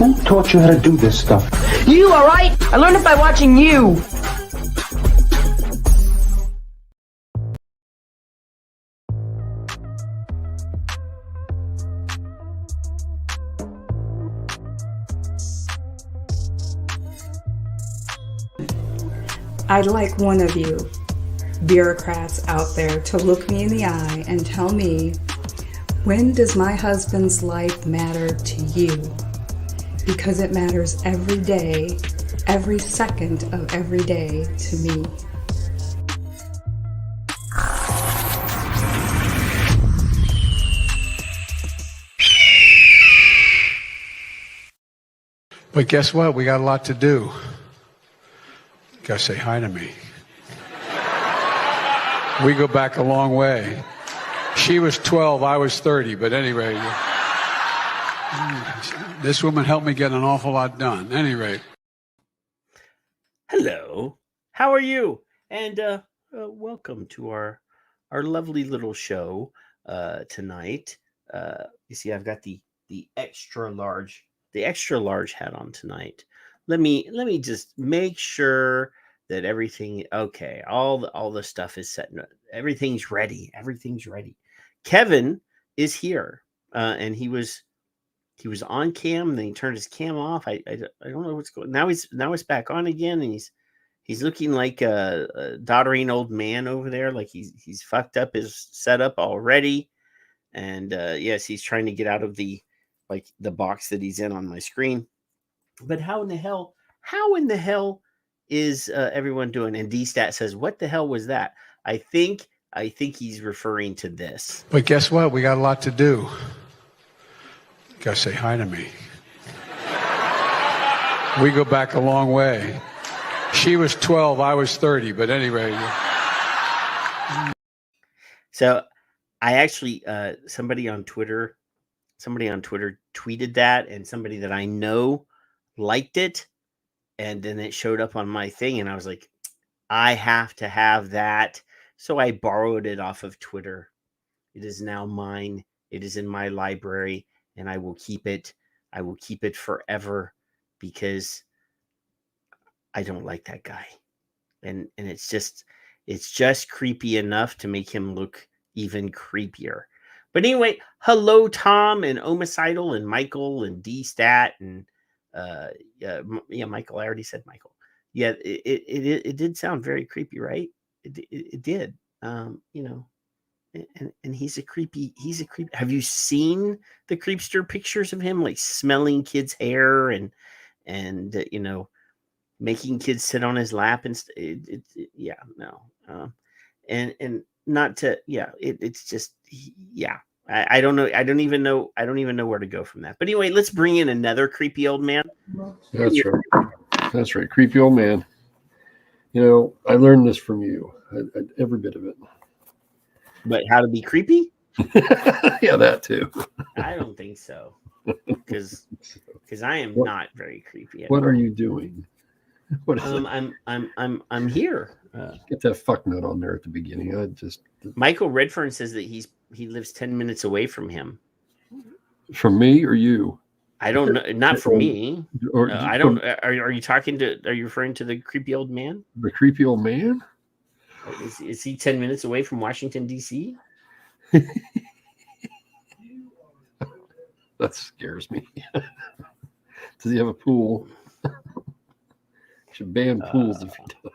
Who taught you how to do this stuff? You, all right? I learned it by watching you. I'd like one of you bureaucrats out there to look me in the eye and tell me, when does my husband's life matter to you? Because it matters every day, every second of every day to me. But guess what? We got a lot to do. Gotta say hi to me. We go back a long way. She was 12, I was 30, but anyway, this woman helped me get an awful lot done. At any rate. Hello, how are you? And welcome to our lovely little show tonight. You see, I've got the extra large hat on tonight. Let me just make sure that everything okay. All the stuff is set. Everything's ready. Everything's ready. Kevin is here, and he was on cam. Then he turned his cam off. I don't know what's going. Now he's back on again, and he's looking like a doddering old man over there. Like he's fucked up his setup already. And yes, he's trying to get out of the box that he's in on my screen. But how in the hell is everyone doing? And D-Stat says, what the hell was that? I think he's referring to this. But guess what? We got a lot to do. Gotta say hi to me. We go back a long way. She was 12, I was 30, but anyway. So I actually, somebody on Twitter tweeted that, and somebody that I know liked it, and then it showed up on my thing, and I was like, I have to have that. So I borrowed it off of Twitter. It is now mine. It is in my library, and I will keep it. I will keep it forever because I don't like that guy. And it's just creepy enough to make him look even creepier. But anyway, hello, Tom and Omicidal and Michael and D-Stat and Michael. I already said Michael. Yeah, it did sound very creepy, right? It did. And he's a creepy. Have you seen the creepster pictures of him, like smelling kids' hair and making kids sit on his lap and and not to it's just I don't know. I don't even know where to go from that. But anyway, let's bring in another creepy old man. That's right. Creepy old man. I learned this from you. Every bit of it. But how to be creepy? Yeah, that too. I don't think so. Because I am not very creepy. What are you doing? What is it? I'm here. Get that fuck note on there at the beginning. Michael Redfern says that he lives 10 minutes away from him. From me or you? I don't know. Not from me. I don't. Are you referring to the creepy old man? The creepy old man? Is he 10 minutes away from Washington, D.C.? That scares me. Does he have a pool? Should ban pools if he does.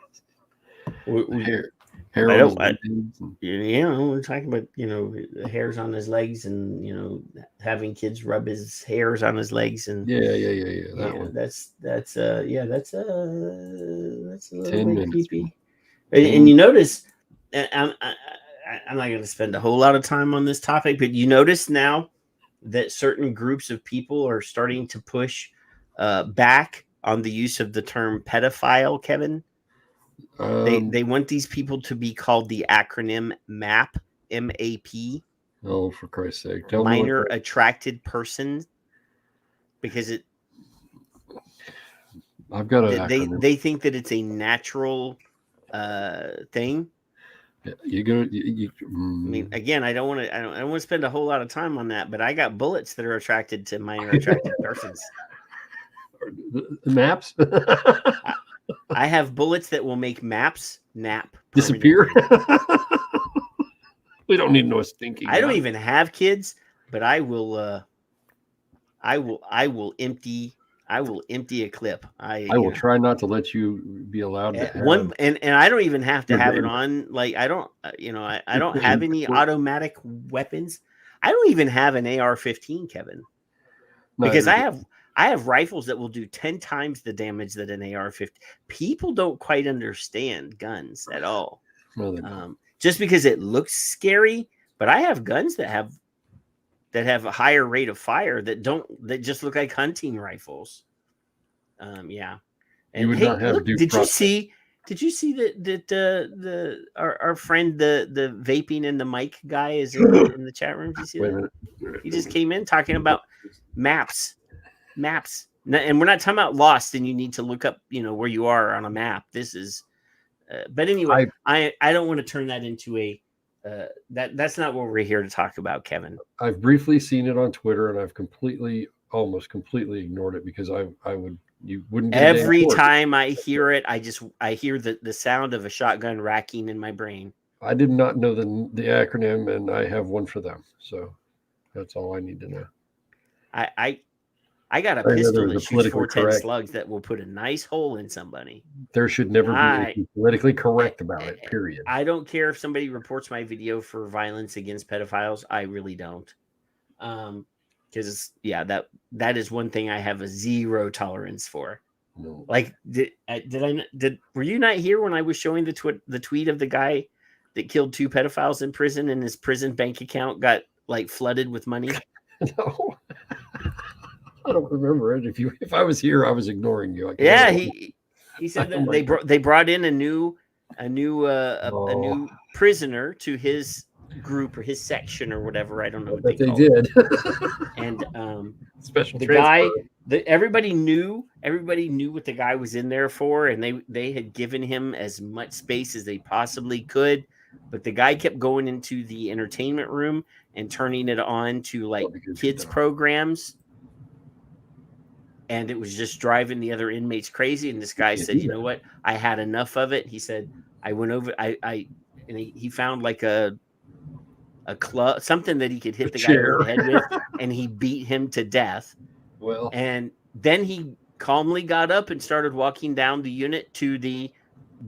We're talking about the hairs on his legs and having kids rub his hairs on his legs and That one. That's a little bit creepy. And you notice, I'm not going to spend a whole lot of time on this topic, but you notice now that certain groups of people are starting to push back on the use of the term pedophile, Kevin. They want these people to be called the acronym MAP, M-A-P. Oh, for Christ's sake. Minor attracted person. Because I've got an they think that it's a natural thing. I mean, again, I don't want to spend a whole lot of time on that, but I got bullets that are attracted to minor attracted persons. The maps I have bullets that will make maps nap disappear. permanently. We don't need no stinking. I don't even have kids, but I will empty a clip. I will try not to let you be allowed to have one, and I don't even have to your have it neighbor. on. Like I don't, I don't have any automatic weapons. I don't even have an AR-15, Kevin, because I have rifles that will do 10 times the damage that an AR-15. People don't quite understand guns at all. No, they don't. Just because it looks scary, but I have guns that have a higher rate of fire that just look like hunting rifles. Yeah. And You would not have due process. Did you see that our friend the vaping and the mic guy is in the chat room? Did you see Wait a that? minute. He just came in talking about maps. And we're not talking about Lost and you need to look up, where you are on a map. This is but anyway, I don't want to turn that into a that's not what we're here to talk about, Kevin. I've briefly seen it on Twitter and I've almost completely ignored it because you wouldn't get every time I hear it, I hear the sound of a shotgun racking in my brain. I did not know the acronym, and I have one for them, so that's all I need to know. I got a pistol that shoots 410 slugs that will put a nice hole in somebody. There should never be anything politically correct about it, period. I don't care if somebody reports my video for violence against pedophiles. I really don't. Because that is one thing I have a zero tolerance for. No. Like, were you not here when I was showing the tweet of the guy that killed 2 pedophiles in prison and his prison bank account got like flooded with money? No. I don't remember it. If I was here, I was ignoring you. Yeah, he said that they brought in a new prisoner to his group or his section or whatever. I don't know what they did. And special the guy, everybody knew what the guy was in there for, and they had given him as much space as they possibly could. But the guy kept going into the entertainment room and turning it on to like kids programs. And it was just driving the other inmates crazy. And this guy said, "You know what? I had enough of it." He said, "I went over. And he found like a club, something that he could hit the guy over the head with, and he beat him to death." Well, and then he calmly got up and started walking down the unit to the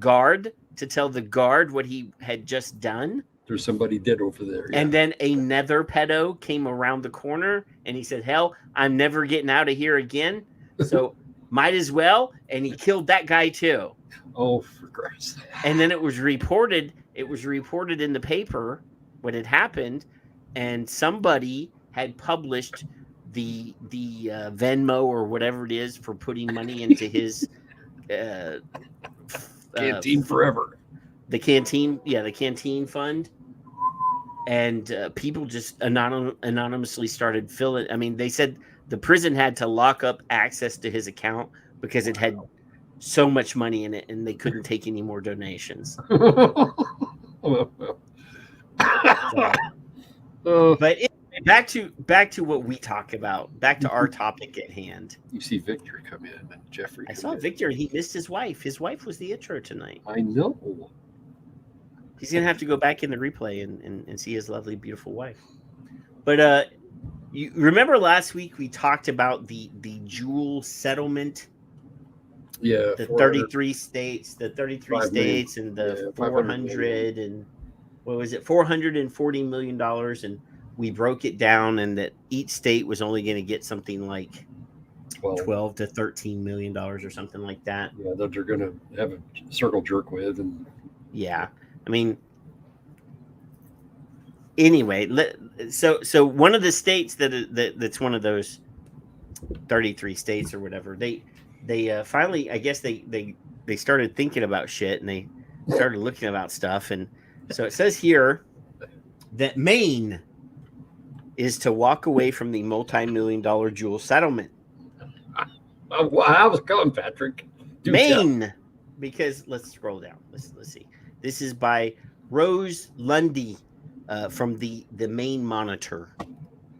guard to tell the guard what he had just done. There's somebody dead over there. Yeah. And then another pedo came around the corner and he said, "Hell, I'm never getting out of here again. So might as well." And he killed that guy too. Oh, for Christ's sake. And then it was reported in the paper what had happened. And somebody had published the Venmo or whatever it is for putting money into his Canteen forever. The canteen fund. And people just anonymously started filling. I mean, they said the prison had to lock up access to his account because it had so much money in it, and they couldn't take any more donations. But anyway, back to what we talk about. Back to our topic at hand. You see Victor come in, and Jeffrey. I saw Victor. He missed his wife. His wife was the intro tonight. I know. He's gonna have to go back in the replay and see his lovely, beautiful wife. But you remember last week we talked about the Juul settlement? Yeah, the 33 states, and the 400 and what was it? $440 million, and we broke it down, and that each state was only going to get something like 12 to 13 million dollars or something like that. Yeah, that they're going to have a circle jerk with, and yeah. I mean, anyway, so one of the states that's one of those 33 states or whatever, they finally, I guess they started thinking about shit, and they started looking about stuff, and so it says here that Maine is to walk away from the multi-million-dollar Juul settlement. I was going, Patrick. Maine, because let's scroll down. Let's see. This is by Rose Lundy from the Maine Monitor.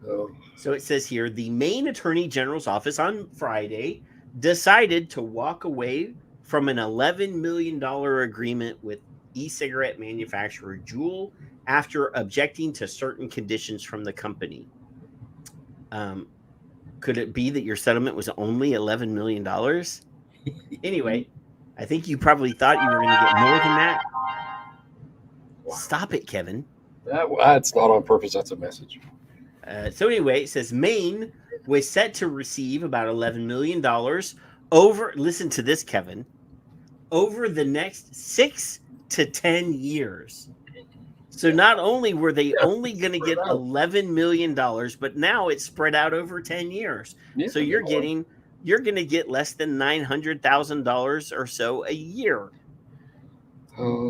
Oh. So it says here, the Maine Attorney General's office on Friday decided to walk away from an $11 million agreement with e-cigarette manufacturer Juul after objecting to certain conditions from the company. Could it be that your settlement was only $11 million? Anyway, I think you probably thought you were going to get more than that. Wow. Stop it, Kevin. That's not on purpose. That's a message. So anyway, it says Maine was set to receive about $11 million over, listen to this, Kevin, over the next 6 to 10 years. So not only were they only going to get $11 million, but now it's spread out over 10 years. Yeah, so you're going to get less than $900,000 or so a year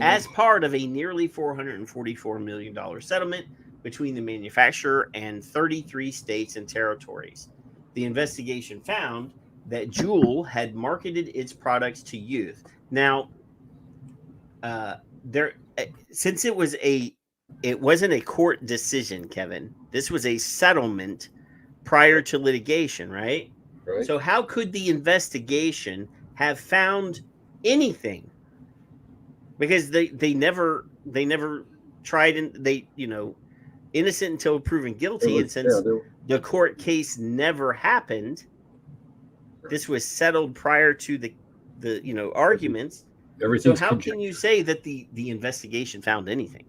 as part of a nearly $444 million settlement between the manufacturer and 33 states and territories. The investigation found that Juul had marketed its products to youth. Now, since it wasn't a court decision, Kevin. This was a settlement prior to litigation, right? Right. So how could the investigation have found anything? Because they never tried, and they, innocent until proven guilty. And since the court case never happened, this was settled prior to the arguments. So how can you say that the investigation found anything?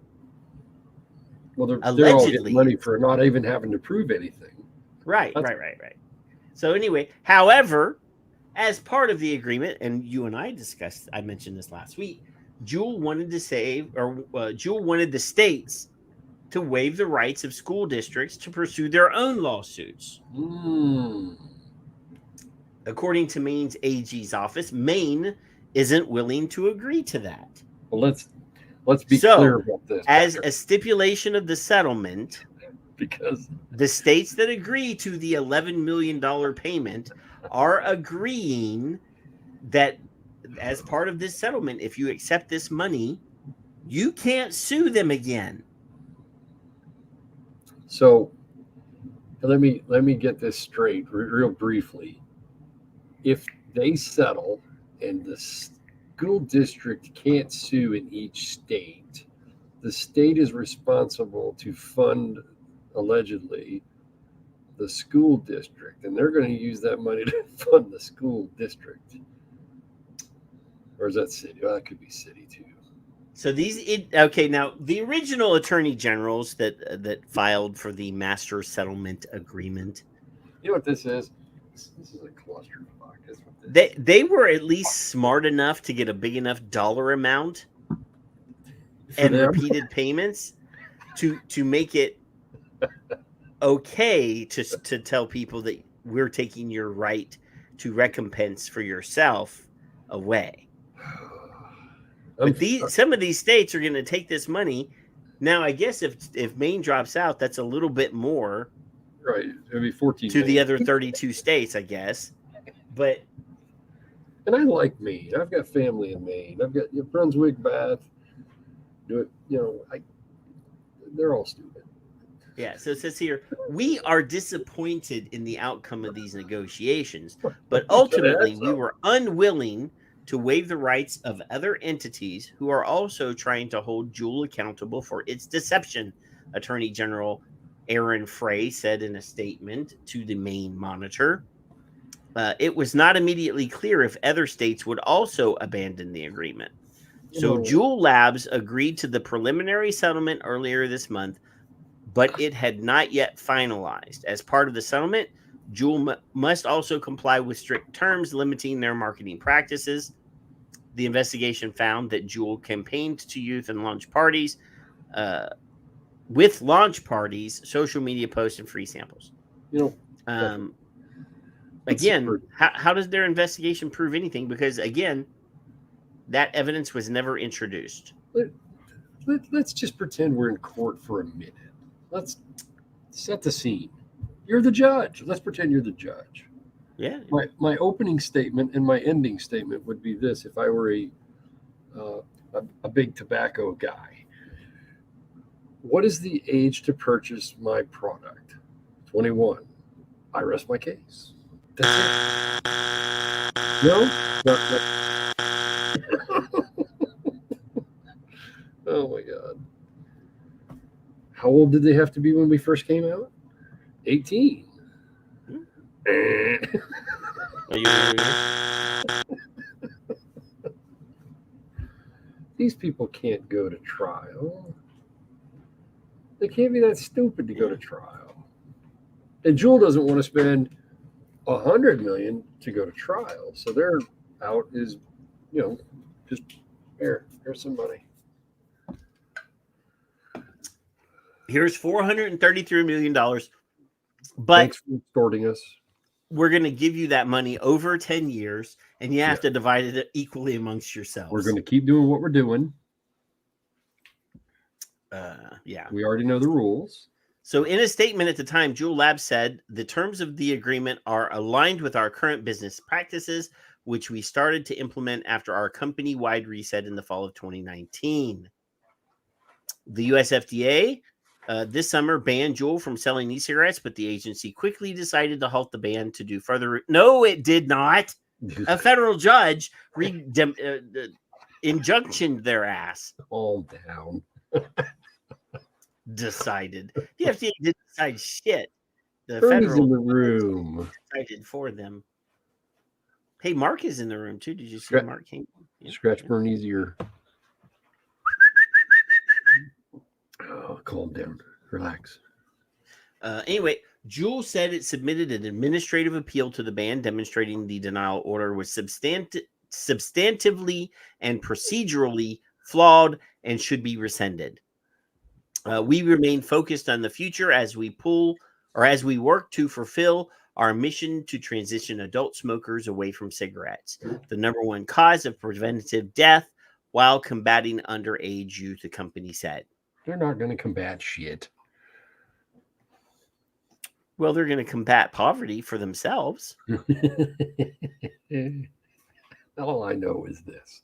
Well, they're all getting money for not even having to prove anything. Right. So anyway, however, as part of the agreement, and you and I mentioned this last week, Juul wanted the states to waive the rights of school districts to pursue their own lawsuits. According to Maine's AG's office, Maine isn't willing to agree to that. Well, let's be clear about this. As a stipulation of the settlement, because the states that agree to the $11 million payment are agreeing that as part of this settlement, if you accept this money, you can't sue them again. So let me get this straight real briefly. If they settle and the school district can't sue in each state, the state is responsible to fund, allegedly, the school district, and they're going to use that money to fund the school district. Or is that city? Well, that could be city too. So now the original attorney generals that filed for the master settlement agreement. You know what this is? This is a clusterfuck. That's what this is. They were at least smart enough to get a big enough dollar amount and repeated payments to make it okay to tell people that we're taking your right to recompense for yourself away. But some of these states are going to take this money. Now, I guess if Maine drops out, that's a little bit more. Right. It'll be 14 to the other 32 states, I guess. But and I like Maine. I've got family in Maine. I've got Brunswick, Bath. They're all stupid. Yeah. So it says here, we are disappointed in the outcome of these negotiations, but ultimately we were unwilling to waive the rights of other entities who are also trying to hold Juul accountable for its deception, Attorney General Aaron Frey said in a statement to the Maine Monitor. It was not immediately clear if other states would also abandon the agreement. So Juul Labs agreed to the preliminary settlement earlier this month, but it had not yet finalized. As part of the settlement, Juul must also comply with strict terms limiting their marketing practices. The investigation found that Juul campaigned to youth and launch parties, with launch parties, social media posts, and free samples. Again, how does their investigation prove anything? Because again, that evidence was never introduced. Let's just pretend we're in court for a minute. Let's set the scene. You're the judge. Let's pretend you're the judge. Yeah. My opening statement and my ending statement would be this: if I were a big tobacco guy, what is the age to purchase my product? 21. I rest my case. That's it. No? No. Oh my God. How old did they have to be when we first came out? 18. Are you These people can't go to trial. They can't be that stupid to go to trial. And Juul doesn't want to spend $100 million to go to trial. So their out is, just here's some money. Here's $433 million. But thanks for extorting us. We're going to give you that money over 10 years, and you have to divide it equally amongst yourselves. We're going to keep doing what we're doing. Yeah. We already know the rules. So in a statement at the time, Juul Labs said, the terms of the agreement are aligned with our current business practices, which we started to implement after our company-wide reset in the fall of 2019. The US FDA this summer banned Juul from selling e-cigarettes, but the agency quickly decided to halt the ban to do further. No, it did not. A federal judge injunctioned their ass. Calm down. Decided. The FDA didn't decide shit. The Bernie's federal in the room. decided for them. Hey, Mark is in the room too. Did you see Mark came? Yeah. Scratch Bernie's ear. Oh, calm down. Relax. Anyway, Juul said it submitted an administrative appeal to the ban, demonstrating the denial order was substantively and procedurally flawed and should be rescinded. We remain focused on the future as we work to fulfill our mission to transition adult smokers away from cigarettes, the number one cause of preventative death, while combating underage youth, the company said. They're not going to combat shit. Well, they're going to combat poverty for themselves. All I know is this.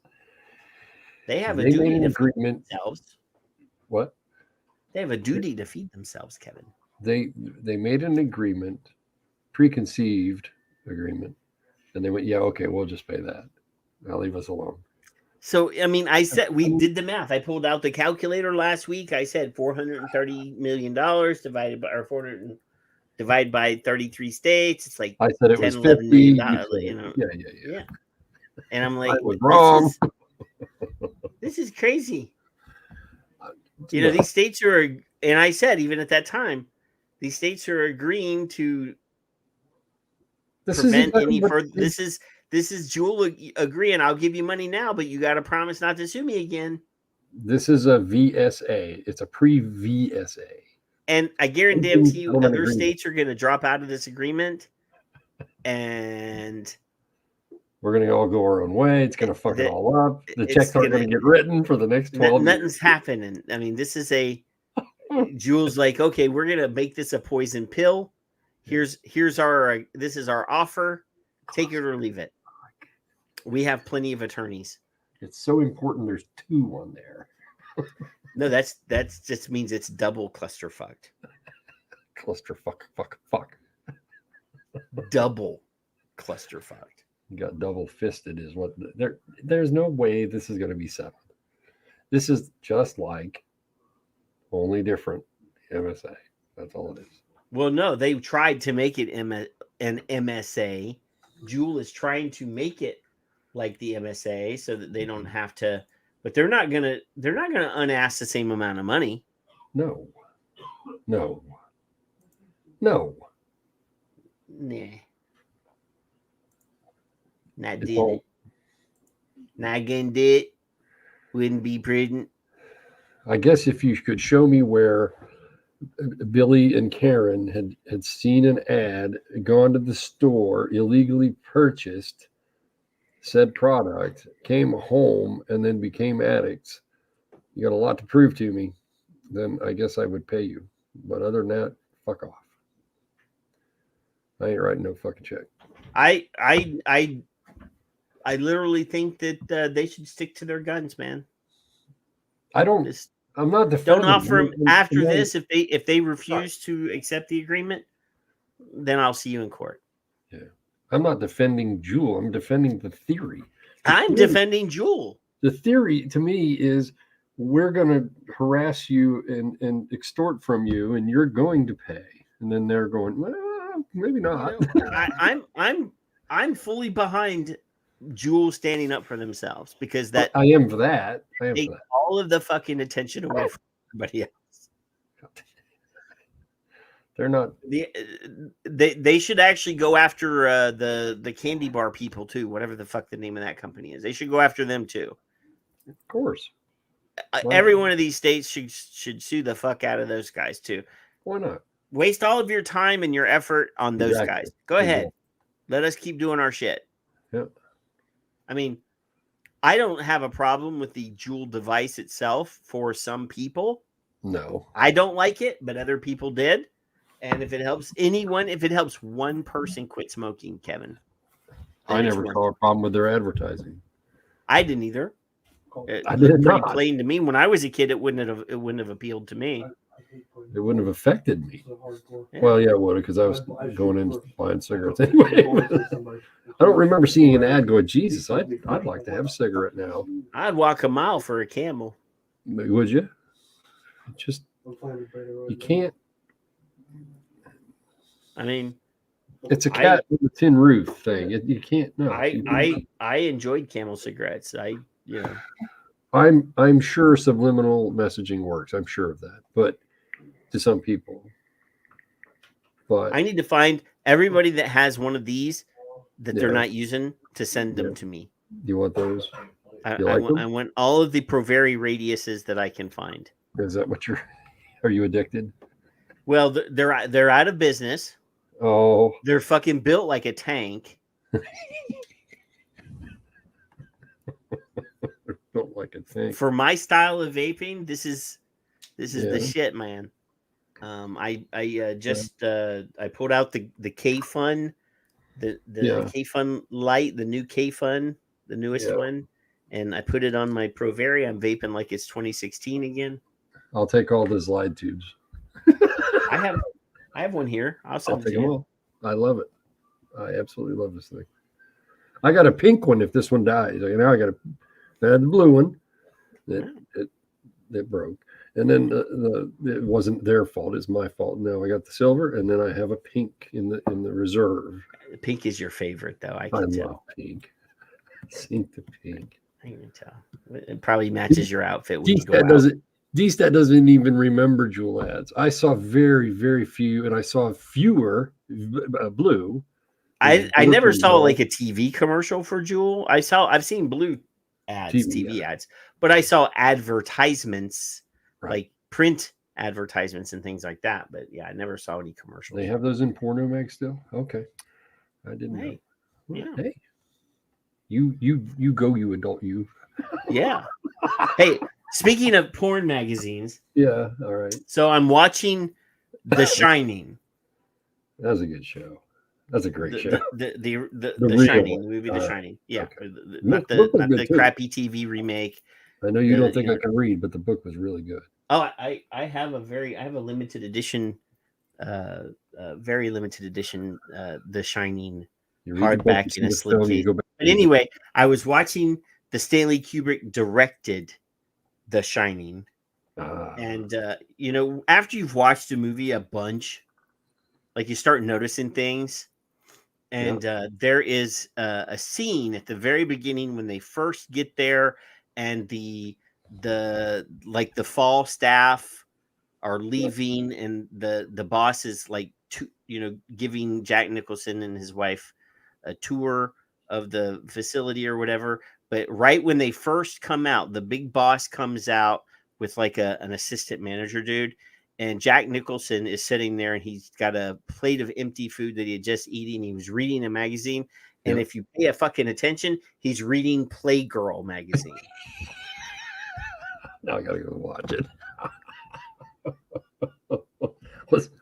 They have a duty to feed themselves. What? They have a duty to feed themselves, Kevin. They made an agreement, preconceived agreement, and they went, yeah, okay, we'll just pay that. Now leave us alone. So, I mean, I said, we did the math. I pulled out the calculator last week. I said $430 million divided by 33 states. It's like I said it was 50 million, Yeah. And I'm like, I was wrong. This is crazy. These states are, and I said, even at that time, these states are agreeing to prevent any further. This is Juul agreeing. I'll give you money now, but you got to promise not to sue me again. This is a VSA. It's a pre-VSA. And I guarantee you, other states are going to drop out of this agreement, and we're going to all go our own way. It's going to fuck it all up. The checks aren't going to get written for the next 12 years. Nothing's happening. I mean, this is Juul's like, okay, we're going to make this a poison pill. This is our offer. Take it or leave it. We have plenty of attorneys. It's so important. There's 2 on there. No, that's just means it's double clusterfucked. Fuck. Double clusterfucked. You got double fisted is what there's no way this is going to be settled. This is just like, only different, MSA. That's all it is. Well, no, they tried to make it an MSA. Juul is trying to make it like the MSA so that they don't have to, but they're not gonna unask the same amount of money. No. Nah. Not did it. Not gonna do it. Wouldn't be prudent. I guess if you could show me where Billy and Karen had seen an ad, gone to the store, illegally purchased said product, came home, and then became addicts, you got a lot to prove to me, then I guess I would pay you. But other than that, fuck off. I ain't writing no fucking check. I literally think that they should stick to their guns, man. I'm not defending. Don't offer them after this. If they refuse to accept the agreement, then I'll see you in court. Yeah, I'm not defending Juul. I'm defending the theory. I'm defending Juul. The theory to me is we're going to harass you and extort from you, and you're going to pay. And then they're going, well, maybe not. I'm fully behind Juul standing up for themselves, because that I am for that. take all of the fucking attention away from everybody else. They're not. They should actually go after the candy bar people too, whatever the fuck the name of that company is. They should go after them too. Of course. Every one of these states should sue the fuck out of those guys too. Why not? Waste all of your time and your effort on those guys. Go ahead. Let us keep doing our shit. Yep. I mean, I don't have a problem with the Juul device itself for some people. No. I don't like it, but other people did. And if it helps anyone, if it helps one person quit smoking, Kevin. I never saw a problem with their advertising. I didn't either. I did not. Plain to me. When I was a kid, it wouldn't have appealed to me. It wouldn't have affected me. Yeah. Well, yeah, it would have, because I was going in buying cigarettes anyway. I don't remember seeing an ad going, Jesus, I'd like to have a cigarette now. I'd walk a mile for a Camel. Would you? Just, you can't. I mean, it's a cat with a tin roof thing. You can't. No. I enjoyed Camel cigarettes. I'm sure subliminal messaging works. I'm sure of that, but to some people. But I need to find everybody that has one of these that they're not using to send them to me. You want those? I want all of the Provari radiuses that I can find. Is that what are you addicted? Well, they're out of business. Oh, they're fucking built like a tank. Built like a tank. For my style of vaping, this is the shit, man. I pulled out the K-Fun, the K-Fun Light, the new K-Fun, the newest one, and I put it on my Provari. I'm vaping like it's 2016 again. I'll take all those light tubes. I have one here. I'll send it to them you. All. I love it. I absolutely love this thing. I got a pink one if this one dies. Now I had the blue one that broke. And then it wasn't their fault. It's my fault. Now I got the silver, and then I have a pink in the reserve. The pink is your favorite, though. I love tell. Pink. Sink the pink. I can tell. It probably matches your outfit when you go out. DStat doesn't even remember Juul ads. I saw very, very few, and I saw fewer blue. I never saw like a TV commercial for Juul. I've seen blue ads, TV ads, but I saw advertisements, like print advertisements and things like that. But yeah, I never saw any commercials. They have those in Porno Mag still? Okay, I didn't know. Yeah. Hey, you go, you adult, you. Yeah. Hey. Speaking of porn magazines, yeah, all right. So I'm watching The Shining. That was a good show. That's a great show. The Shining, the movie The Shining. Yeah, okay. not the crappy TV remake. I know you don't think I can read, but the book was really good. Oh, I have a limited edition, very limited edition, The Shining hardback in a slip case. But anyway, I was watching the Stanley Kubrick directed The Shining. And after you've watched a movie a bunch, like you start noticing things. And there is a scene at the very beginning when they first get there, and the fall staff are leaving, and the boss is like giving Jack Nicholson and his wife a tour of the facility or whatever. But right when they first come out, the big boss comes out with like an assistant manager dude, and Jack Nicholson is sitting there, and he's got a plate of empty food that he had just eaten. He was reading a magazine, and if you pay a fucking attention, he's reading Playgirl magazine. Now I gotta go watch it.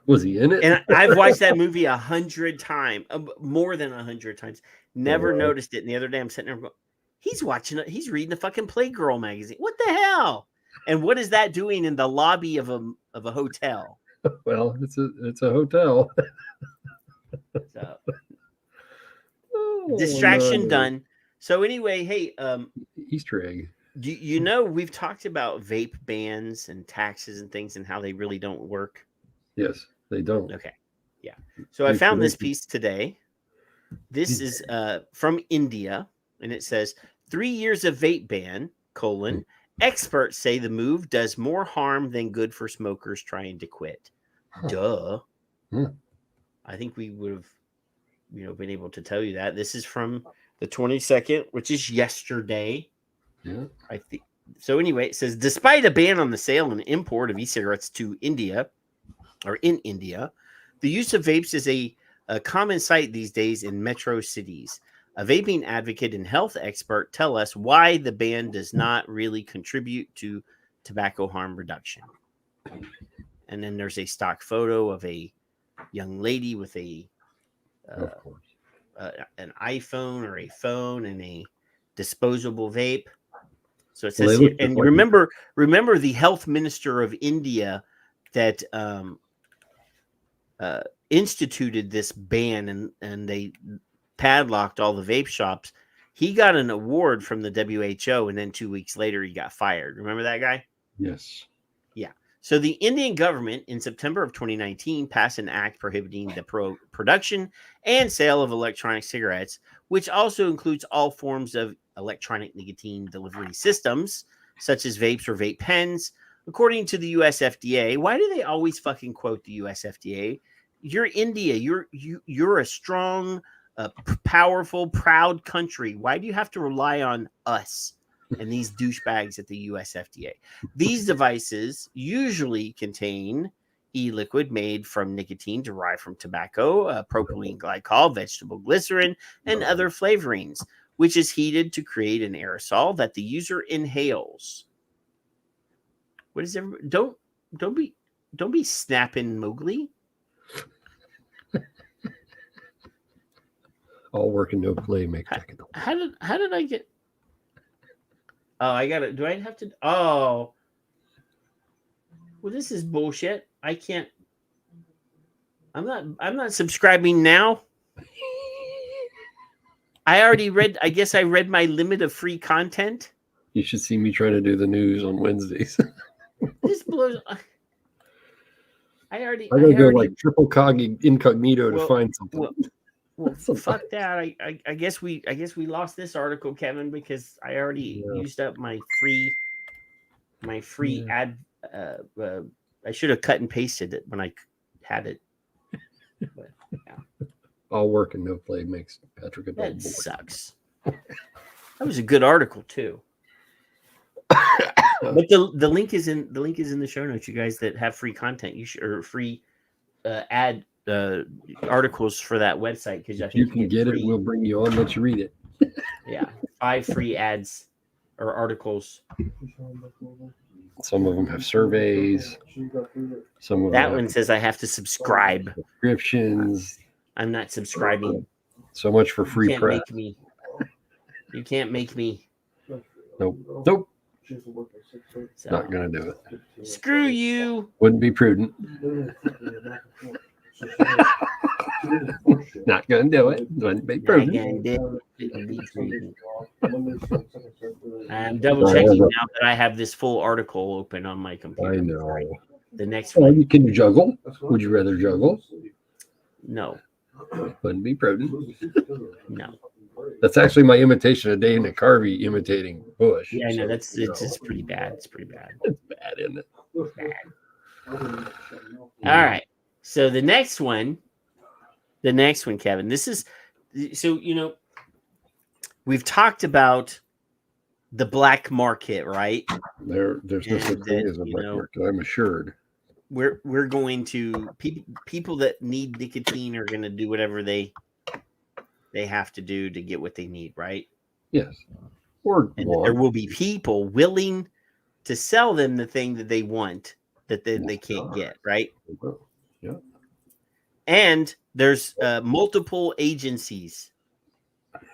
Was he in it? And I've watched that movie 100 times, more than 100 times. Never noticed it. And the other day, I'm sitting there going, he's reading the fucking Playgirl magazine. What the hell? And what is that doing in the lobby of a hotel? Well, it's a hotel. So, Distraction no. done. So anyway, hey, Easter egg. you know we've talked about vape bans and taxes and things and how they really don't work. Yes, they don't. Okay, yeah. So I They found this predict- piece today. This is from India, and it says 3 years of vape ban, experts say the move does more harm than good for smokers trying to quit. Duh. Hmm. I think we would have, been able to tell you that. This is from the 22nd, which is yesterday. Yeah. I think. So anyway, it says, despite a ban on the sale and import of e-cigarettes to India, or in India, the use of vapes is a common sight these days in metro cities. A vaping advocate and health expert tell us why the ban does not really contribute to tobacco harm reduction. And then there's a stock photo of a young lady with a Of course. an iPhone or a phone and a disposable vape. So it Well, says they here, look just and like remember the health minister of India that instituted this ban and they padlocked all the vape shops. He got an award from the WHO, and then 2 weeks later he got fired. Remember that guy? Yes. Yeah. So the Indian government in September of 2019 passed an act prohibiting the production and sale of electronic cigarettes, which also includes all forms of electronic nicotine delivery systems, such as vapes or vape pens. According to the US FDA, why do they always fucking quote the US FDA? You're India. You're a strong, powerful, proud country. Why do you have to rely on us and these douchebags at the US FDA? These devices usually contain e-liquid made from nicotine derived from tobacco, propylene glycol, vegetable glycerin, and other flavorings, which is heated to create an aerosol that the user inhales. What is everybody? Don't be snapping Mowgli. All work and no play make technical. How did I get? Oh, I got it. Do I have to? Oh, well, this is bullshit. I can't. I'm not subscribing now. I already read. I guess I read my limit of free content. You should see me trying to do the news on Wednesdays. This blows. I gotta go like triple cog incognito to find something. Well, fuck that. I guess we lost this article, Kevin, because I already used up my free ad. I should have cut and pasted it when I had it. But, yeah. All work and no play makes Patrick a dull boy. That sucks. That was a good article too. But the link is in the show notes. You guys that have free content, you should, or free ad articles for that website, because I think you can get free. It. We'll bring you on. Let you read it. Yeah, 5 free ads or articles. Some of them have surveys. Some of that one says I have to subscribe. Subscriptions. I'm not subscribing. So much for free press. You can't make me. Nope. So, not gonna do it. Screw you. Wouldn't be prudent. Not gonna do it. Wouldn't be prudent. I'm double checking now that I have this full article open on my computer. I know. The next one. Can you juggle? Would you rather juggle? No. Wouldn't be prudent. No. That's actually my imitation of Dana Carvey imitating Bush. Yeah, I know. It's pretty bad. It's pretty bad. It's bad, isn't it? Bad. All right. So the next one, Kevin. This is so we've talked about the black market, right? There's no such thing as a black market. I'm assured. We're going to people that need nicotine are going to do whatever they have to do to get what they need, right? Yes. There will be people willing to sell them the thing that they want that they can't get, right? Yeah. And there's multiple agencies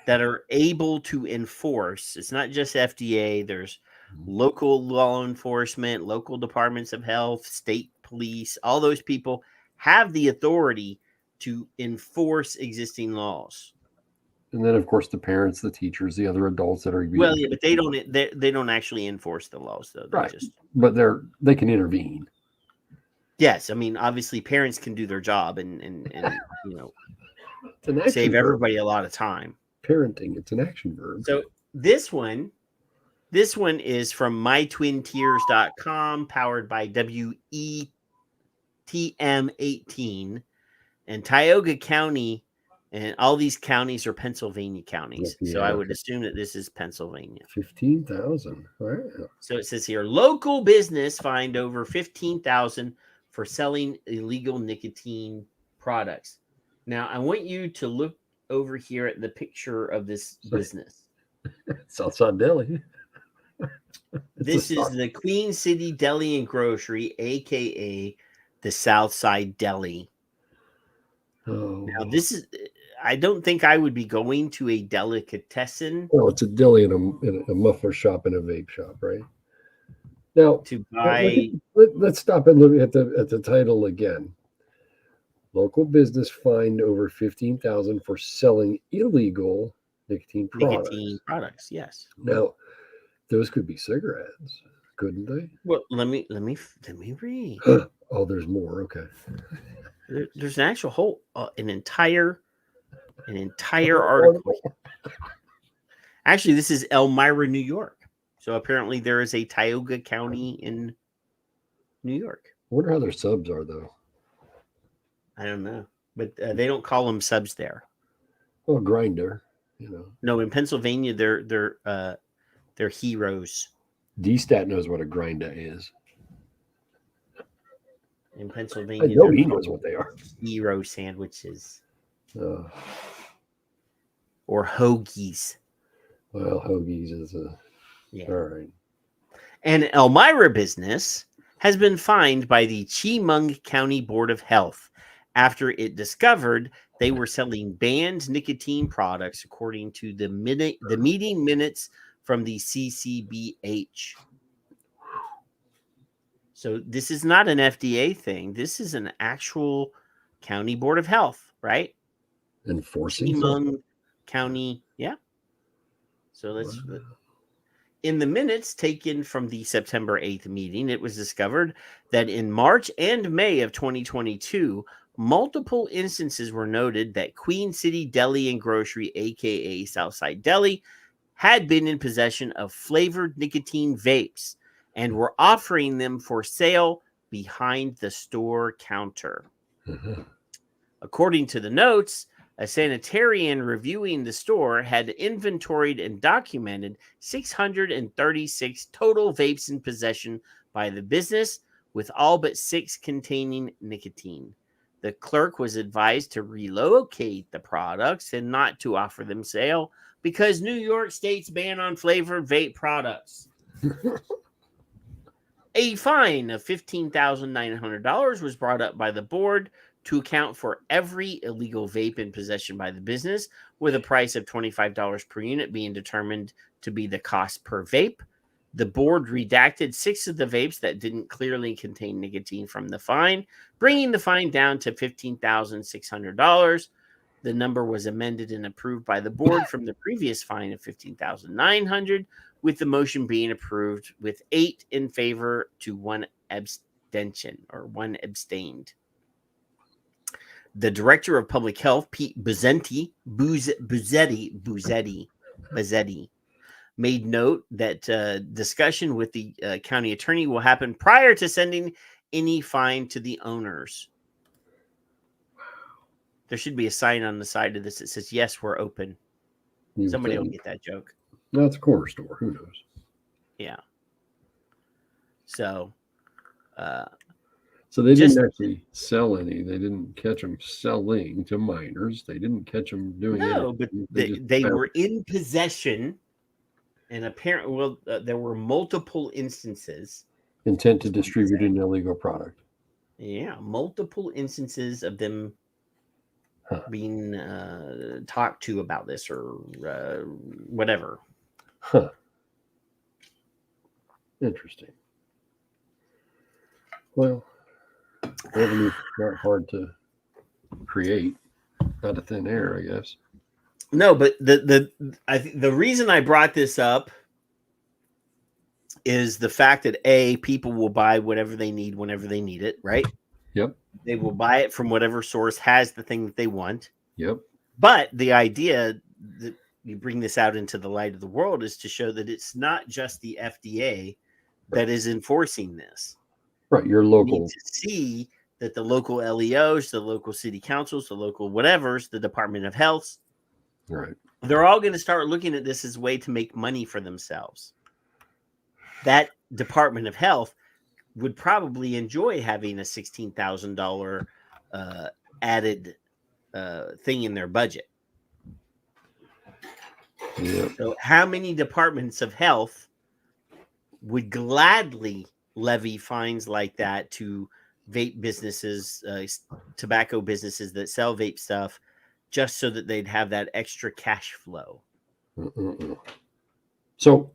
that are able to enforce. It's not just FDA. There's local law enforcement, local departments of health, state police. All those people have the authority to enforce existing laws. And then, of course, the parents, the teachers, the other adults that are Well, yeah, but they don't actually enforce the laws, though. They right. just But they can intervene. yes, I mean, obviously, parents can do their job and It's an action save verb. everybody a lot of time. Parenting. It's an action verb. So this one is from mytwintears.com, powered by WETM18, and Tioga County, and all these counties are Pennsylvania counties. Yeah, so I would assume that this is Pennsylvania. 15,000. Wow. So it says here, local business fined over 15,000 for selling illegal nicotine products. Now I want you to look over here at the picture of this business. Southside Deli. This is the Queen City Deli and Grocery, aka the Southside Deli. Oh. Now this is, I don't think I would be going to a delicatessen. Well, it's a deli and a muffler shop and a vape shop, right? Now, To buy. let's stop and look at the title again. Local business fined over 15,000 for selling illegal nicotine products. Yes. Now, those could be cigarettes, couldn't they? Well, let me read. Oh, there's more. Okay. There's an actual whole an entire article. Actually, this is Elmira, New York. So apparently there is a Tioga County in New York. I wonder how their subs are, though. I don't know, but they don't call them subs there. Well, grinder, No, in Pennsylvania, they're heroes. D-Stat knows what a grinder is. In Pennsylvania, I know he knows what they are. Hero sandwiches Oh, or hoagies. well, hoagies is Yeah. all right. An Elmira business has been fined by the Chemung County Board of Health after it discovered they were selling banned nicotine products, according to the meeting minutes from the CCBH. So this is not an FDA thing. This is an actual county board of health, right? Enforcing Chemung County, yeah. So let's. In the minutes taken from the September 8th meeting, it was discovered that in March and May of 2022, multiple instances were noted that Queen City Deli and Grocery, aka Southside Deli, had been in possession of flavored nicotine vapes and were offering them for sale behind the store counter. According to the notes, a sanitarian reviewing the store had inventoried and documented 636 total vapes in possession by the business, with all but 6 containing nicotine. The clerk was advised to relocate the products and not to offer them sale because New York State's ban on flavored vape products. A fine of $15,900 was brought up by the board to account for every illegal vape in possession by the business, with a price of $25 per unit being determined to be the cost per vape. The board redacted 6 of the vapes that didn't clearly contain nicotine from the fine, bringing the fine down to $15,600. The number was amended and approved by the board from the previous fine of $15,900, with the motion being approved with 8 in favor to 1 abstention or 1 abstained. The director of public health, Pete Buzzetti, made note that discussion with the county attorney will happen prior to sending any fine to the owners. There should be a sign on the side of this that says, "Yes, we're open." Somebody will get that joke. That's a corner store. Who knows? Yeah. So they didn't actually sell any. They didn't catch them selling to minors. They didn't catch them doing no, anything. but they were in possession, and apparently, there were multiple instances. Intent to distribute an illegal product. Yeah, multiple instances of them being talked to about this or whatever. Huh. Interesting. Well, revenue's not hard to create out of thin air, I guess. No, but the reason I brought this up is the fact that people will buy whatever they need whenever they need it, right? Yep. They will buy it from whatever source has the thing that they want. Yep. But the idea that you bring this out into the light of the world is to show that it's not just the FDA that is enforcing this. Right. Your You local. need to see that the local LEOs, the local city councils, the local whatevers, the Department of Health, Right. they're all going to start looking at this as a way to make money for themselves. That Department of Health would probably enjoy having a $16,000 added thing in their budget. Yeah. So how many departments of health would gladly levy fines like that to vape businesses, tobacco businesses that sell vape stuff, just so that they'd have that extra cash flow? So,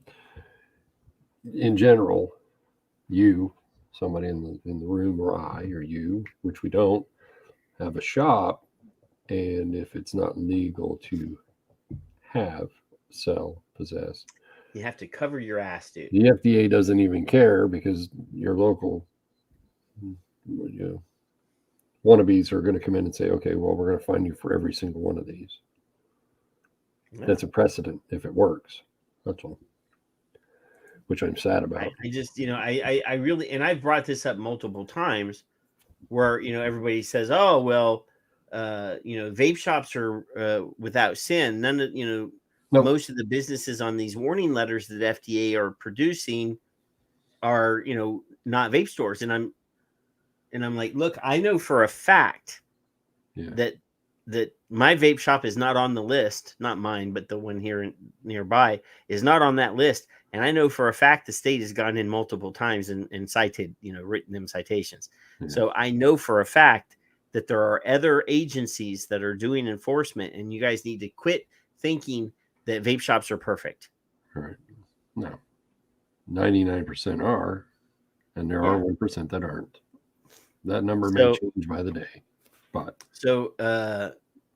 in general, you, somebody in the room, or I, or you, which we don't, have a shop, and if it's not legal to have, sell, possess, You have to cover your ass, dude. the FDA doesn't even care because your local wannabes are going to come in and say, okay, well, we're going to fine you for every single one of these. Yeah. That's a precedent if it works. That's all. Which I'm sad about. I just, I really, and I've brought this up multiple times where, everybody says, oh, well, vape shops are without sin. None of, Nope. most of the businesses on these warning letters that FDA are producing are, not vape stores. And I'm like, look, I know for a fact that my vape shop is not on the list, not mine, but the one here nearby is not on that list. And I know for a fact the state has gone in multiple times and cited, written them citations. Yeah. So I know for a fact that there are other agencies that are doing enforcement, and you guys need to quit thinking that vape shops are perfect. Right. No. 99% are, and there are 1% that aren't. That number may change by the day. But so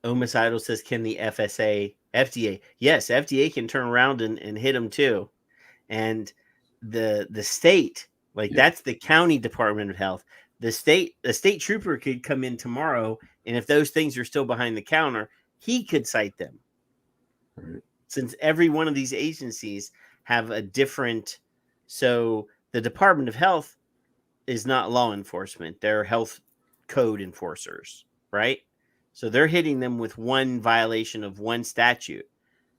Omis Idol says, can the FDA? Yes, FDA can turn around and hit them too. And the state, that's the county Department of Health. The state trooper could come in tomorrow, and if those things are still behind the counter, he could cite them. Right. Since every one of these agencies have a different, so the Department of Health is not law enforcement; they're health code enforcers, right? So they're hitting them with one violation of one statute.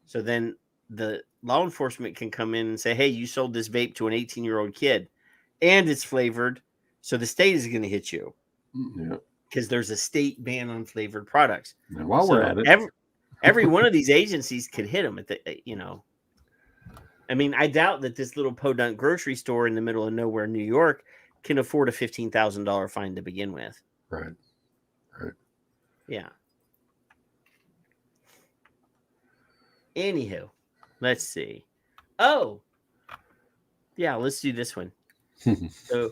So then the law enforcement can come in and say, hey, you sold this vape to an 18-year-old kid and it's flavored. So the state is going to hit you because there's a state ban on flavored products. And while we're at it, every one of these agencies could hit them at the, I mean, I doubt that this little podunk grocery store in the middle of nowhere, New York, can afford a $15,000 fine to begin with. Right. Yeah. Anywho, let's see. Oh, yeah, let's do this one. So,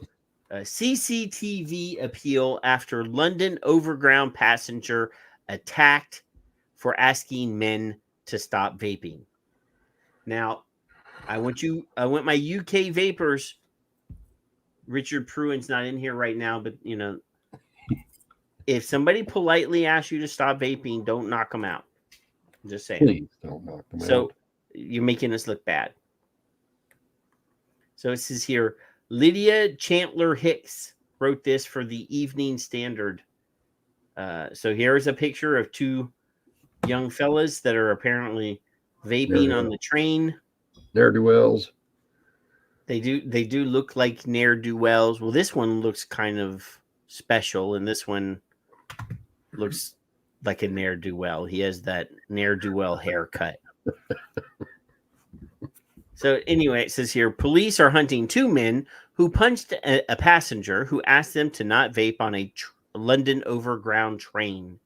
CCTV appeal after London Overground passenger attacked for asking men to stop vaping. Now, I want my UK vapers. Richard Pruitt's not in here right now, but if somebody politely asks you to stop vaping, don't knock them out. I'm just saying. Please don't knock them out. So you're making us look bad. So it says here, Lydia Chandler Hicks wrote this for the Evening Standard. So here's a picture of two young fellas that are apparently vaping on the train. Ne'er-do-wells. They do look like ne'er-do-wells. Well, this one looks kind of special, and this one looks like a ne'er-do-well. He has that ne'er-do-well haircut. So anyway, it says here, police are hunting two men who punched a passenger who asked them to not vape on a London Overground train.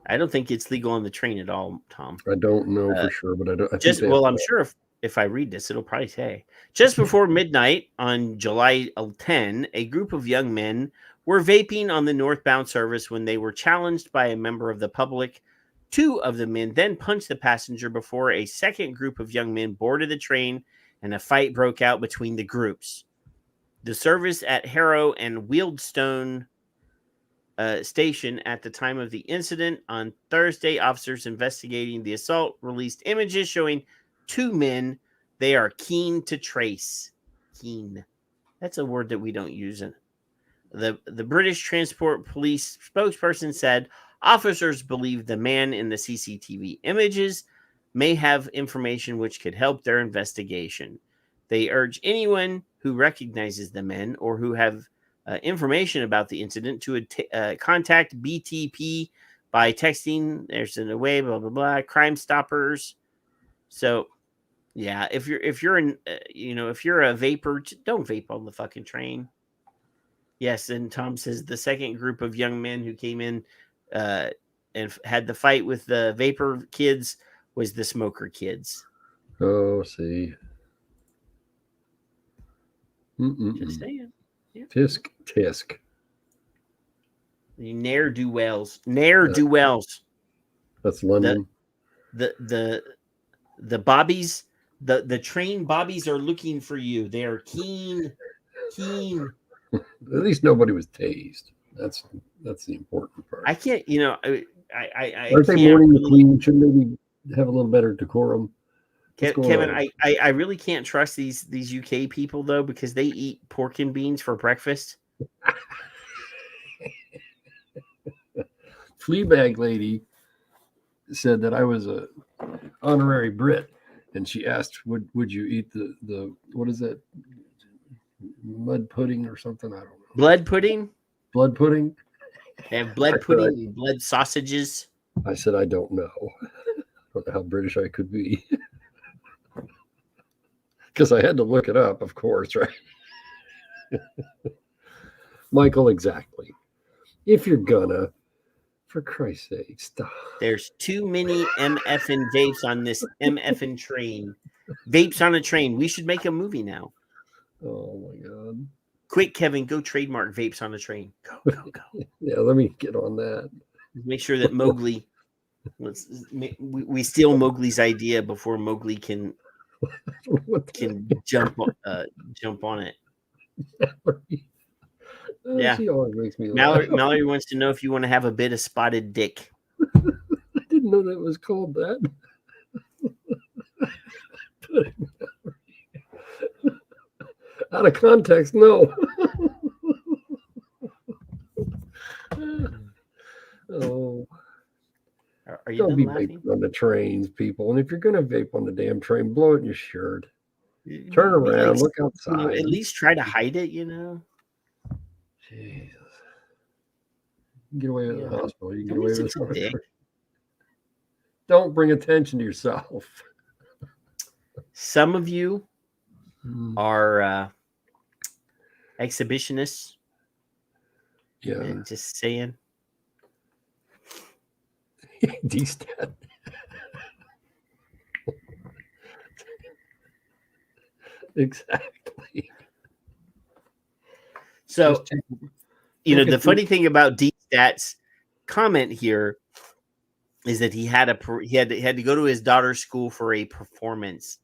I don't think it's legal on the train at all, Tom. I don't know for sure, but I'm sure if I read this, it'll probably say. Just before midnight on July 10, a group of young men were vaping on the northbound service when they were challenged by a member of the public Two of the men then punched the passenger before a second group of young men boarded the train and a fight broke out between the groups. The service at Harrow and Wealdstone station at the time of the incident on Thursday, officers investigating the assault released images showing two men they are keen to trace. Keen. That's a word that we don't use. The British Transport Police spokesperson said officers believe the man in the CCTV images may have information which could help their investigation. They urge anyone who recognizes the men or who have information about the incident to contact BTP by texting. There's a way, blah blah blah. Crime Stoppers. So, yeah, if you're if you're a vapor, don't vape on the fucking train. Yes, and Tom says the second group of young men who came in and had the fight with the vapor kids was the smoker kids. Oh, see. Just saying. Yeah. Tisk. The ne'er-do-wells. Ne'er-do-wells. That's London. The bobbies, the train bobbies are looking for you. They are keen. At least nobody was tased. That's the important part. I can't, I Aren't they mourning the queen? Shouldn't they have a little better decorum? Kevin, I really can't trust these UK people though, because they eat pork and beans for breakfast. Fleabag lady said that I was a honorary Brit, and she asked, "Would you eat the what is that? Mud pudding or something? I don't know. Blood pudding. Blood pudding. They have blood pudding and blood sausages." I said, "I don't know. I don't know how British I could be." Because I had to look it up, of course, right? Michael, exactly. If you're gonna, for Christ's sake, stop. There's too many MFing vapes on this MFing train. Vapes on a train. We should make a movie now. Oh my God. Quick, Kevin, go trademark vapes on a train. Go. Yeah, let me get on that. Make sure that Mowgli, we steal Mowgli's idea before Mowgli can jump on it. Yeah. She always makes me laugh. Mallory wants to know if you want to have a bit of spotted dick. I didn't know that was called that. Out of context, no. Oh. Are you Don't done be laughing? vaping on the trains, people. And if you're going to vape on the damn train, blow it in your shirt. Turn around, look outside. At least try to hide it, Jesus. You can get away with the hospital. You can get away with it. Don't bring attention to yourself. Some of you are exhibitionists. Yeah. And just saying. D-stat. Exactly. So, the funny thing about D-Stat's comment here is that he had to go to his daughter's school for a performance.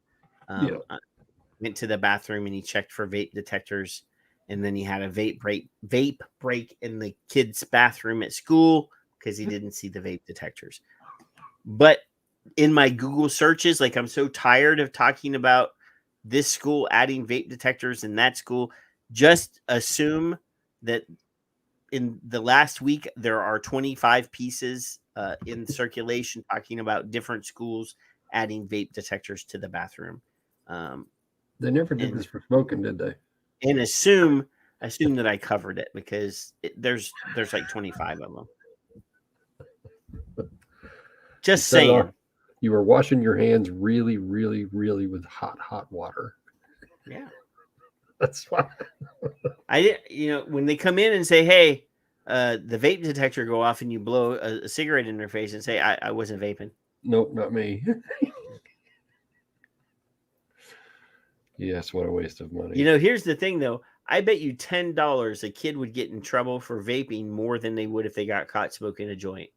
Went to the bathroom and he checked for vape detectors, and then he had a vape break in the kids' bathroom at school because he didn't see the vape detectors. But in my Google searches, like, I'm so tired of talking about this school adding vape detectors in that school. Just assume that in the last week, there are 25 pieces in circulation talking about different schools adding vape detectors to the bathroom. They never did this for smoking, did they? And assume that I covered it, because there's like 25 of them. Just saying. You were washing your hands really, really, really with hot water. Yeah. That's why. When they come in and say, "Hey, the vape detector go off," and you blow a cigarette in their face and say, I wasn't vaping. Nope, not me. Yes, what a waste of money. Here's the thing, though. I bet you $10 a kid would get in trouble for vaping more than they would if they got caught smoking a joint.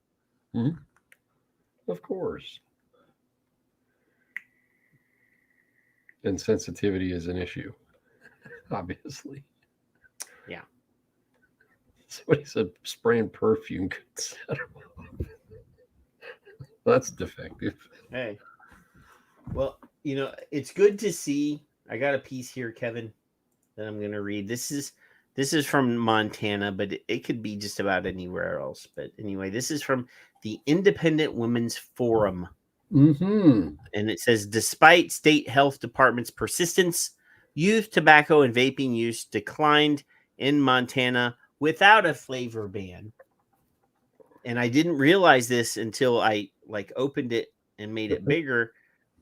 Mm-hmm. Of course. And sensitivity is an issue, obviously. Yeah. Somebody said spraying perfume could set them off. That's defective. Hey. Well, it's good to see. I got a piece here, Kevin, that I'm going to read. This is from Montana, but it could be just about anywhere else. But anyway, this is from the Independent Women's Forum. Mm-hmm. And it says, despite state health department's persistence, youth tobacco and vaping use declined in Montana without a flavor ban. And I didn't realize this until I opened it and made it bigger.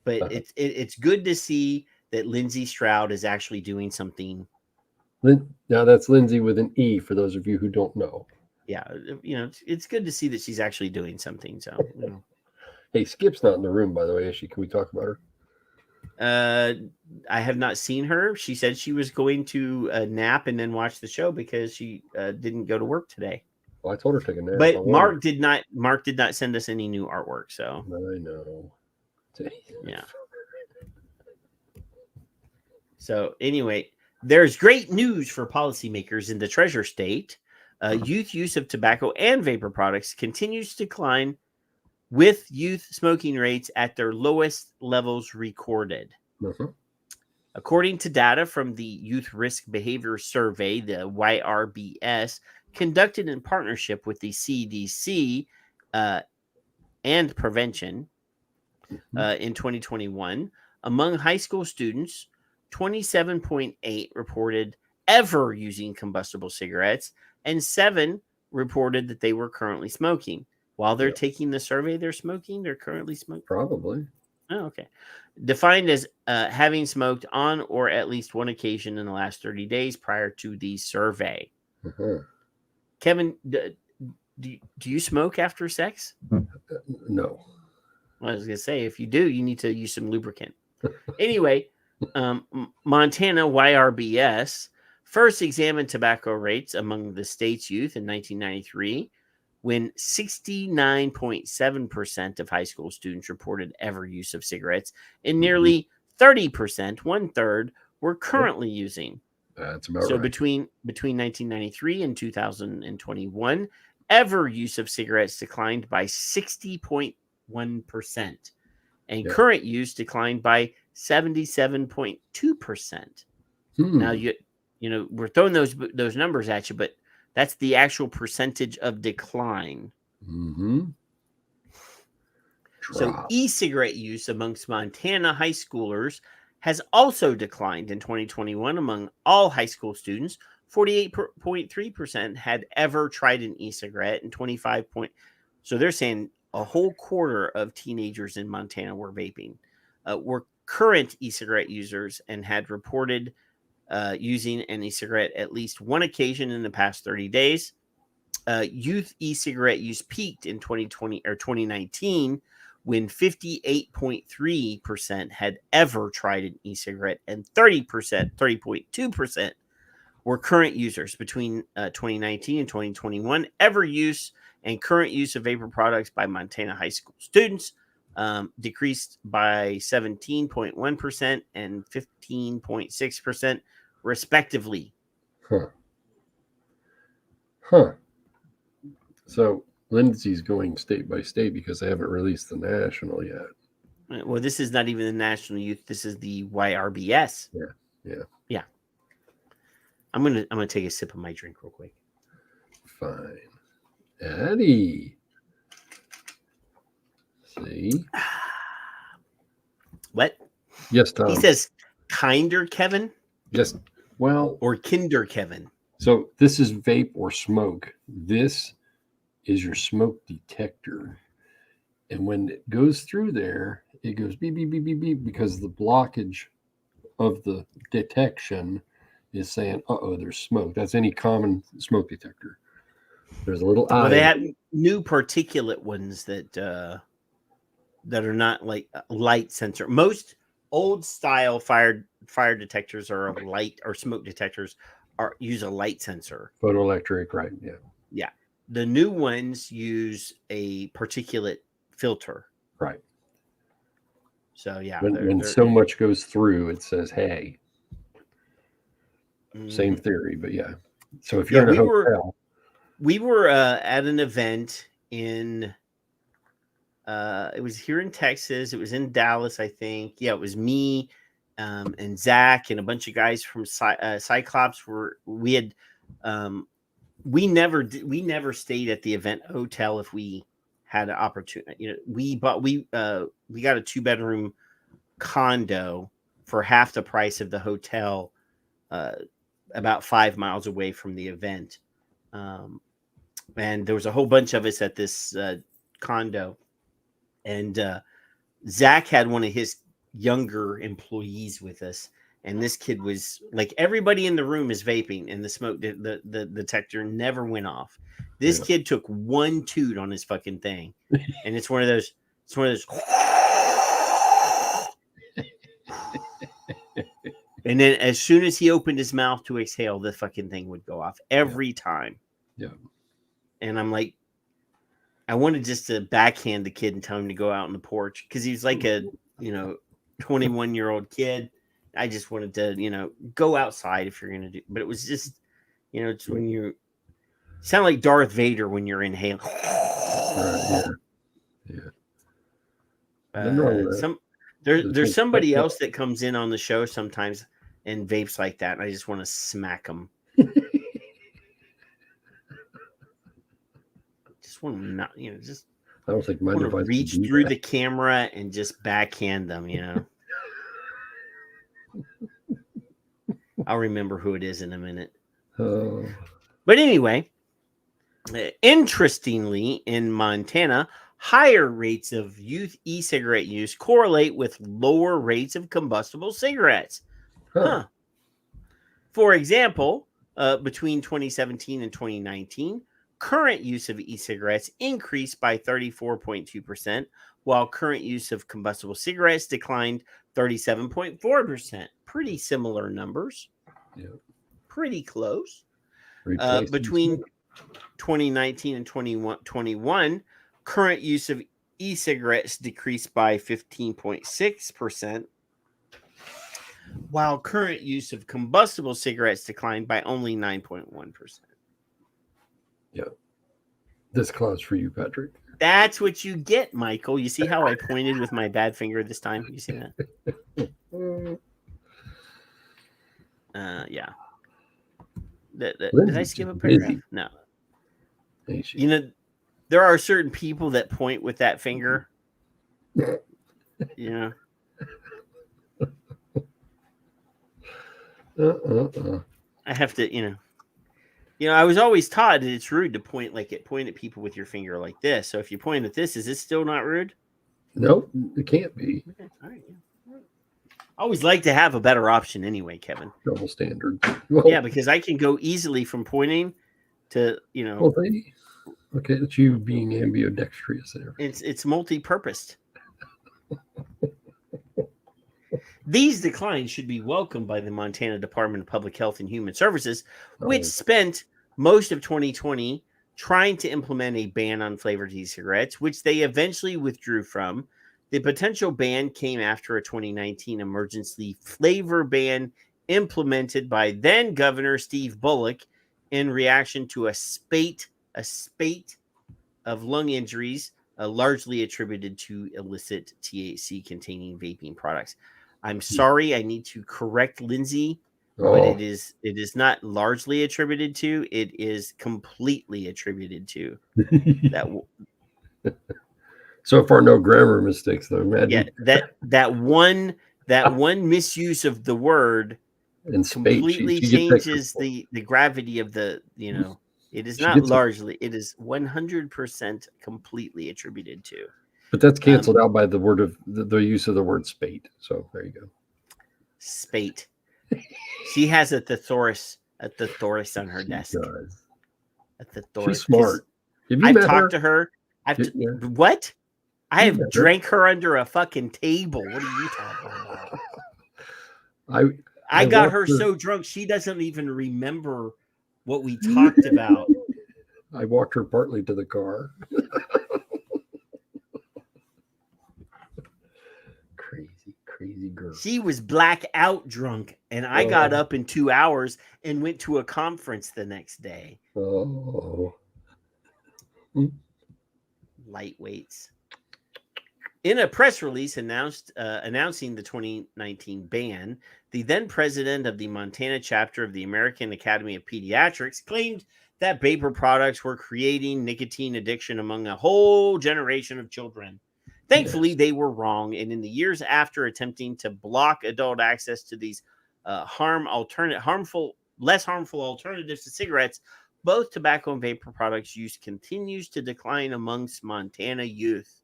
But it's good to see that Lindsay Stroud is actually doing something. Now that's Lindsay with an E for those of you who don't know. Yeah, it's good to see that she's actually doing something. So, Hey, Skip's not in the room, by the way, is she? Can we talk about her? I have not seen her. She said she was going to nap and then watch the show because she didn't go to work today. Well, I told her to take a nap. But Mark did not send us any new artwork. So I know. Yeah. So anyway, there's great news for policymakers in the Treasure State. Youth use of tobacco and vapor products continues to decline, with youth smoking rates at their lowest levels recorded. Mm-hmm. According to data from the Youth Risk Behavior Survey, the YRBS, conducted in partnership with the CDC and Prevention in 2021, among high school students, 27.8 reported ever using combustible cigarettes, and 7 reported that they were currently smoking. While they're taking the survey, they're currently smoking? Probably. Oh, okay. Defined as having smoked on or at least one occasion in the last 30 days prior to the survey. Uh-huh. Kevin, do you smoke after sex? No. Well, I was going to say, if you do, you need to use some lubricant. Anyway, Montana YRBS first examined tobacco rates among the state's youth in 1993, when 69.7% of high school students reported ever use of cigarettes, and nearly 30%, 1/3, were currently using. That's about so right. between 1993 and 2021, ever use of cigarettes declined by 60.1%, and current use declined by 77.2%. Now we're throwing those numbers at you, but that's the actual percentage of decline. Mm-hmm. So e-cigarette use amongst Montana high schoolers has also declined in 2021 among all high school students. 48.3% had ever tried an e-cigarette, and 25. So they're saying a whole quarter of teenagers in Montana were vaping, were current e-cigarette users and had reported using an e-cigarette at least one occasion in the past 30 days. Youth e-cigarette use peaked in 2020 or 2019 when 58.3% had ever tried an e-cigarette and 30.2% were current users. Between 2019 and 2021, ever use and current use of vapor products by Montana high school students decreased by 17.1% and 15.6%, respectively. So Lindsay's going state by state because they haven't released the national yet. Well, this is not even the national youth. This is the YRBS. Yeah. I'm gonna take a sip of my drink real quick. Fine. Eddie. See? What? Yes, Tom. He says kinder Kevin? Yes. Well. Or kinder Kevin. So this is vape or smoke. This is your smoke detector. And when it goes through there, it goes beep, beep, beep, beep, beep, because the blockage of the detection is saying, there's smoke. That's any common smoke detector. There's a little eye. Well, they have new particulate ones that are not like light sensor. Most old style fire detectors are of light, or smoke detectors use a light sensor. Photoelectric, right? Yeah. The new ones use a particulate filter. Right. So yeah, When so much goes through, it says, "Hey." Same Mhm. theory, but yeah. So if you're in a hotel, we were at an event in. It was here in Texas. It was in Dallas, I think. Yeah, it was me and Zach and a bunch of guys from Cyclops. We had we never stayed at the event hotel if we had an opportunity. You know, we got a 2-bedroom condo for half the price of the hotel, about 5 miles away from the event. And there was a whole bunch of us at this condo. And Zach had one of his younger employees with us, and this kid was like, everybody in the room is vaping, and the smoke the detector never went off. This kid took one toot on his fucking thing, and it's one of those. And then as soon as he opened his mouth to exhale, the fucking thing would go off every time. Yeah. And I'm like, I wanted just to backhand the kid and tell him to go out on the porch because he's like a, 21-year-old kid. I just wanted to, go outside if you're going to do, but it was just, it's when you sound like Darth Vader when you're inhaling. There's somebody else that comes in on the show sometimes and vapes like that, and I just want to smack them. Just want to not, just. I don't think my want to device reach through the camera and just backhand them. I'll remember who it is in a minute. Oh. But anyway, interestingly, in Montana, higher rates of youth e-cigarette use correlate with lower rates of combustible cigarettes. Huh. For example, between 2017 and 2019, current use of e-cigarettes increased by 34.2%, while current use of combustible cigarettes declined 37.4%. Pretty similar numbers. Yeah. Pretty close. Between 2019 and 2021, current use of e-cigarettes decreased by 15.6%, while current use of combustible cigarettes declined by only 9.1%. Yeah. This clause for you, Patrick. That's what you get, Michael. You see how I pointed with my bad finger this time? You see that? Yeah. Did I skip a paragraph? No. There are certain people that point with that finger. I have to, I was always taught that it's rude to point at people with your finger like this. So if you point at this, is this still not rude? Nope, it can't be. Okay. All right. Yeah. I always like to have a better option anyway, Kevin. Double standard. Well, yeah, because I can go easily from pointing to, Well, look at you being ambidextrous there. It's multi-purposed. These declines should be welcomed by the Montana Department of Public Health and Human Services, which spent most of 2020 trying to implement a ban on flavored e-cigarettes, which they eventually withdrew from. The potential ban came after a 2019 emergency flavor ban implemented by then Governor Steve Bullock in reaction to a spate of lung injuries, largely attributed to illicit THC-containing vaping products. I'm sorry, I need to correct Lindsay, but it is not largely attributed to. It is completely attributed to that. So far, no grammar mistakes, though. Imagine. Yeah, that one misuse of the word and completely changes the gravity of the. It is not largely. It is 100% completely attributed to. But that's canceled out by the word of the use of the word spate. So there you go. Spate. She has a thesaurus on her desk. Does. A thesaurus. She's smart. I've talked to her. What? I have drank her under a fucking table. What are you talking about? I got her so drunk she doesn't even remember what we talked about. I walked her partly to the car. crazy girl. She was blackout drunk, and I got up in 2 hours and went to a conference the next day. Oh. Lightweights. In a press release announcing the 2019 ban, the then president of the Montana chapter of the American Academy of Pediatrics claimed that vapor products were creating nicotine addiction among a whole generation of children. Thankfully, they were wrong, and in the years after attempting to block adult access to these less harmful alternatives to cigarettes, both tobacco and vapor products use continues to decline amongst Montana youth.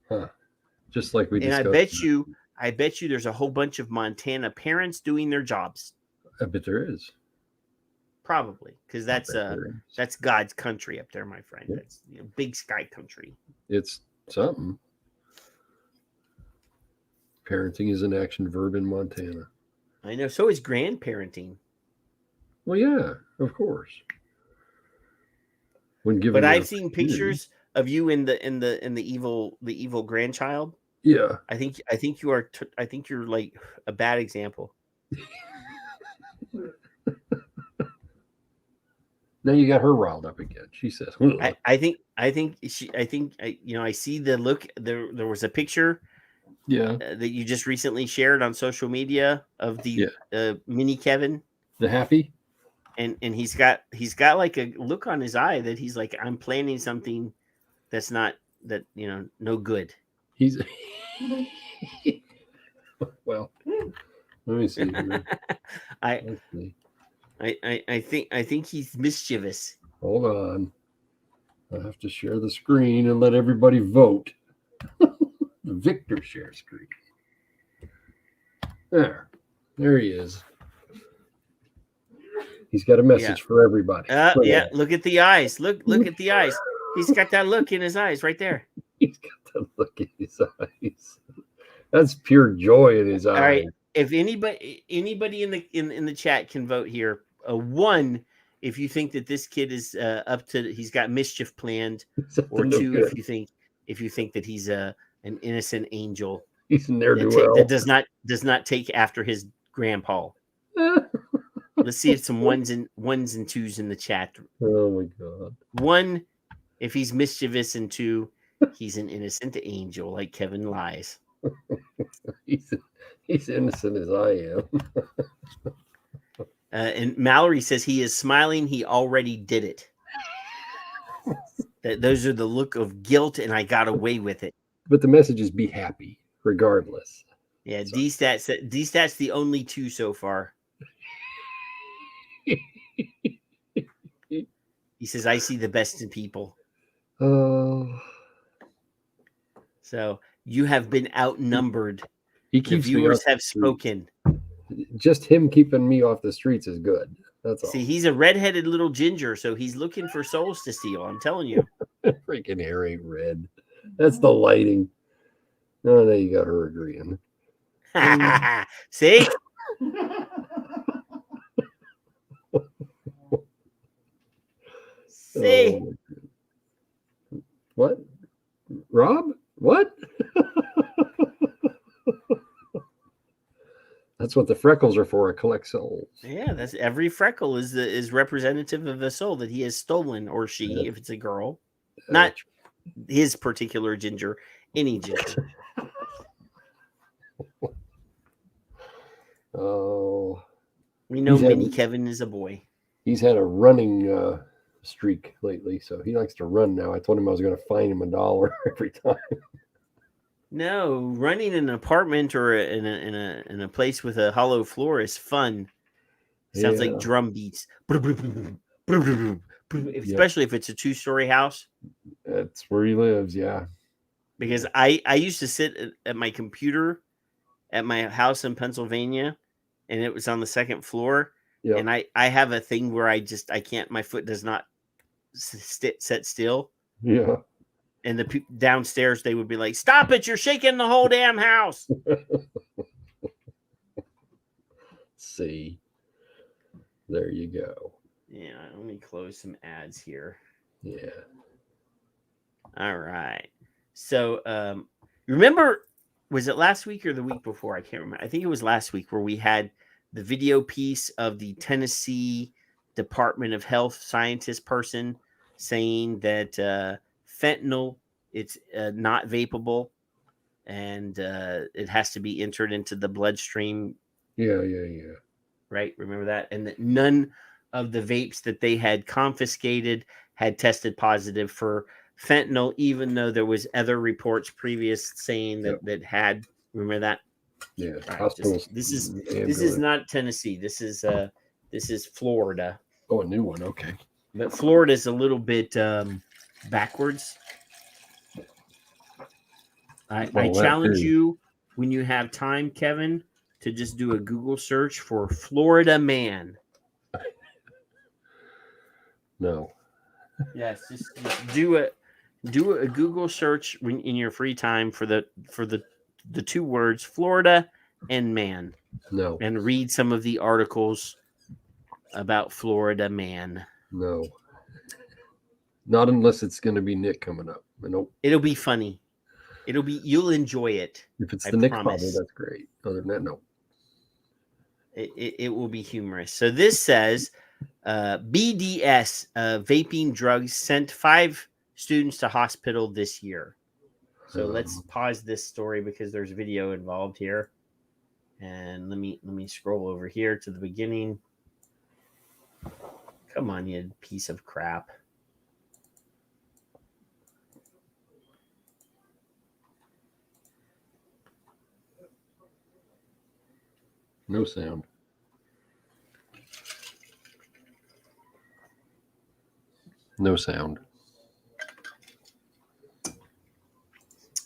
Huh. Just like we and discussed. I bet you there's a whole bunch of Montana parents doing their jobs. I bet there is. Probably, because that's God's country up there, my friend. Yep. That's big sky country. It's something. Parenting is an action verb in Montana. I know. So is grandparenting. Well, yeah, of course. But I've seen pictures of you in the evil grandchild. Yeah. I think you're like a bad example. Now you got her riled up again. She says, I see the look. There was a picture that you just recently shared on social media of the mini Kevin. The happy? And he's got like a look on his eye that he's like, I'm planning something that's not no good. He's well, let me see. I think he's mischievous. Hold on. I have to share the screen and let everybody vote. Victor share screen. There he is. He's got a message for everybody. Look at the eyes. Look at the eyes. He's got that look in his eyes right there. He's got that look in his eyes. That's pure joy in his eyes. All right. If anybody in the chat can vote here, one, if you think that this kid is he's got mischief planned, or two, if you think that he's an innocent angel. He's in there that does not take after his grandpa. Let's see if some ones and twos in the chat. Oh my God. One, if he's mischievous, and two, he's an innocent angel like Kevin lies. He's innocent as I am. And Mallory says he is smiling. He already did it. Those are the look of guilt, and I got away with it. But the message is be happy, regardless. Yeah, D-Stat's the only two so far. He says, I see the best in people. Oh. So you have been outnumbered. The viewers have spoken. Just him keeping me off the streets is good. That's all. See, he's a redheaded little ginger, so he's looking for souls to steal. I'm telling you. Freaking hair ain't red. That's the lighting. Oh, there you got her agreeing. See? See? What? Rob? What? That's what the freckles are for. I collect souls. Yeah, that's every freckle is representative of a soul that he has stolen, or she, if it's a girl. Not his particular ginger, any ginger. Oh. We know Mini Kevin is a boy. He's had a running streak lately, so he likes to run now. I told him I was going to fine him $1 every time. No, running in an apartment or in a place with a hollow floor is fun. Sounds like drum beats. Especially if it's a 2-story house. That's where he lives, yeah. Because I used to sit at my computer at my house in Pennsylvania, and it was on the second floor. Yep. And I have a thing where I can't, my foot does not set still. Yeah. And the people downstairs, they would be like, stop it, you're shaking the whole damn house. See. There you go. Yeah, let me close some ads here. Yeah. All right. So remember was it last week or the week before? I can't remember. I think it was last week where we had the video piece of the Tennessee Department of Health scientist person saying that fentanyl, it's not vapable, and it has to be entered into the bloodstream. Yeah. Right? Remember that? And that none of the vapes that they had confiscated had tested positive for fentanyl, even though there was other reports previous saying that had. Remember that? Yeah. Right, Hospitals. this is not Tennessee. This is Florida. Oh, a new one. Okay. But Florida is a little bit backwards. I challenge you, when you have time, Kevin, to just do a Google search for Florida man. No. Yes, just do a Google search in your free time for the two words Florida and man. No. And read some of the articles about Florida man. No. Not unless it's going to be Nick coming up. Nope. It'll be funny. You'll enjoy it. If it's I the Nick promise. bubble, that's great. Other than that, no. It will be humorous. So this says BDS vaping drugs sent 5 students to hospital this year. So let's pause this story because there's video involved here. And let me scroll over here to the beginning. Come on, you piece of crap. No sound. No sound.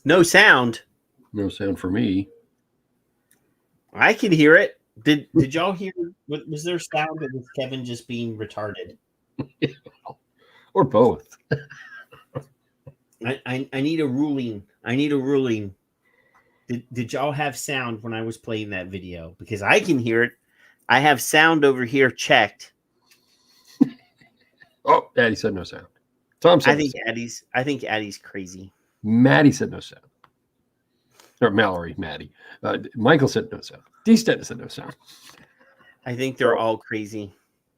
No sound. No sound for me. I can hear it. Did y'all hear? Was there sound, or was Kevin just being retarded? Or both. I need a ruling. I need a ruling. Did y'all have sound when I was playing that video? Because I can hear it. I have sound over here checked. Oh, Addie said no sound. Tom said I think Addie's crazy. Maddie said no sound. Or Mallory, Maddie. Michael said no sound. D-Stet said no sound. I think they're all crazy.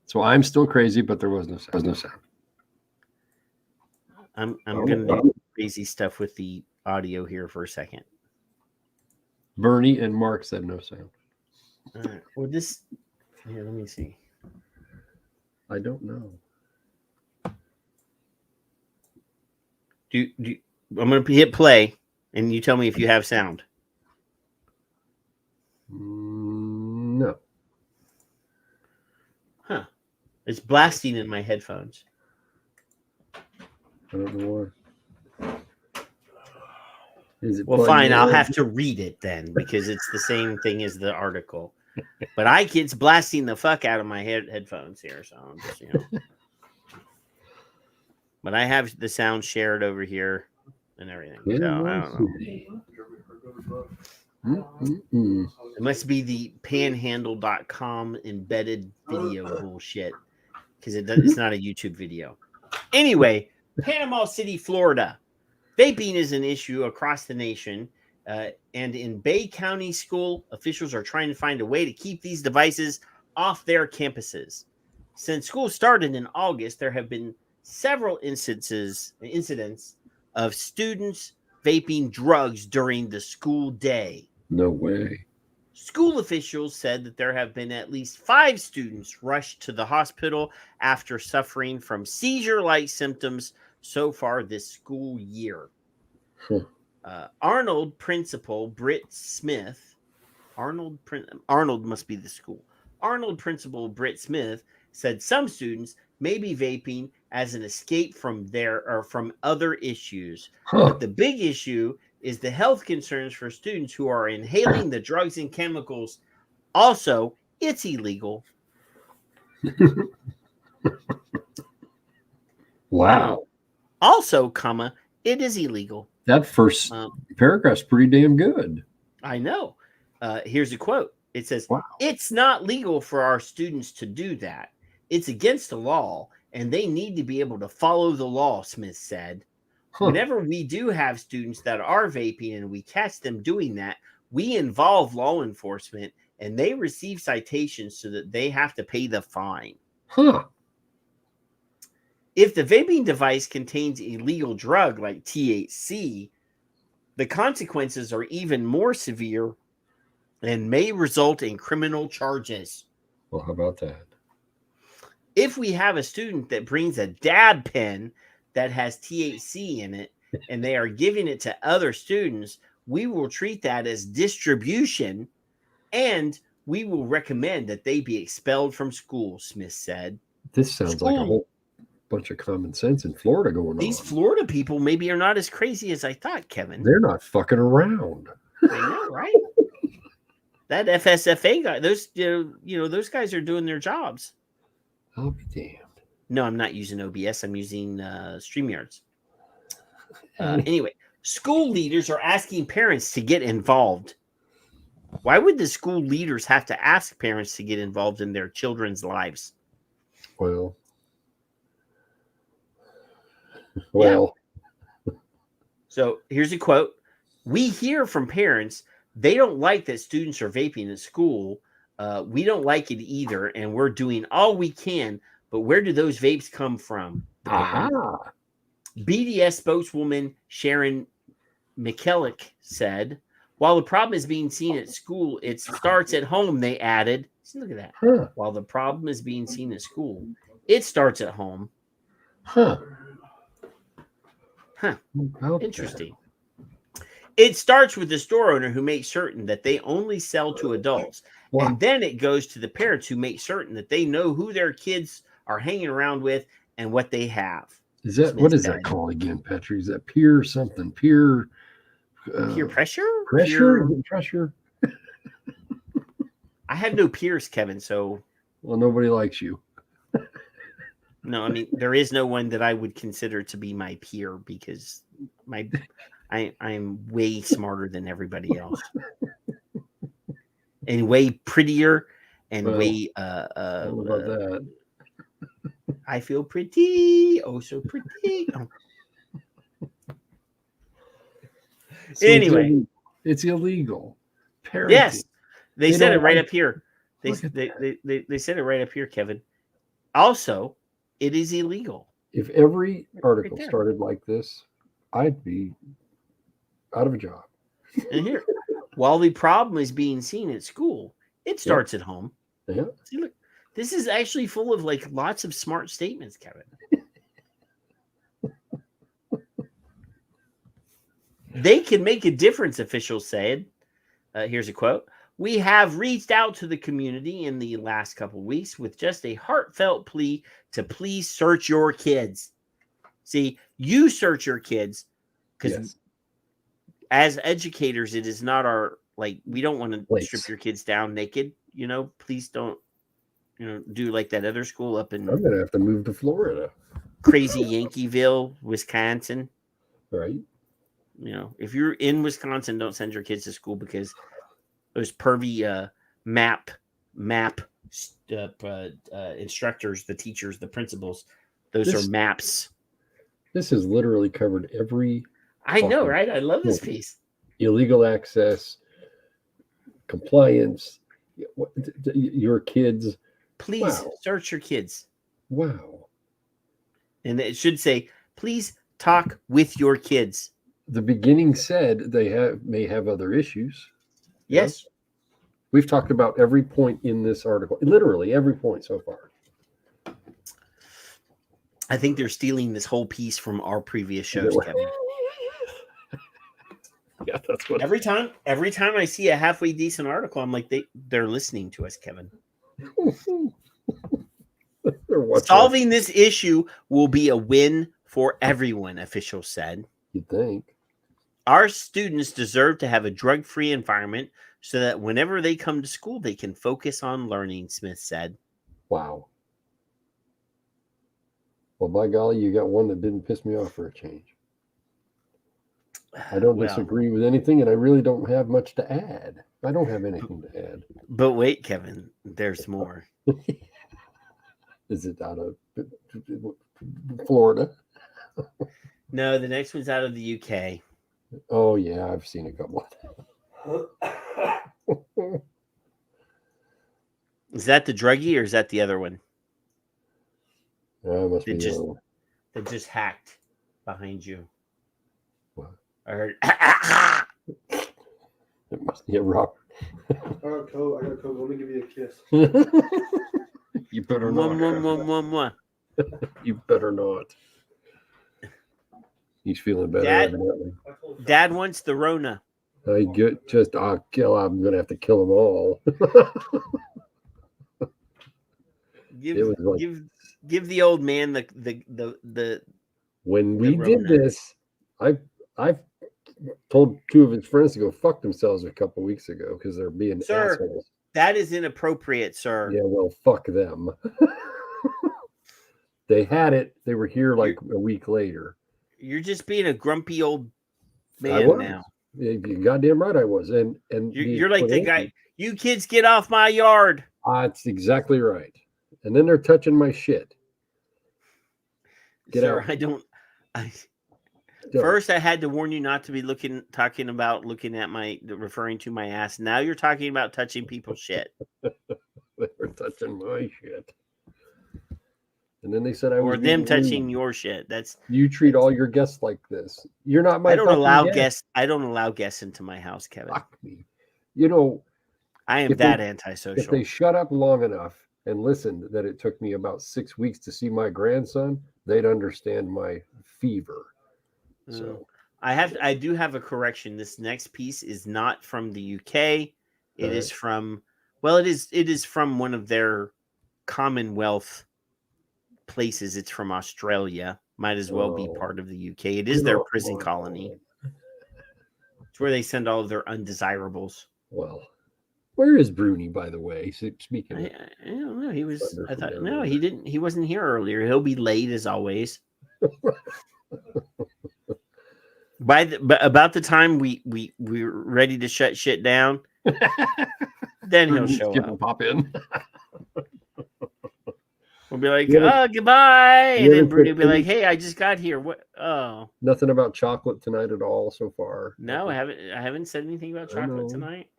So I'm still crazy, but there was no sound. I'm gonna do crazy stuff with the audio here for a second. Bernie and Mark said no sound. All right. Well, this here. Let me see. I don't know. I'm gonna hit play, and you tell me if you have sound. No. Huh? It's blasting in my headphones. I don't know why. Is it Well, fine. I'll have to read it then because it's the same thing as the article. But it's blasting the fuck out of my headphones here, so I'm just But I have the sound shared over here and everything. So I don't know. It must be the panhandle.com embedded video bullshit because it's not a YouTube video. Anyway, Panama City, Florida. Vaping is an issue across the nation. And in Bay County School, officials are trying to find a way to keep these devices off their campuses. Since school started in August, there have been several incidents of students vaping drugs during the school day. No way. School officials said that there have been at least 5 students rushed to the hospital after suffering from seizure-like symptoms so far this school year. Arnold principal Britt Smith, Arnold must be the school. Arnold principal Britt Smith said some students may be vaping as an escape from other issues. But the big issue is the health concerns for students who are inhaling the drugs and chemicals. Also, it's illegal. Wow. Also, it is illegal. That first paragraph's pretty damn good. I know. Here's a quote. It says, wow. It's not legal for our students to do that. It's against the law, and they need to be able to follow the law, Smith said. Whenever we do have students that are vaping and we catch them doing that, we involve law enforcement and they receive citations so that they have to pay the fine. Huh. If the vaping device contains illegal drug like THC, the consequences are even more severe and may result in criminal charges. Well, how about that? If we have a student that brings a dab pen that has THC in it and they are giving it to other students, we will treat that as distribution and we will recommend that they be expelled from school, Smith said. This sounds like a whole bunch of common sense in Florida going on. These Florida people maybe are not as crazy as I thought, Kevin. They're not fucking around. I know, right? That FSFA guy, those those guys are doing their jobs. I'll be damned. No, I'm not using OBS. I'm using StreamYards. Anyway, school leaders are asking parents to get involved. Why would the school leaders have to ask parents to get involved in their children's lives? Well. So here's a quote. We hear from parents, they don't like that students are vaping at school. We don't like it either, and we're doing all we can. But where do those vapes come from? BDS spokeswoman Sharon McKellick said, while the problem is being seen at school, it starts at home, they added. See, look at that. Huh. While the problem is being seen at school, it starts at home. Huh. Interesting. It starts with the store owner who makes certain that they only sell to adults. Wow. And then it goes to the parents who make certain that they know who their kids are hanging around with and what they have. Is that what is that called again, Petri? Is that peer something? Peer pressure? Pressure. I have no peers, Kevin, so nobody likes you. No, I mean there is no one that I would consider to be my peer because I'm way smarter than everybody else. And way prettier and way about that. I feel pretty, oh so pretty. Oh. So anyway, it's illegal. Parenting. Yes, they said it right up here. They said it right up here, Kevin. Also, it is illegal. If every article started like this, I'd be out of a job. And here, while the problem is being seen at school, it starts at home. Yeah. See, look, this is actually full of like lots of smart statements, Kevin. They can make a difference, officials said. Here's a quote. We have reached out to the community in the last couple of weeks with just a heartfelt plea to please search your kids. See, you search your kids because as educators, it is not our, like, we don't want to strip your kids down naked. Please don't, do like that other school up in. I'm going to have to move to Florida. Crazy Yankeeville, Wisconsin. Right. If you're in Wisconsin, don't send your kids to school because those pervy map instructors, the teachers, the principals, those are maps. This has literally covered every. I know, right? I love this piece. Illegal access, compliance, your kids. Please search your kids. Wow. And it should say, please talk with your kids. The beginning said they may have other issues. Yes. We've talked about every point in this article, literally every point so far. I think they're stealing this whole piece from our previous shows, Kevin. Yeah, that's what. Every time I see a halfway decent article, I'm like, they're listening to us, Kevin. Solving this issue will be a win for everyone, officials said. You'd think. Our students deserve to have a drug-free environment so that whenever they come to school, they can focus on learning, Smith said. Wow. Well, by golly, you got one that didn't piss me off for a change. I don't disagree with anything, and I really don't have much to add. I don't have anything to add. But wait, Kevin, there's more. Is it out of Florida? No, the next one's out of the UK. Oh yeah, I've seen a couple. Is that the druggie or is that the other one? That must be That the just other one. that just hacked behind you. What? I heard. It must be a rock. I got COVID. Let me give you a kiss. You better not. Mwah. You better not. He's feeling better. Dad? Evidently. Dad wants the Rona. I get just. I'm gonna have to kill them all. It was like- Give the old man the. When we The did Rona. this, I've told two of his friends to go fuck themselves a couple weeks ago because they're being Sir. assholes. That is inappropriate, sir. Yeah, well, fuck them. They had it. They were here like a week later. You're just being a grumpy old I man was. now. Yeah, you're goddamn right I was. And You're like the guy. You kids get off my yard. That's exactly right. And then they're touching my shit. Get Sir, out. Don't. First, I had to warn you not to be referring to my ass. Now you're talking about touching people's shit. They were touching my shit. And then they said I was Or them being touching rude. your shit. You treat all your guests like this. You're not my I don't fucking allow guest. guests. I don't allow guests into my house, Kevin. Fuck me. You know, I am if that they- antisocial. if they shut up long enough and listened that it took me about 6 weeks to see my grandson, they'd understand my fever. So I do have a correction. This next piece is not from the UK. It is from it is from one of their Commonwealth places. It's from Australia. Might as well be part of the UK. It is their prison colony. It's where they send all of their undesirables. Well, where is Bruni, by the way? Speaking of, I don't know. He was. Thunder I from thought down no, there. he didn't. He wasn't here earlier. He'll be late as always. About the time we're ready to shut shit down, then he'll show Skip up. and pop in. We'll be like, Yeah. goodbye, and Yeah, then but- Bruni will be like, hey, I just got here. What? Oh Nothing about chocolate tonight at all so far. no, I haven't said anything about I chocolate know. tonight.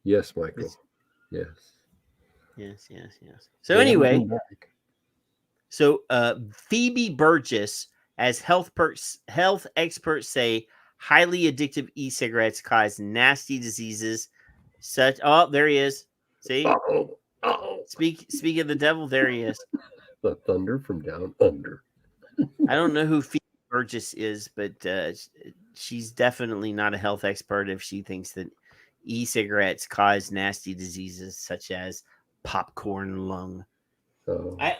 Yes, Michael. It's- Yes. Yes. So They haven't anyway, been back. so Phoebe Burgess, as health experts say, highly addictive e-cigarettes cause nasty diseases such. Oh, there he is. See, Uh-oh. speak of the devil. There he is. The thunder from down under. I don't know who Phoebe Burgess is, but she's definitely not a health expert if she thinks that e-cigarettes cause nasty diseases such as popcorn lung. Oh. I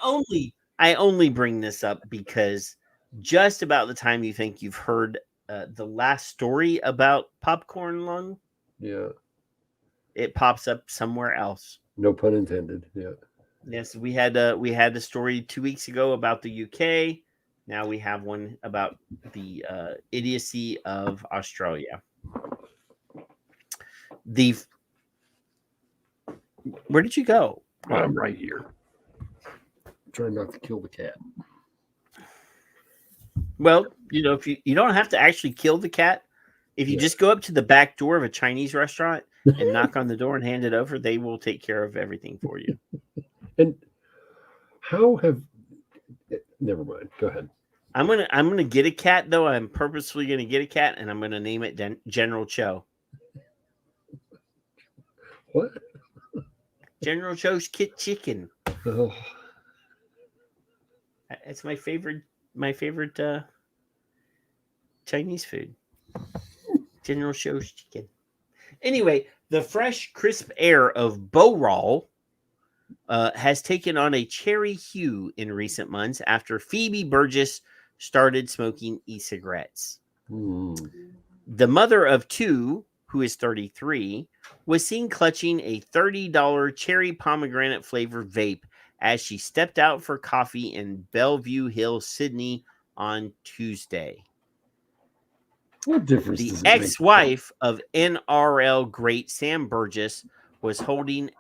only bring this up because just about the time you think you've heard the last story about popcorn lung, Yeah. it pops up somewhere else. No pun intended. Yeah. Yes, we had a story 2 weeks ago about the UK. Now we have one about the idiocy of Australia. Where did you go? I'm right here. Trying not to kill the cat. Well, if you don't have to actually kill the cat. If you just go up to the back door of a Chinese restaurant and knock on the door and hand it over, they will take care of everything for you. And how have? Never mind. Go ahead. I'm gonna get a cat though. I'm purposefully gonna get a cat, and I'm gonna name it General Cho. What? General Cho's Kit Chicken. Oh, It's my favorite Chinese food. General Cho's chicken. Anyway, the fresh, crisp air of Bowral has taken on a cherry hue in recent months after Phoebe Burgess started smoking e-cigarettes. The mother of two, who is 33, was seen clutching a $30 cherry pomegranate flavored vape as she stepped out for coffee in Bellevue Hill, Sydney on Tuesday. what difference The does it make? ex-wife of NRL great Sam Burgess was holding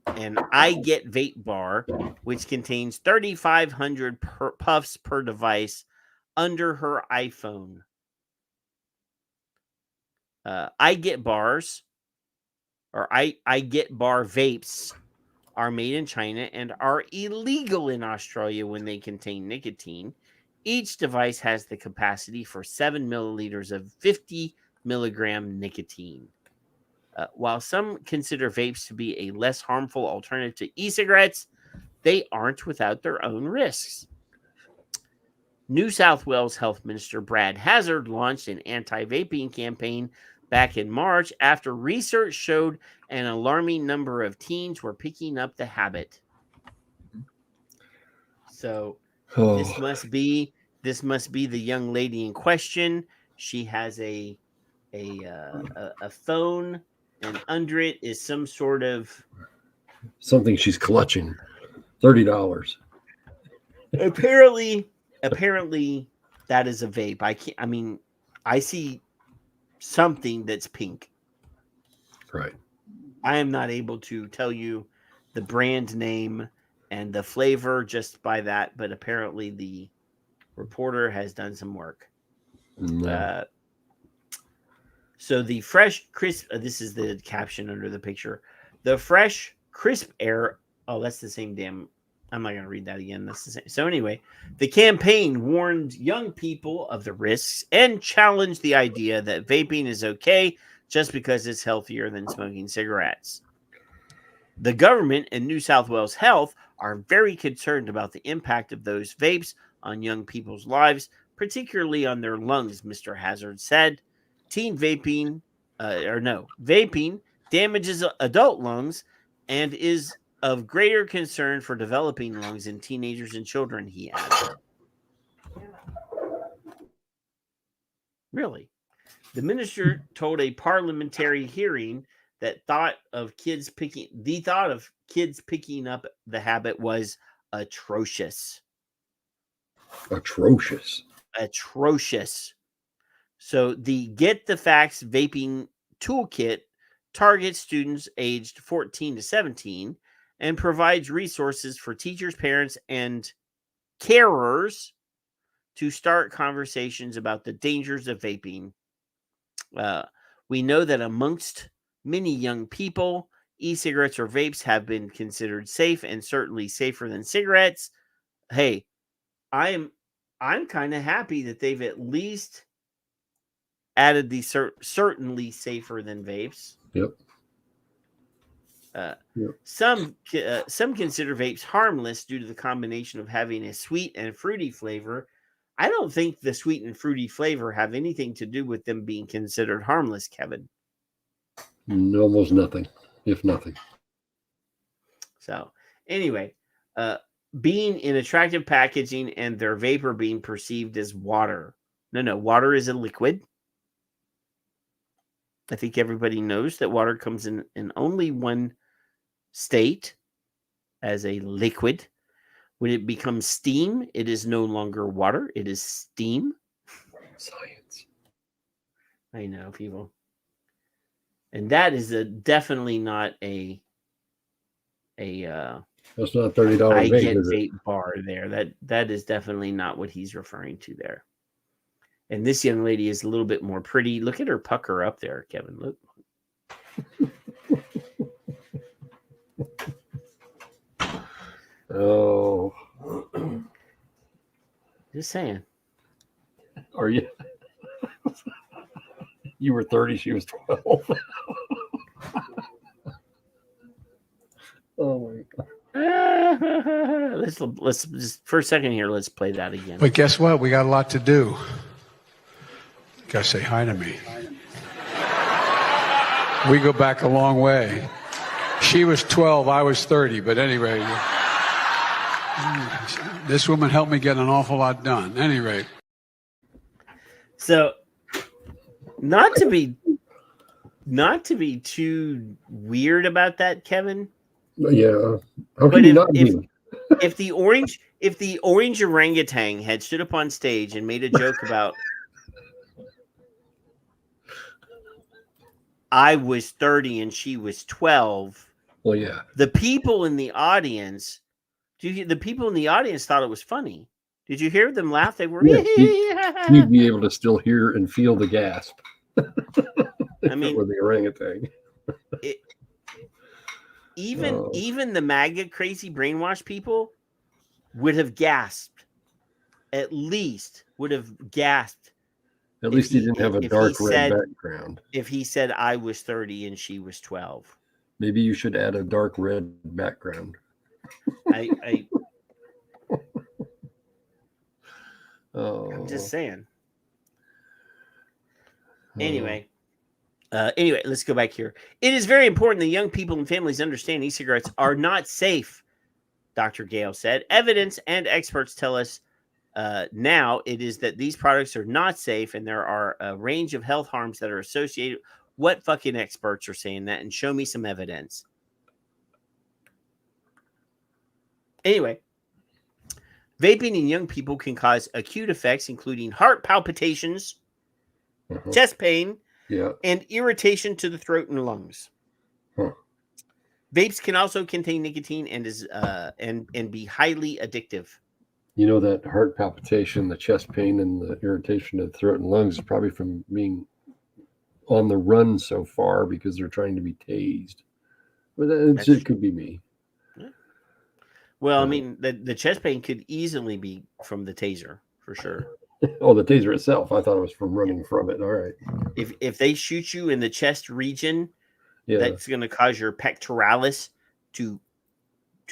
an I Get Vape bar, which contains 3,500 puffs per device under her iPhone. I Get Bars, or I Get Bar vapes, are made in China and are illegal in Australia when they contain nicotine. Each device has the capacity for 7 milliliters of 50 milligram nicotine. While some consider vapes to be a less harmful alternative to e-cigarettes, they aren't without their own risks. New South Wales Health Minister Brad Hazzard launched an anti-vaping campaign back in March after research showed an alarming number of teens were picking up the habit. So this must be the young lady in question. She has a phone, and under it is some sort of something she's clutching. $30. Apparently that is a vape. I see something that's pink. Right. I am not able to tell you the brand name and the flavor just by that, but apparently the reporter has done some work. No. So the fresh, crisp, this is the caption under the picture. The fresh, crisp air. Oh, that's the same damn. I'm not going to read that again. That's the same. So anyway, the campaign warned young people of the risks and challenged the idea that vaping is okay just because it's healthier than smoking cigarettes. The government and New South Wales Health are very concerned about the impact of those vapes on young people's lives, particularly on their lungs, Mr. Hazzard said. Vaping damages adult lungs and is of greater concern for developing lungs in teenagers and children, he added. Really? The minister told a parliamentary hearing that the thought of kids picking up the habit was atrocious. Atrocious. So the Get the Facts Vaping Toolkit targets students aged 14 to 17 and provides resources for teachers, parents, and carers to start conversations about the dangers of vaping. We know that amongst many young people, e-cigarettes or vapes have been considered safe and certainly safer than cigarettes. Hey, I'm kind of happy that they've at least added the certainly safer than vapes. Yep. Some consider vapes harmless due to the combination of having a sweet and fruity flavor. I don't think the sweet and fruity flavor have anything to do with them being considered harmless, Kevin. Almost nothing, if nothing. So anyway, being in attractive packaging and their vapor being perceived as water. No, water is a liquid. I think everybody knows that water comes in only one state as a liquid. When it becomes steam, it is no longer water. It is steam. Science. I know, people. And that is definitely not a that's not $30 I vape, get is it? vape bar there. That is definitely not what he's referring to there. And this young lady is a little bit more pretty. Look at her pucker up there, Kevin. Look. Oh. Just saying. Are you? You were 30, she was 12. Oh my God. Let's just for a second here, let's play that again. But guess what? We got a lot to do. You gotta say hi to me. We go back a long way. She was 12, I was 30, but anyway, this woman helped me get an awful lot done. Anyway. So not to be too weird about that, Kevin. Yeah. How can you not be? If the orange orangutan had stood up on stage and made a joke about I was 30 and she was 12. Well, yeah. The people in the audience thought it was funny. Did you hear them laugh? They were. Yeah, you'd be able to still hear and feel the gasp. I mean, with the orangutan. Even the MAGA crazy brainwashed people would have gasped. At least would have gasped. At least he didn't have a dark red background. If he said I was 30 and she was 12. Maybe you should add a dark red background. I'm just saying. Anyway, let's go back here. It is very important that young people and families understand e-cigarettes are not safe, Dr. Gale said. Evidence and experts tell us now it is that these products are not safe and there are a range of health harms that are associated. What fucking experts are saying that? And show me some evidence. Anyway, vaping in young people can cause acute effects, including heart palpitations, chest pain, and irritation to the throat and lungs. Vapes can also contain nicotine and is and be highly addictive. You know, that heart palpitation, the chest pain, and the irritation of the throat and lungs is probably from being on the run so far because they're trying to be tased. But it could be me. Yeah. Well, I mean, the chest pain could easily be from the taser, for sure. Oh, the taser itself. I thought it was from running from it. All right. If they shoot you in the chest region, that's going to cause your pectoralis to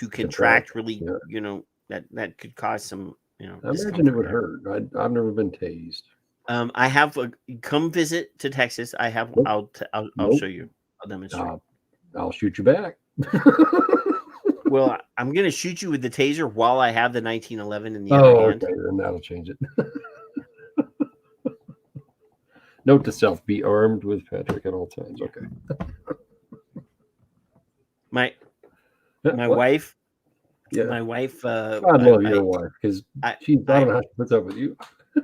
contract really, you know, that could cause some, you know. I imagine it would hurt. I've never been tased. I have come visit to Texas. I have. I'll show you. I'll demonstrate. I'll shoot you back. Well, I'm gonna shoot you with the taser while I have the 1911 in the other hand. Okay, then that'll change it. Note to self: be armed with Patrick at all times. Okay. My wife. Yeah. My wife. I love your wife because she don't have to put up with you.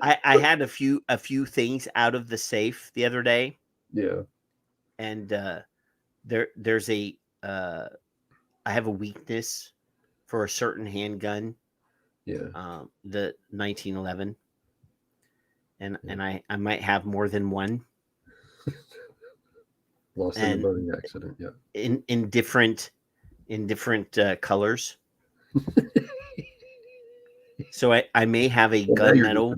I had a few things out of the safe the other day. Yeah. And there's a I have a weakness for a certain handgun. Yeah. The 1911. And I might have more than one. Lost in a boating accident, yeah. In different colors. So I may have a gunmetal.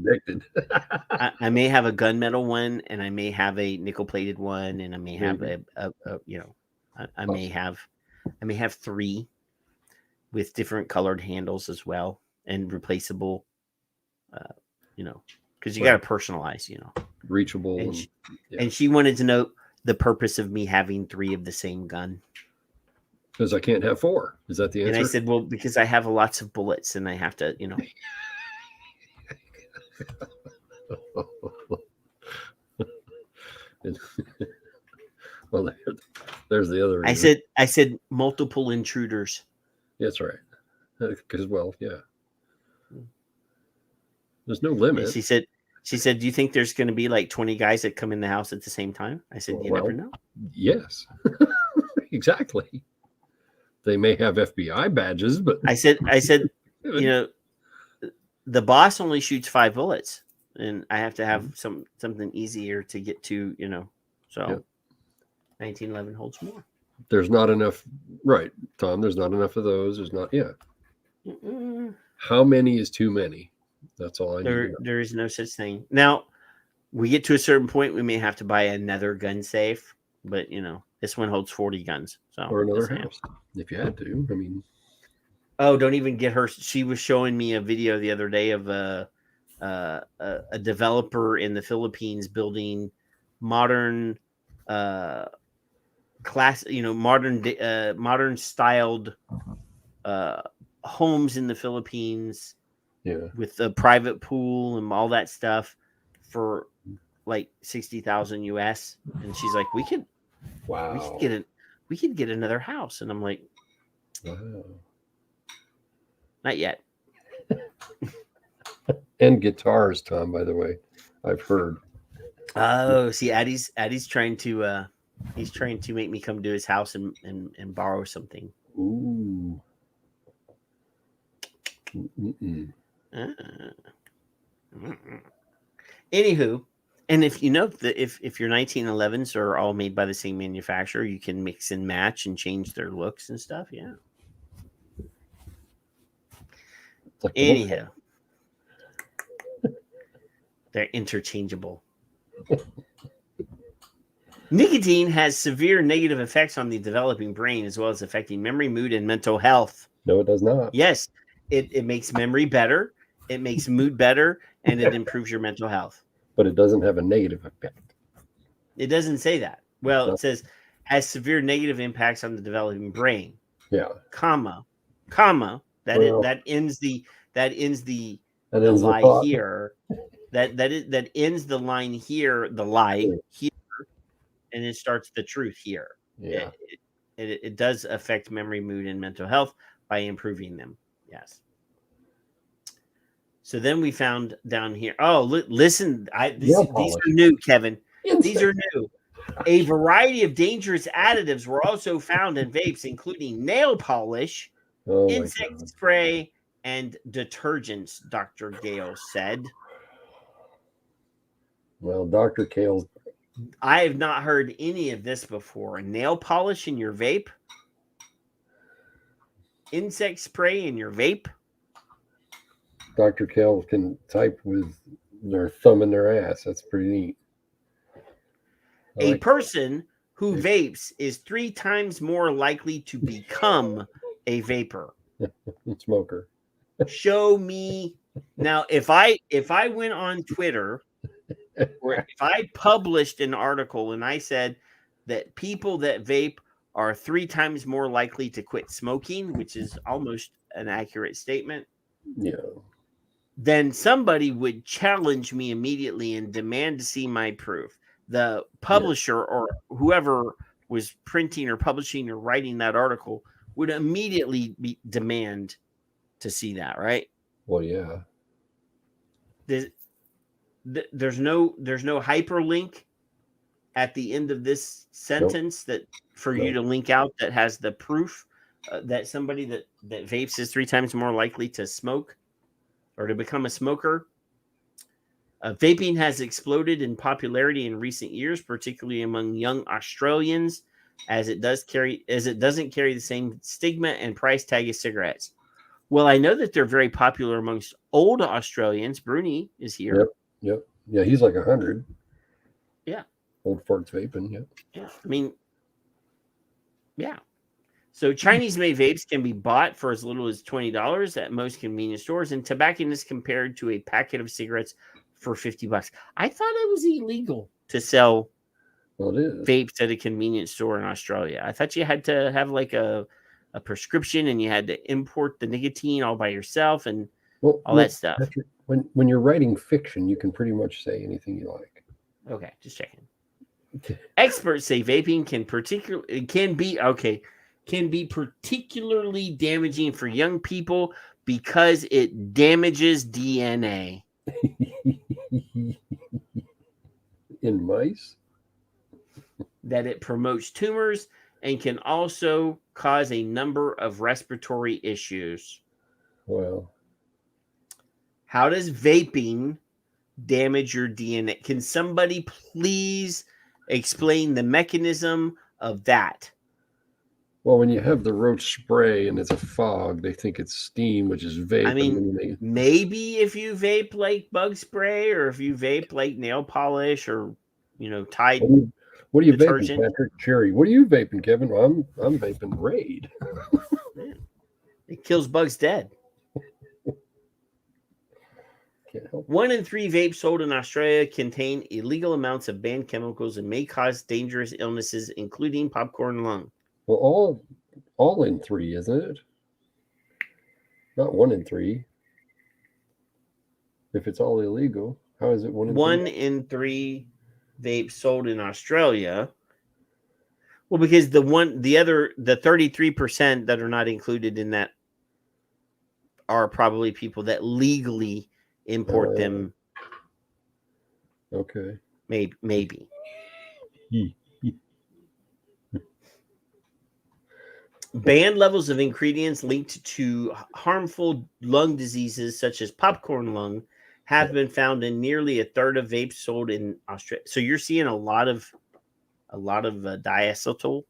I may have a gunmetal one, and I may have a nickel plated one, and I may have I may have 3 with different colored handles as well and replaceable. Because you got to personalize, reachable. And she wanted to know the purpose of me having 3 of the same gun. Because I can't have 4. Is that the answer? And I said, well, because I have lots of bullets and I have to, Well, there's the other reason. I said multiple intruders. That's right. Because, there's no limit. And she said, do you think there's going to be like 20 guys that come in the house at the same time? I said, you never know. Yes, exactly. They may have FBI badges, but I said, the boss only shoots 5 bullets, and I have to have something easier to get to, So 1911 holds more. There's not enough, right, Tom? There's not enough of those. There's not, How many is too many? That's all I need. There is no such thing. Now, we get to a certain point, we may have to buy another gun safe, but this one holds 40 guns. So or another house, if you had to. I mean, oh, don't even get her. She was showing me a video the other day of a developer in the Philippines building modern, modern styled homes in the Philippines. Yeah, with a private pool and all that stuff for like 60,000 US. And she's like, we could get another house. And I'm like, wow. Not yet. And guitars, Tom, by the way, I've heard. Oh, see, Addie's trying to he's trying to make me come to his house and borrow something. Ooh. Anywho, and if you know that if your 1911s are all made by the same manufacturer, you can mix and match and change their looks and stuff. Yeah. It's like Anyhow, they're interchangeable. Nicotine has severe negative effects on the developing brain, as well as affecting memory, mood, and mental health. No, it does not. Yes, it makes memory better, it makes mood better, and it improves your mental health. But it doesn't have a negative effect. It doesn't say that. Well, No. it says has severe negative impacts on the developing brain. Yeah. Comma. That ends the lie thought. here. That ends the line here. The lie here, and it starts the truth here. Yeah. It does affect memory, mood, and mental health by improving them. Yes. So then we found down here. Oh, listen! These are new, Kevin. These are new. A variety of dangerous additives were also found in vapes, including nail polish, insect spray, and detergents. Dr. Gale said. Well, Dr. Kale's. I have not heard any of this before. Nail polish in your vape? Insect spray in your vape? Dr. Kale can type with their thumb in their ass. That's pretty neat. A person who vapes is 3 times more likely to become a vapor. Smoker. Show me. Now, if I went on Twitter, or if I published an article and I said that people that vape are 3 times more likely to quit smoking, which is almost an accurate statement. Yeah. Then somebody would challenge me immediately and demand to see my proof. The publisher or whoever was printing or publishing or writing that article would immediately demand to see that, right? Well, yeah. There's no hyperlink at the end of this sentence that for you to link out that has the proof that somebody that vapes is 3 times more likely to smoke or to become a smoker. Vaping has exploded in popularity in recent years, particularly among young Australians, as it doesn't carry the same stigma and price tag as cigarettes. Well, I know that they're very popular amongst old Australians. Bruni is here. Yep. Yeah, he's like 100. Yeah. Old farts vaping. Yep. Yeah. I mean, yeah. So Chinese-made vapes can be bought for as little as $20 at most convenience stores, and tobacco is compared to a packet of cigarettes for $50. I thought it was illegal to sell vapes at a convenience store in Australia. I thought you had to have like a prescription and you had to import the nicotine all by yourself and all that stuff. Patrick, when you're writing fiction, you can pretty much say anything you like. Okay, just checking. Experts say vaping can be particularly damaging for young people because it damages DNA. In mice? That it promotes tumors and can also cause a number of respiratory issues. Well, how does vaping damage your DNA? Can somebody please explain the mechanism of that? Well, when you have the roach spray and it's a fog, they think it's steam, which is vape. I mean, maybe if you vape like bug spray or if you vape like nail polish or, Tide what are you detergent. Vaping, Patrick? Cherry. What are you vaping, Kevin? Well, I'm vaping Raid. It kills bugs dead. 1 in 3 vapes sold in Australia contain illegal amounts of banned chemicals and may cause dangerous illnesses, including popcorn lung. Well, all in 3, isn't it? Not 1 in 3. If it's all illegal, how is it 1 in 3? 1 in 3 vapes sold in Australia. Well, because the 33% that are not included in that are probably people that legally import them. Okay. Maybe. Banned levels of ingredients linked to harmful lung diseases such as popcorn lung have been found in nearly a third of vapes sold in Australia. So you're seeing a lot of diacetyl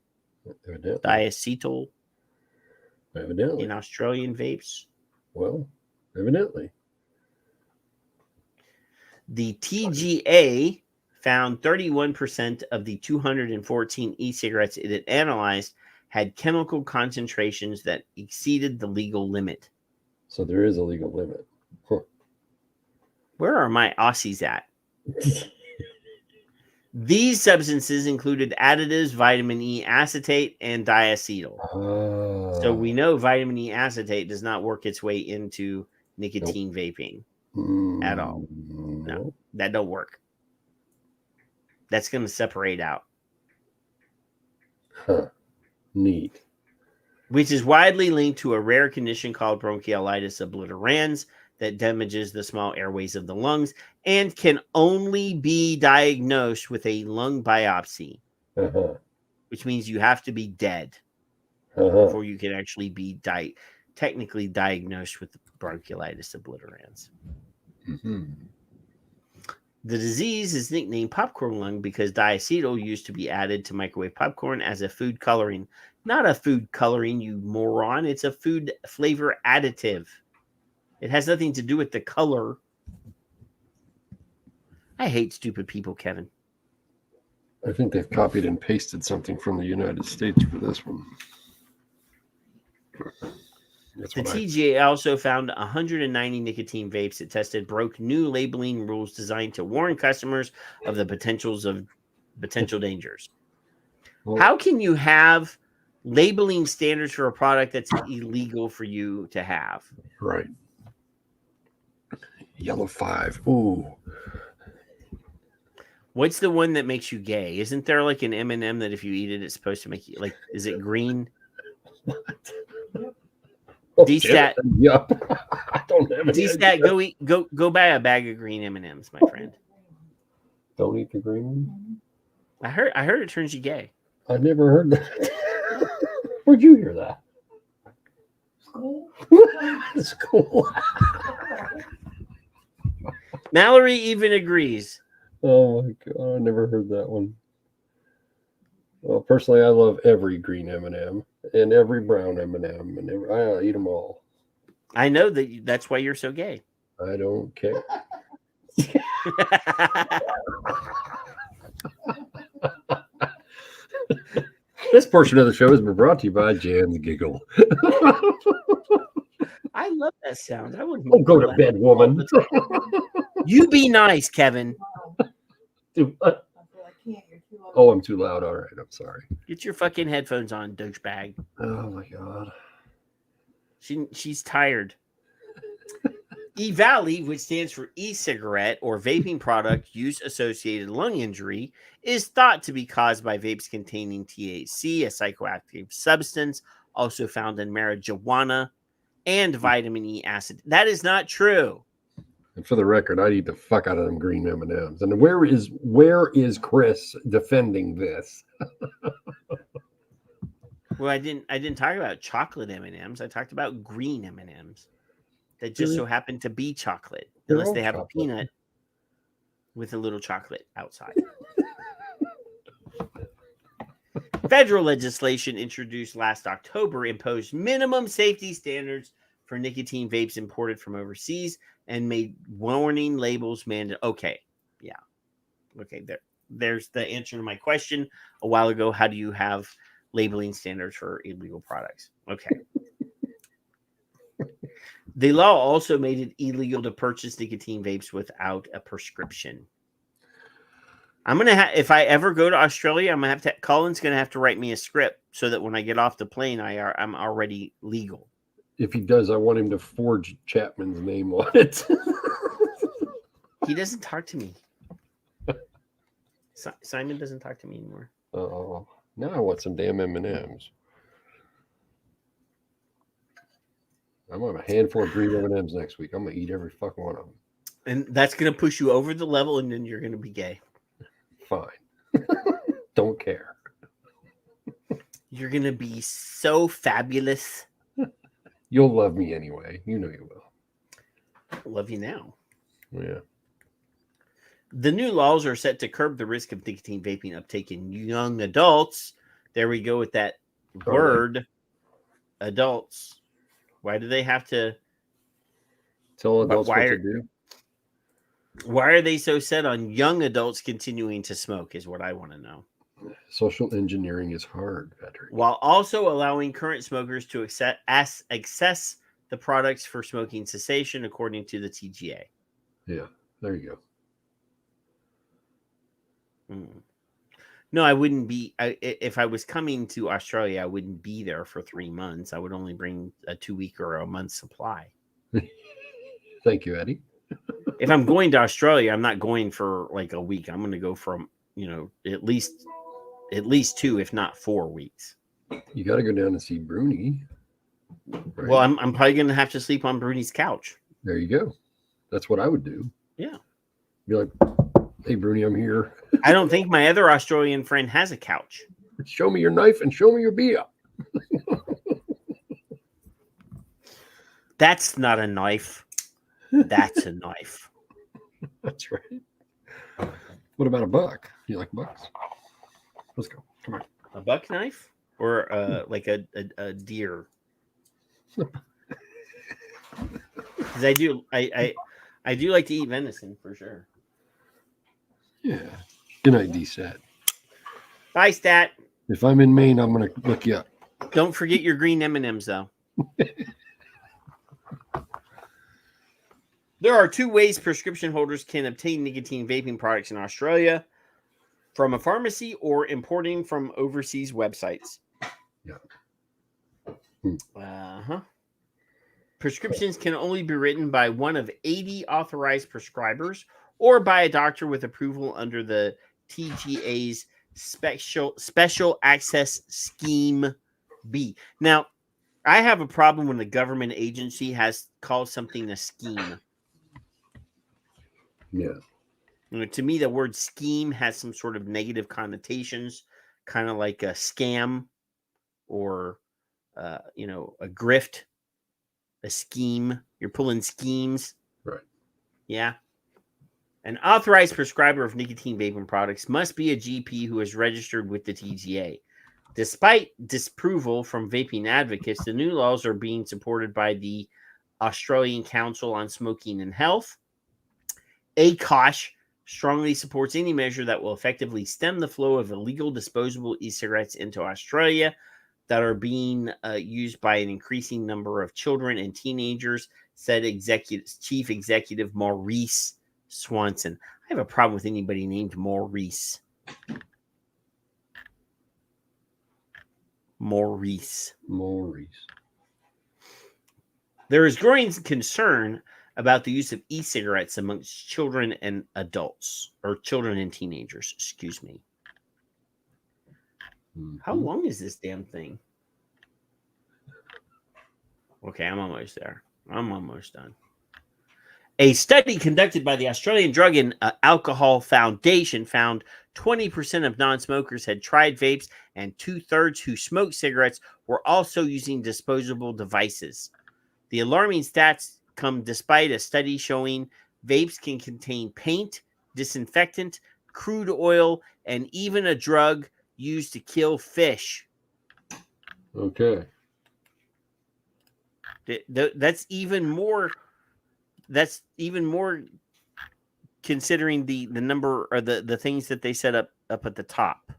Evidently. in Australian vapes. Well, evidently. The TGA found 31% of the 214 e-cigarettes it had analyzed had chemical concentrations that exceeded the legal limit. So there is a legal limit. Huh. Where are my Aussies at? These substances included additives, vitamin E acetate, and diacetyl. So we know vitamin E acetate does not work its way into nicotine vaping at all. No, that don't work. That's going to separate out. Huh. Neat. Which is widely linked to a rare condition called bronchiolitis obliterans that damages the small airways of the lungs and can only be diagnosed with a lung biopsy, which means you have to be dead before you can actually be technically diagnosed with bronchiolitis obliterans. Mm-hmm. The disease is nicknamed popcorn lung because diacetyl used to be added to microwave popcorn as a food coloring. Not a food coloring, you moron. It's a food flavor additive. It has nothing to do with the color. I hate stupid people, Kevin. I think they've copied and pasted something from the United States for this one. The TGA also found 190 nicotine vapes it tested broke new labeling rules designed to warn customers of the potential dangers. Well, how can you have labeling standards for a product that's illegal for you to have? Right. Yellow 5. Ooh. What's the one that makes you gay? Isn't there like an M&M that if you eat it, it's supposed to make you like? Is it green? What? D-stat. Yep. I don't have any D-stat. idea. Go buy a bag of green M&Ms, my friend. Don't eat the green one. I heard it turns you gay. I never heard that. Where'd you hear that? School. Mallory even agrees. Oh my god, I never heard that one. Well, personally, I love every green M&M and every brown M&M, and I eat them all. I know that's why you're so gay. I don't care. This portion of the show has been brought to you by Jan's Giggle. I love that sound. I wouldn't. Don't go to bed, woman. You be nice, Kevin. Oh, I'm too loud. All right, I'm sorry. Get your fucking headphones on, douchebag. Oh my god. She's tired. E-Valley, which stands for e-cigarette or vaping product use-associated lung injury, is thought to be caused by vapes containing THC, a psychoactive substance also found in marijuana, and vitamin E acid. That is not true. And for the record, I'd eat the fuck out of them green M&Ms. And where is Chris defending this? Well, I didn't talk about chocolate M&Ms. I talked about green M&Ms that just so happen to be chocolate, unless they have a peanut with a little chocolate outside. Federal legislation introduced last October imposed minimum safety standards for nicotine vapes imported from overseas and made warning labels mandatory. Okay, yeah. Okay, there's the answer to my question a while ago. How do you have labeling standards for illegal products? Okay. The law also made it illegal to purchase nicotine vapes without a prescription. I'm going to if I ever go to Australia, I'm going to have to, Colin's going to have to write me a script so that when I get off the plane, I'm already legal. If he does, I want him to forge Chapman's name on it. He doesn't talk to me. Simon doesn't talk to me anymore. Oh, now I want some damn M&Ms. I'm going to have a handful of green M&Ms next week. I'm going to eat every fucking one of them. And that's going to push you over the level, and then you're going to be gay. Fine. Don't care. You're going to be so fabulous. You'll love me anyway. You know you will. I love you now. Yeah. The new laws are set to curb the risk of nicotine vaping uptake in young adults. There we go with that word, adults. Why do they have to tell adults what to do? Why are they so set on young adults continuing to smoke is what I want to know. Social engineering is hard, Patrick. While also allowing current smokers to access the products for smoking cessation, according to the TGA. Yeah, there you go. No, I wouldn't be. If I was coming to Australia, I wouldn't be there for 3 months. I would only bring a 2-week or a month supply. Thank you, Eddie. If I'm going to Australia, I'm not going for like a week. I'm going to go from, at least 2, if not 4 weeks. You got to go down and see Bruni. Right? Well, I'm probably going to have to sleep on Bruni's couch. There you go. That's what I would do. Yeah. Be like, hey, Bruni, I'm here. I don't think my other Australian friend has a couch. Show me your knife and show me your beer. That's not a knife. That's a knife. That's right. What about a buck? You like bucks? Let's go. Come on. A buck knife? Or like a deer? Because I do like to eat venison for sure. Yeah. Good night, D-Sat. Bye, Stat. If I'm in Maine, I'm going to look you up. Don't forget your green M&Ms, though. There are 2 ways prescription holders can obtain nicotine vaping products in Australia: from a pharmacy or importing from overseas websites. Yeah. Prescriptions can only be written by one of 80 authorized prescribers or by a doctor with approval under the TGA's Special Access Scheme B. Now, I have a problem when the government agency has called something a scheme. Yeah. To me, the word scheme has some sort of negative connotations, kind of like a scam or, a grift, a scheme. You're pulling schemes. Right. Yeah. An authorized prescriber of nicotine vaping products must be a GP who is registered with the TGA. Despite disapproval from vaping advocates, the new laws are being supported by the Australian Council on Smoking and Health. ACOSH strongly supports any measure that will effectively stem the flow of illegal disposable e-cigarettes into Australia that are being used by an increasing number of children and teenagers, said Chief Executive Maurice Swanson. I have a problem with anybody named Maurice. There is growing concern about the use of e-cigarettes amongst children and adults, or children and teenagers, excuse me. Mm-hmm. How long is this damn thing? Okay, I'm almost there. I'm almost done. A study conducted by the Australian Drug and Alcohol Foundation found 20% of non-smokers had tried vapes, and 2/3 who smoked cigarettes were also using disposable devices. The alarming stats come despite a study showing vapes can contain paint, disinfectant, crude oil, and even a drug used to kill fish. Okay. That's even more considering the number or the things that they set up at the top.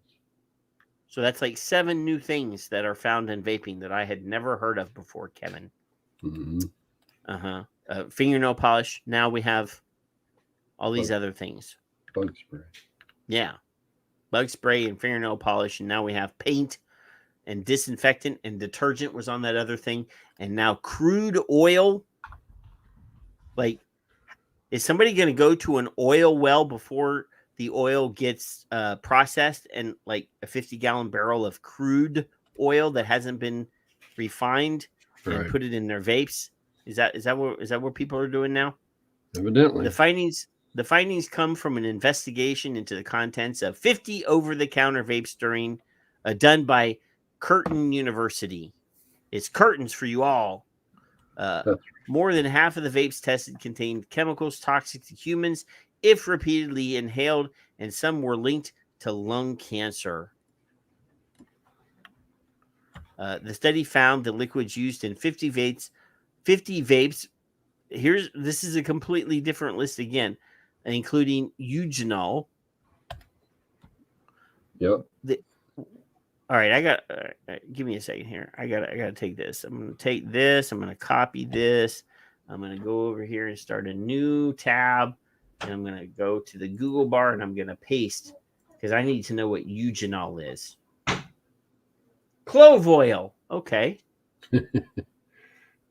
So that's like 7 new things that are found in vaping that I had never heard of before, Kevin. Mm-hmm. Fingernail polish. Now we have all these other things. Bug spray. Yeah. Bug spray and fingernail polish. And now we have paint and disinfectant and detergent was on that other thing. And now crude oil. Like, is somebody going to go to an oil well before the oil gets processed and like a 50-gallon barrel of crude oil that hasn't been refined and put it in their vapes? Is that what people are doing now? Evidently. The findings come from an investigation into the contents of 50 over-the-counter vapes done by Curtin University. It's curtains for you all. More than half of the vapes tested contained chemicals toxic to humans if repeatedly inhaled, and some were linked to lung cancer. The study found the liquids used in 50 vapes. This is a completely different list again, including eugenol. Yep. All right, give me a second here. I gotta take this. I'm gonna take this. I'm gonna copy this. I'm gonna go over here and start a new tab, and I'm gonna go to the Google bar and I'm gonna paste because I need to know what eugenol is. Clove oil. Okay.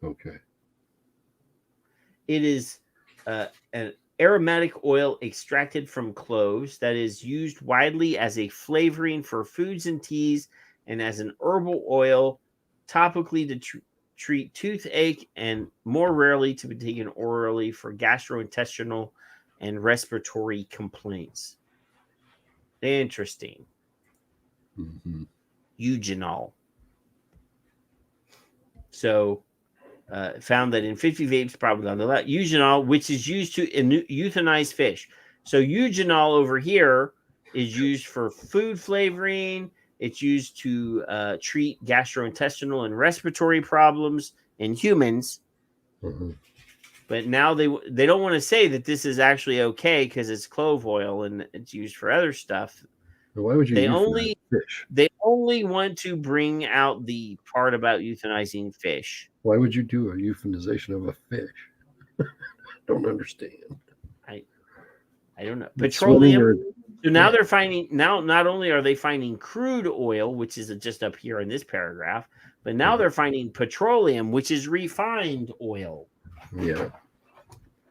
Okay. It is an aromatic oil extracted from cloves that is used widely as a flavoring for foods and teas and as an herbal oil topically to treat toothache and more rarely to be taken orally for gastrointestinal and respiratory complaints. Interesting. Mm-hmm. Eugenol. So found that in 50 vapes, probably on the left, eugenol, which is used to euthanize fish. So eugenol over here is used for food flavoring. It's used to treat gastrointestinal and respiratory problems in humans. Mm-hmm. But now they don't want to say that this is actually okay because it's clove oil and it's used for other stuff. Why would you euthanize fish? They only want to bring out the part about euthanizing fish. Why would you do a euthanization of a fish? Don't understand. I don't know. Petroleum. So now they're finding, not only are they finding crude oil, which is just up here in this paragraph, but now they're finding petroleum, which is refined oil. Yeah.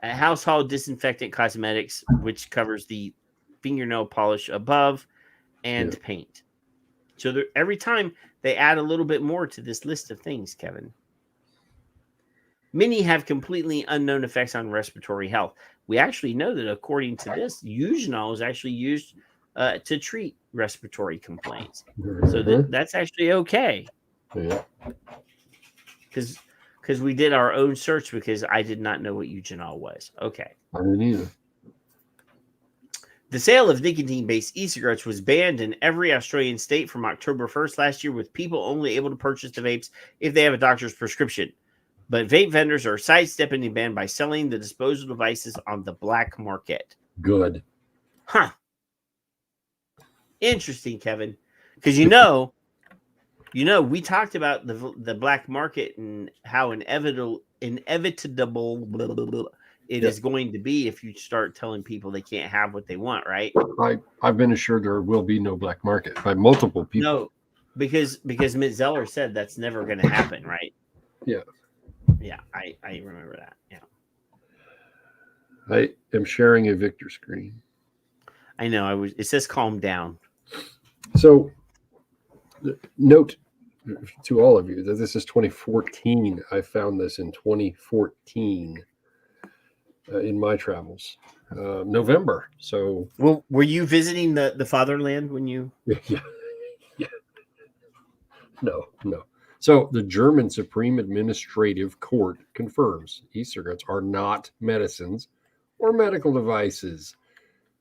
A household disinfectant cosmetics, which covers the fingernail polish above and paint. So every time they add a little bit more to this list of things, Kevin. Many have completely unknown effects on respiratory health. We actually know that according to this, eugenol is actually used to treat respiratory complaints. So that's actually okay. Yeah. Because we did our own search because I did not know what eugenol was. Okay. I didn't either. The sale of nicotine-based e-cigarettes was banned in every Australian state from October 1st last year, with people only able to purchase the vapes if they have a doctor's prescription. But vape vendors are sidestepping the ban by selling the disposable devices on the black market. Good. Huh. Interesting, Kevin. Because you know, we talked about the black market and how inevitable it is going to be if you start telling people they can't have what they want, right? I've been assured there will be no black market by multiple people. No, because Ms. Zeller said that's never going to happen, right? Yeah. Yeah, I remember that. Yeah. I am sharing a Victor screen. I know. It says calm down. So note to all of you that this is 2014. I found this in 2014 in my travels. November. So well, were you visiting the fatherland when you yeah. No. So the German Supreme Administrative Court confirms e-cigarettes are not medicines or medical devices.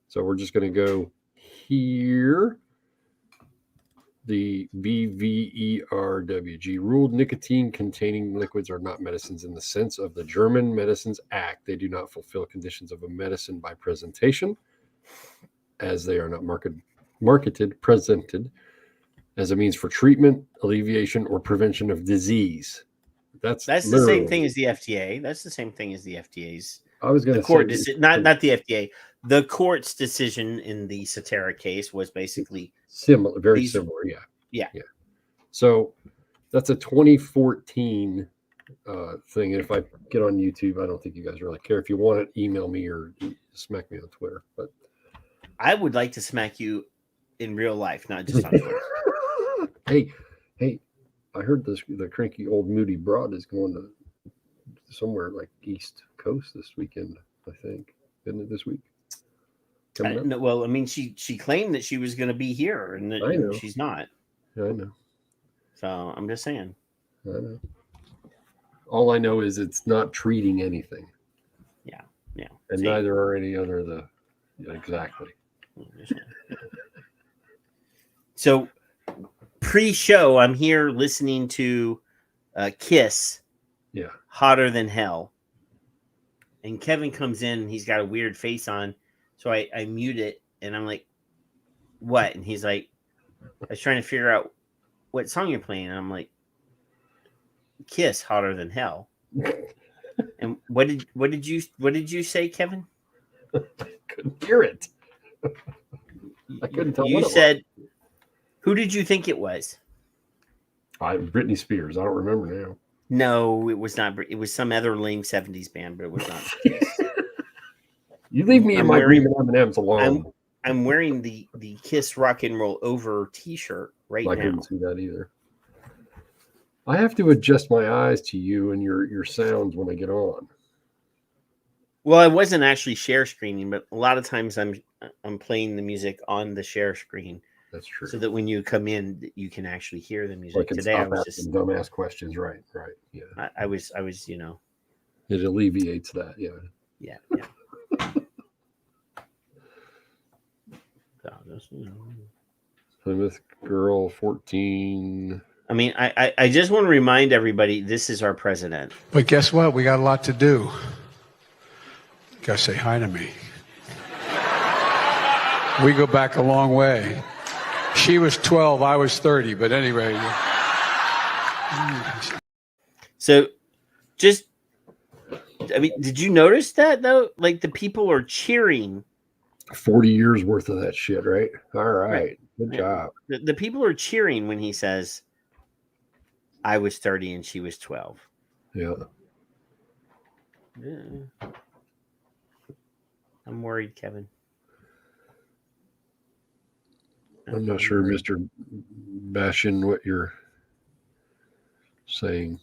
So we're just going to go here. The BVERWG ruled nicotine-containing liquids are not medicines in the sense of the German Medicines Act. They do not fulfill conditions of a medicine by presentation, as they are not presented as a means for treatment, alleviation, or prevention of disease. That's the same thing as the FDA. That's the same thing as the FDA's. I was going to say not the FDA. The court's decision in the Satara case was basically similar, very similar. Yeah. So that's a 2014 thing. And if I get on YouTube, I don't think you guys really care. If you want it, email me or smack me on Twitter. But I would like to smack you in real life, not just on Twitter. Hey, I heard the cranky old moody broad is going to somewhere like East Coast this weekend, I think. Isn't it this week? Well, I mean, she claimed that she was going to be here, and that she's not. Yeah, I know. So I'm just saying. All I know is it's not treating anything. Yeah. And See? neither are any other of the exactly. So pre-show, I'm here listening to Kiss. Yeah. Hotter Than Hell. And Kevin comes in and he's got a weird face on. So I mute it and I'm like, what? And he's like, I was trying to figure out what song you're playing. And I'm like, Kiss, Hotter Than Hell. And what did you say, Kevin? Couldn't hear it. I couldn't tell. You said, who did you think it was? Britney Spears. I don't remember now. No, it was not. It was some other lame 70s band, but it was not Kiss. You leave me in my green M&Ms alone. I'm wearing the Kiss Rock and Roll Over t-shirt right now. I couldn't see that either. I have to adjust my eyes to you and your sounds when I get on. Well, I wasn't actually share screening, but a lot of times I'm playing the music on the share screen. That's true. So that when you come in, you can actually hear the music. Like Today I was just dumbass questions, right? Yeah. I was It alleviates that, yeah. Yeah. So, Plymouth girl, 14. I mean, I just want to remind everybody this is our president. But guess what? We got a lot to do. You gotta say hi to me. We go back a long way. She was 12, I was 30, but anyway. So just, I mean, did you notice that though? Like the people are cheering. 40 years worth of that shit, right? All right. Good job. The people are cheering when he says, I was 30 and she was 12. Yeah. I'm worried, Kevin. I'm not sure, Mr. Bashin, what you're saying.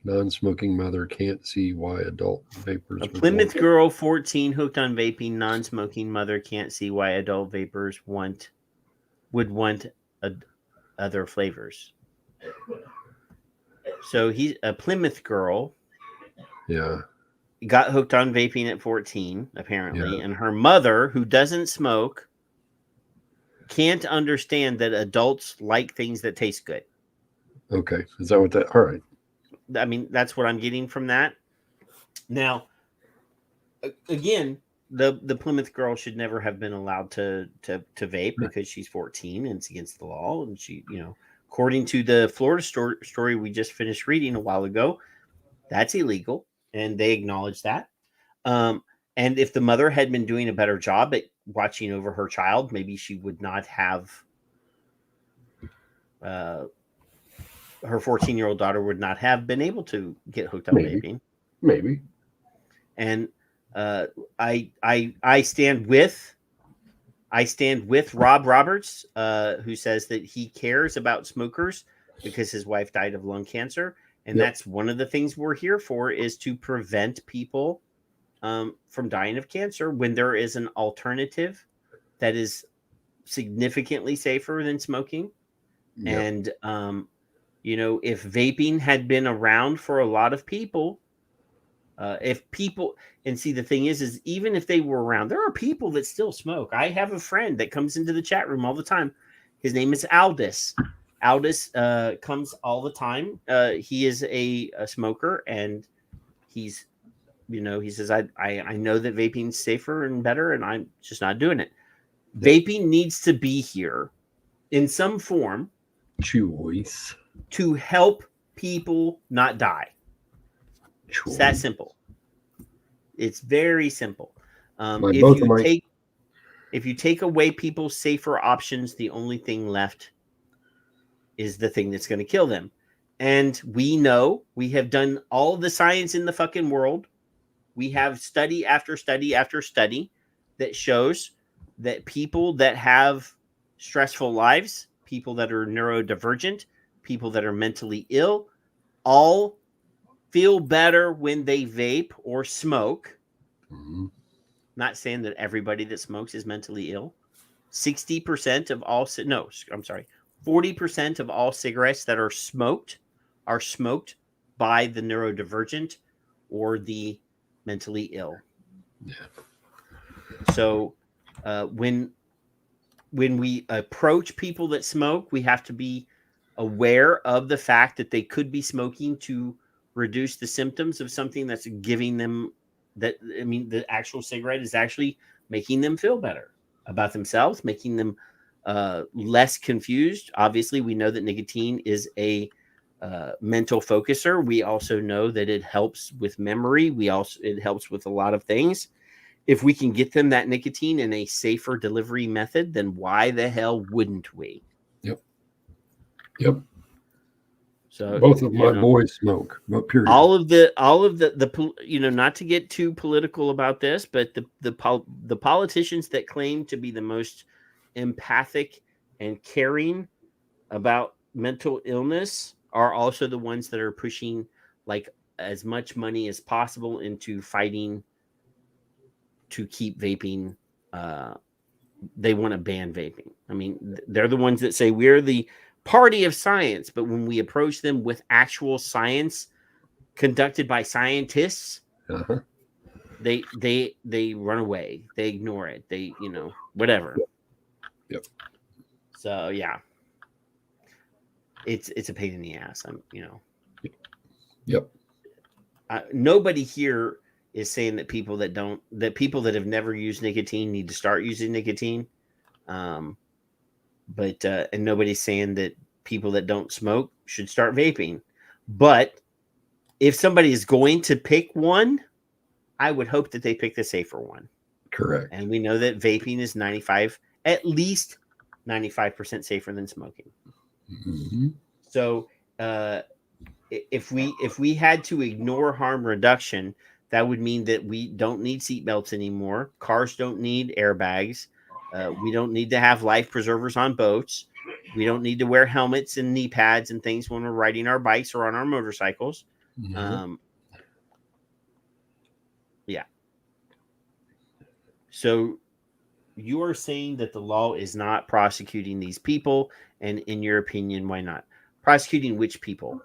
Non-smoking mother can't see why adult vapors. A Plymouth girl, 14, hooked on vaping. Non-smoking mother can't see why adult vapors would want other flavors. So he's a Plymouth girl. Yeah. Got hooked on vaping at 14, apparently, and her mother, who doesn't smoke, can't understand that adults like things that taste good. Okay, is that what that? All right. I mean, that's what I'm getting from that. Now, again, the Plymouth girl should never have been allowed to vape because she's 14 and it's against the law. And she, according to the Florida story we just finished reading a while ago, that's illegal. And they acknowledge that. And if the mother had been doing a better job at watching over her child, maybe she would not have, her 14-year-old daughter would not have been able to get hooked on vaping. Maybe. And I stand with Rob Roberts, who says that he cares about smokers because his wife died of lung cancer. And that's one of the things we're here for, is to prevent people from dying of cancer when there is an alternative that is significantly safer than smoking. Yep. And, if vaping had been around for a lot of people, the thing is even if they were around, there are people that still smoke. I have a friend that comes into the chat room all the time. His name is Aldis. Aldis comes all the time. He is a smoker, and he's, he says, I know that vaping's safer and better, and I'm just not doing it. Vaping needs to be here in some form. Choice. To help people not die. Choice. It's that simple. It's very simple. If you take away people's safer options, the only thing left is the thing that's going to kill them. And we have done all the science in the fucking world. We have study after study after study that shows that people that have stressful lives, people that are neurodivergent, people that are mentally ill, all feel better when they vape or smoke. Mm-hmm. Not saying that everybody that smokes is mentally ill. 60% of all, no, I'm sorry, 40% of all cigarettes that are smoked by the neurodivergent or the mentally ill. Yeah. So when we approach people that smoke, we have to be aware of the fact that they could be smoking to reduce the symptoms of something that's giving them that. I mean, the actual cigarette is actually making them feel better about themselves, making them less confused. Obviously, we know that nicotine is a mental focuser. We also know that it helps with memory. It helps with a lot of things. If we can get them that nicotine in a safer delivery method, then why the hell wouldn't we? Yep. So Both of my boys smoke, but period. all of the not to get too political about this, but the politicians that claim to be the most empathic and caring about mental illness are also the ones that are pushing like as much money as possible into fighting to keep vaping. They want to ban vaping. I mean, they're the ones that say we're the party of science, but when we approach them with actual science conducted by scientists, they run away. They ignore it. They, whatever. Yep. So yeah, it's a pain in the ass. Yep. Nobody here is saying that people that have never used nicotine need to start using nicotine. But and nobody's saying that people that don't smoke should start vaping. But if somebody is going to pick one, I would hope that they pick the safer one. Correct. And we know that vaping is at least 95% safer than smoking. Mm-hmm. So if we had to ignore harm reduction, that would mean that we don't need seatbelts anymore. Cars don't need airbags. We don't need to have life preservers on boats. We don't need to wear helmets and knee pads and things when we're riding our bikes or on our motorcycles. Mm-hmm. Yeah. So you are saying that the law is not prosecuting these people, and in your opinion, why not? Prosecuting which people?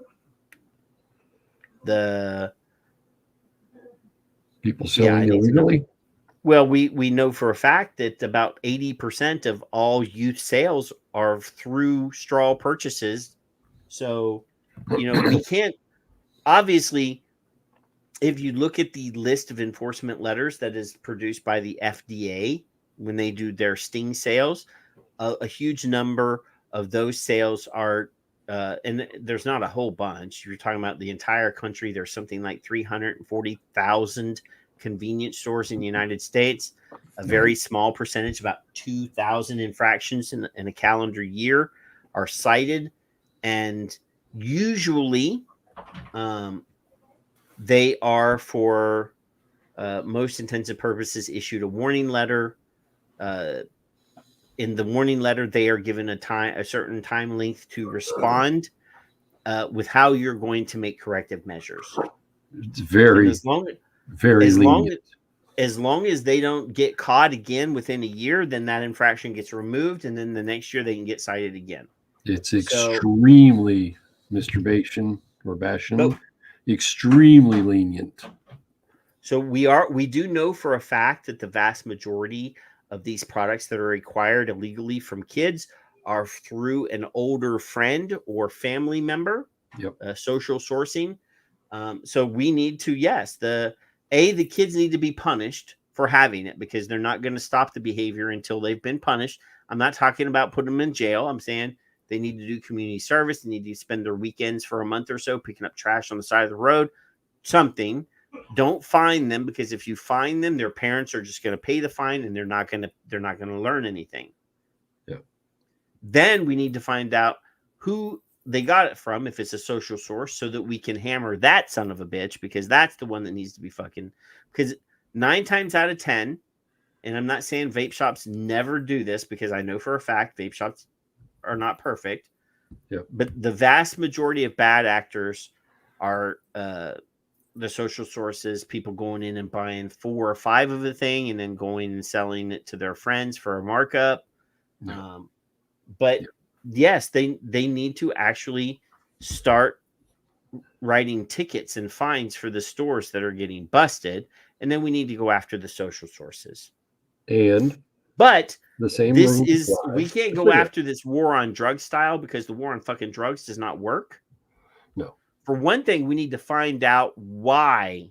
The people selling illegally? Well, we know for a fact that about 80% of all youth sales are through straw purchases. So, we can't, obviously, if you look at the list of enforcement letters that is produced by the FDA when they do their sting sales, a huge number of those sales are, and there's not a whole bunch. You're talking about the entire country. There's something like 340,000 convenience stores in the United States. A very small percentage, about 2,000 infractions in a calendar year are cited. And usually they are, for most intents and purposes, issued a warning letter. In the warning letter, they are given a certain time length to respond with how you're going to make corrective measures. It's very lenient. As long as they don't get caught again within a year, then that infraction gets removed, and then the next year they can get cited again. It's extremely, Mr. Bashan, extremely lenient. So we do know for a fact that the vast majority of these products that are acquired illegally from kids are through an older friend or family member. Yep. Social sourcing. So we need to, the kids need to be punished for having it, because they're not going to stop the behavior until they've been punished. I'm not talking about putting them in jail. I'm saying they need to do community service. They need to spend their weekends for a month or so picking up trash on the side of the road, something. Don't fine them, because if you fine them, their parents are just going to pay the fine, and they're not going to learn anything. Yeah. Then we need to find out who they got it from, if it's a social source, so that we can hammer that son of a bitch, because that's the one that needs to be fucking. Because 9 times out of 10, and I'm not saying vape shops never do this, because I know for a fact vape shops are not perfect. Yeah. But the vast majority of bad actors are the social sources, people going in and buying 4 or 5 of the thing and then going and selling it to their friends for a markup. No. But yes, they need to actually start writing tickets and fines for the stores that are getting busted, and then we need to go after the social sources. But the same this rules is apply we can't to go cigarettes. after this war on drug style because the war on fucking drugs does not work. No. For one thing, we need to find out why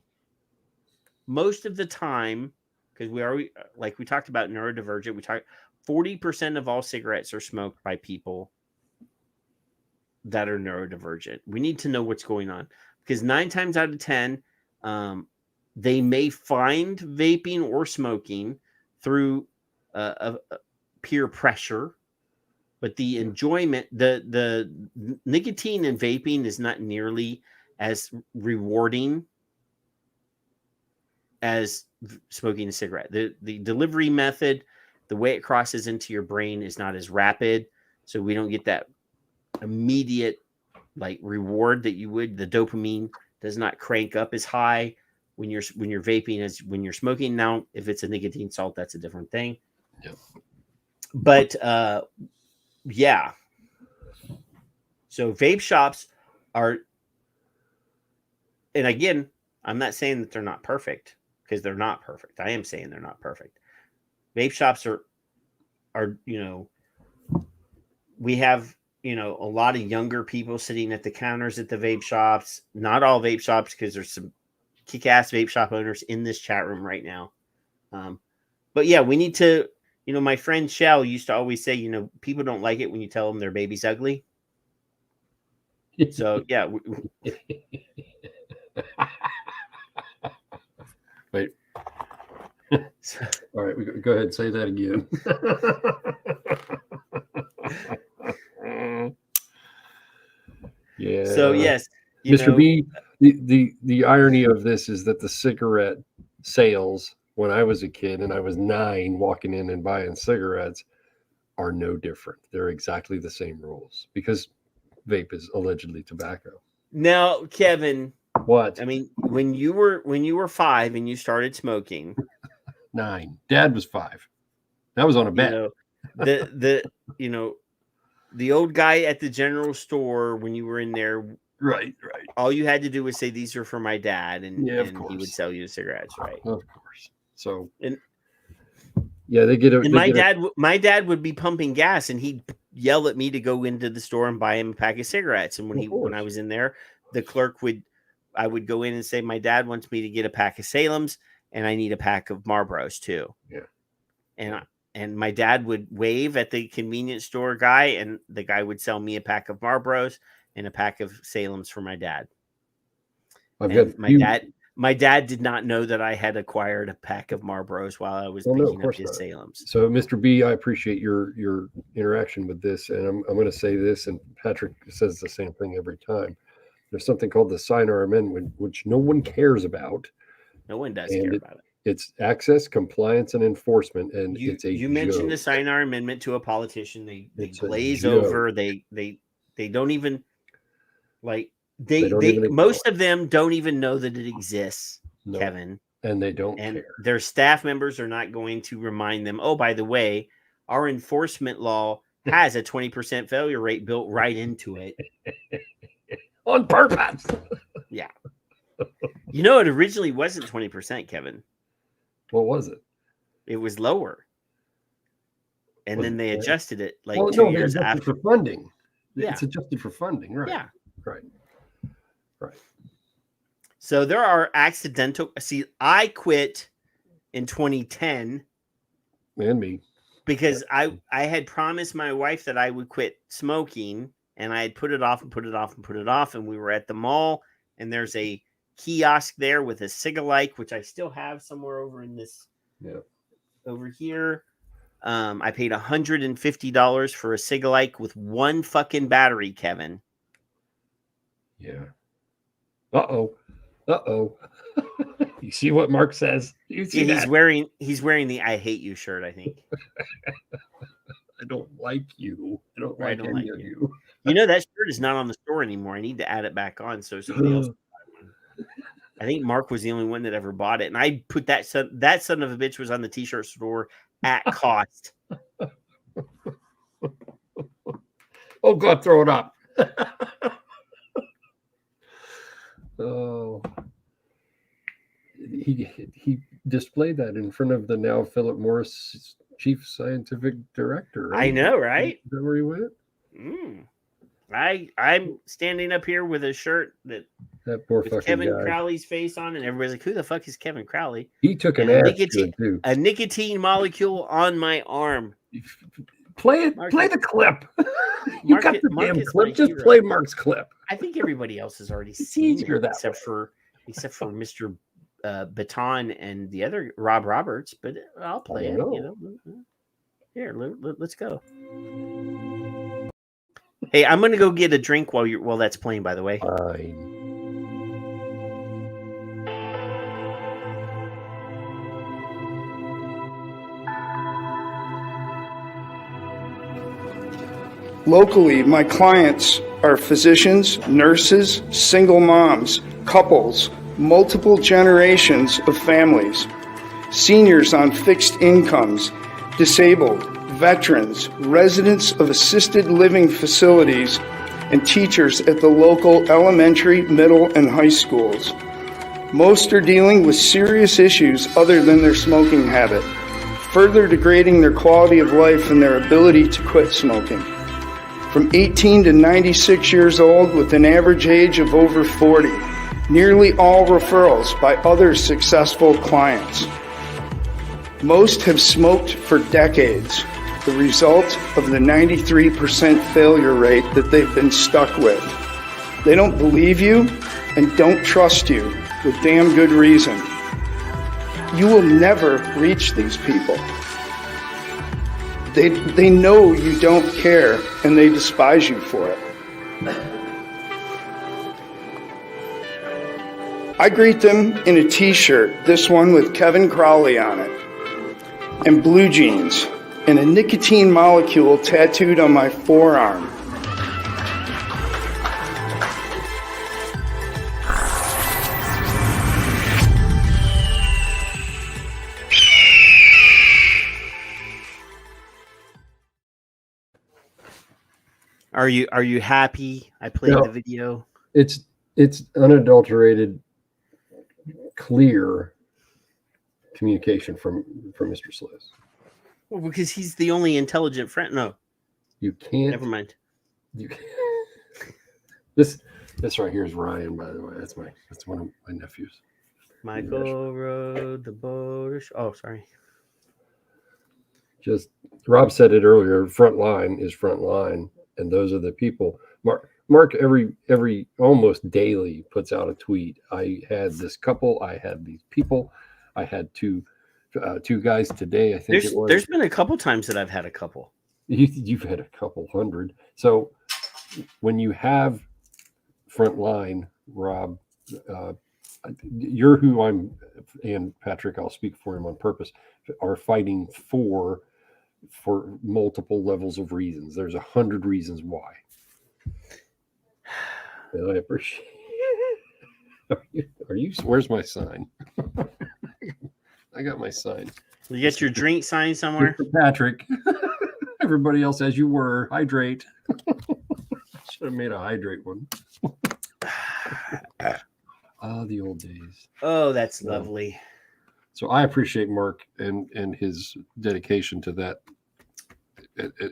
most of the time, because we already, like we talked about neurodivergent, we talked 40% of all cigarettes are smoked by people that are neurodivergent. We need to know what's going on because 9 times out of 10, they may find vaping or smoking through peer pressure, but the enjoyment, the nicotine in vaping is not nearly as rewarding as smoking a cigarette. The delivery method, the way it crosses into your brain is not as rapid, so we don't get that immediate like reward that you would. The dopamine does not crank up as high when you're vaping as when you're smoking. Now, if it's a nicotine salt, that's a different thing. Yep. But yeah. So vape shops are, and again, I'm not saying that they're not perfect because they're not perfect. I am saying they're not perfect. Vape shops are we have a lot of younger people sitting at the counters at the vape shops. Not all vape shops, because there's some kick-ass vape shop owners in this chat room right now. But yeah, we need to, my friend Shell used to always say, people don't like it when you tell them their baby's ugly. So yeah. Wait. All right, go ahead. Say that again. Yeah. So yes, Mr. B, the irony of this is that the cigarette sales when I was a kid and I was 9 walking in and buying cigarettes are no different. They're exactly the same rules because vape is allegedly tobacco. Now, Kevin, what? I mean, when you were 5 and you started smoking, 9. Dad was 5. That was on a bet. The old guy at the general store when you were in there, right. All you had to do was say these are for my dad, and he would sell you cigarettes, right? Of course. So and yeah, they get it. And my dad would be pumping gas, and he'd yell at me to go into the store and buy him a pack of cigarettes. And when I was in there, the clerk I would go in and say, my dad wants me to get a pack of Salem's, and I need a pack of Marlboros too. Yeah. And my dad would wave at the convenience store guy, and the guy would sell me a pack of Marlboros and a pack of Salem's for my dad. My dad did not know that I had acquired a pack of Marlboros while I was picking up his Salem's. So, Mr. B, I appreciate your interaction with this, and I'm going to say this, and Patrick says the same thing every time. There's something called the Sign-R Amendment, which no one cares about. No one does care about it. It's access, compliance, and enforcement, and you mentioned the Sign-R Amendment to a politician. They glaze over. They don't even like. Most of them don't even know that it exists, Kevin. And they don't and care. Their staff members are not going to remind them, oh, by the way, our enforcement law has a 20% failure rate built right into it. On purpose. Yeah. It originally wasn't 20%, Kevin. What was it? It was lower. And then they adjusted it 2 years after. For funding. Yeah. It's adjusted for funding, right? Yeah. Right. So there are accidental. See, I quit in 2010. And me. Because I had promised my wife that I would quit smoking, and I had put it off and put it off and put it off. And we were at the mall, and there's a kiosk there with a cig-alike, which I still have somewhere over in this. Yeah. Over here. I paid $150 for a cig-alike with one fucking battery, Kevin. Yeah. Uh-oh. You see what Mark says? He's wearing the I hate you shirt, I think. I don't like you. I don't like any of you. That shirt is not on the store anymore. I need to add it back on so somebody else can buy one. I think Mark was the only one that ever bought it. And I put that son of a bitch was on the t-shirt store at cost. Oh God, throw it up. Oh, he displayed that in front of the now Philip Morris chief scientific director. Right? I know, right? Is that where he went? I'm standing up here with a shirt that poor with fucking Kevin guy. Crowley's face on, and everybody's like, "Who the fuck is Kevin Crowley?" He took an And ass to it too. a nicotine molecule on my arm. Play it. Marcus, play the clip. You got the damn clip. Just play Mark's clip. I think everybody else has already seen it, except for Mr. Baton and the other Rob Roberts. But I'll play it. You know, here, let's go. Hey, I'm gonna go get a drink while that's playing. By the way. Fine. Locally, my clients are physicians, nurses, single moms, couples, multiple generations of families, seniors on fixed incomes, disabled, veterans, residents of assisted living facilities, and teachers at the local elementary, middle, and high schools. Most are dealing with serious issues other than their smoking habit, further degrading their quality of life and their ability to quit smoking. From 18 to 96 years old with an average age of over 40, nearly all referrals by other successful clients. Most have smoked for decades, the result of the 93% failure rate that they've been stuck with. They don't believe you and don't trust you with damn good reason. You will never reach these people. They know you don't care and they despise you for it. I greet them in a t-shirt, this one with Kevin Crowley on it, and blue jeans, and a nicotine molecule tattooed on my forearm. Are you happy? I played the video. It's unadulterated, clear communication from Mr. Sliss. Well, because he's the only intelligent friend. No, you can't. Never mind. You can't. This right here is Ryan, by the way. That's one of my nephews. Michael rode the boat. Oh, sorry. Just Rob said it earlier. Front line is front line, and those are the people. Mark every almost daily puts out a tweet. I had this couple. I had these people. I had two guys today. I think there's been a couple times that I've had a couple. You've had a couple hundred. So when you have front line, Rob, you're who I'm, and Patrick, I'll speak for him on purpose, are fighting for multiple levels of reasons. There's 100 reasons why. And I appreciate it. Are you? Where's my sign? I got my sign. You get your drink sign somewhere? Mr. Patrick. Everybody else as you were. Hydrate. Should have made a hydrate one. The old days. Oh, that's lovely. So I appreciate Mark and his dedication to that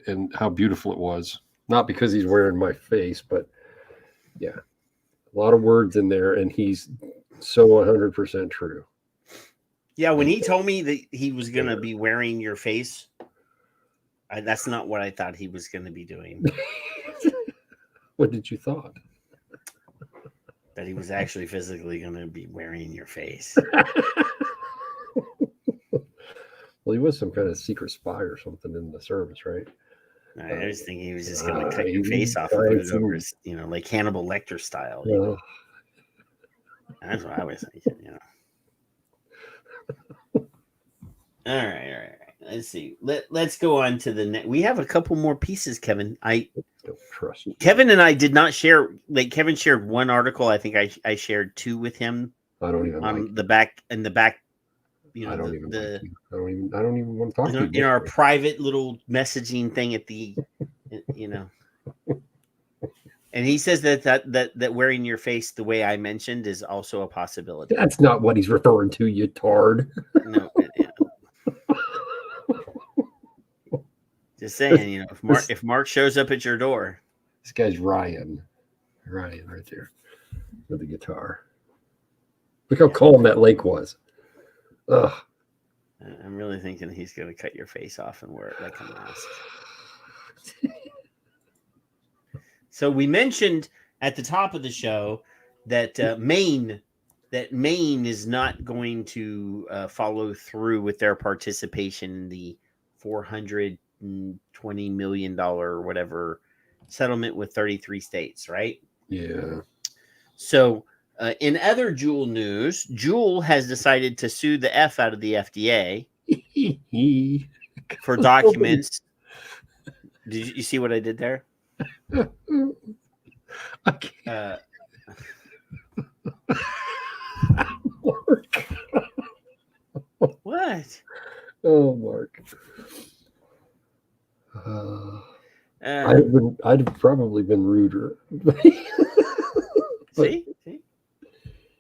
and how beautiful it was. Not because he's wearing my face, but yeah, a lot of words in there, and he's so 100% true. Yeah, when he told me that he was going to be wearing your face, that's not what I thought he was going to be doing. What did you thought? That he was actually physically going to be wearing your face. Well, he was some kind of secret spy or something in the service, right? I was thinking he was just going to cut your face off and put it over his, like Hannibal Lecter style. That's what I was thinking, All right. Let's see. Let's go on to the next. We have a couple more pieces, Kevin. I don't trust you. Kevin and I did not share. Like Kevin shared one article. I think I shared two with him. I don't even on the back. I don't even want to talk to you. In our private little messaging thing at the, And he says that wearing your face the way I mentioned is also a possibility. That's not what he's referring to, you tard. No, yeah. Just saying, you know, if Mark shows up at your door, This guy's Ryan right there with the guitar. Look how calm that lake was. Ugh. I'm really thinking he's going to cut your face off and wear it like a mask. So we mentioned at the top of the show that Maine is not going to follow through with their participation in the $420 million or whatever settlement with 33 states, right? Yeah. So in other Juul news, Juul has decided to sue the F out of the FDA for documents. Did you see what I did there? Mark. What? Oh, Mark. I'd have probably been ruder. See?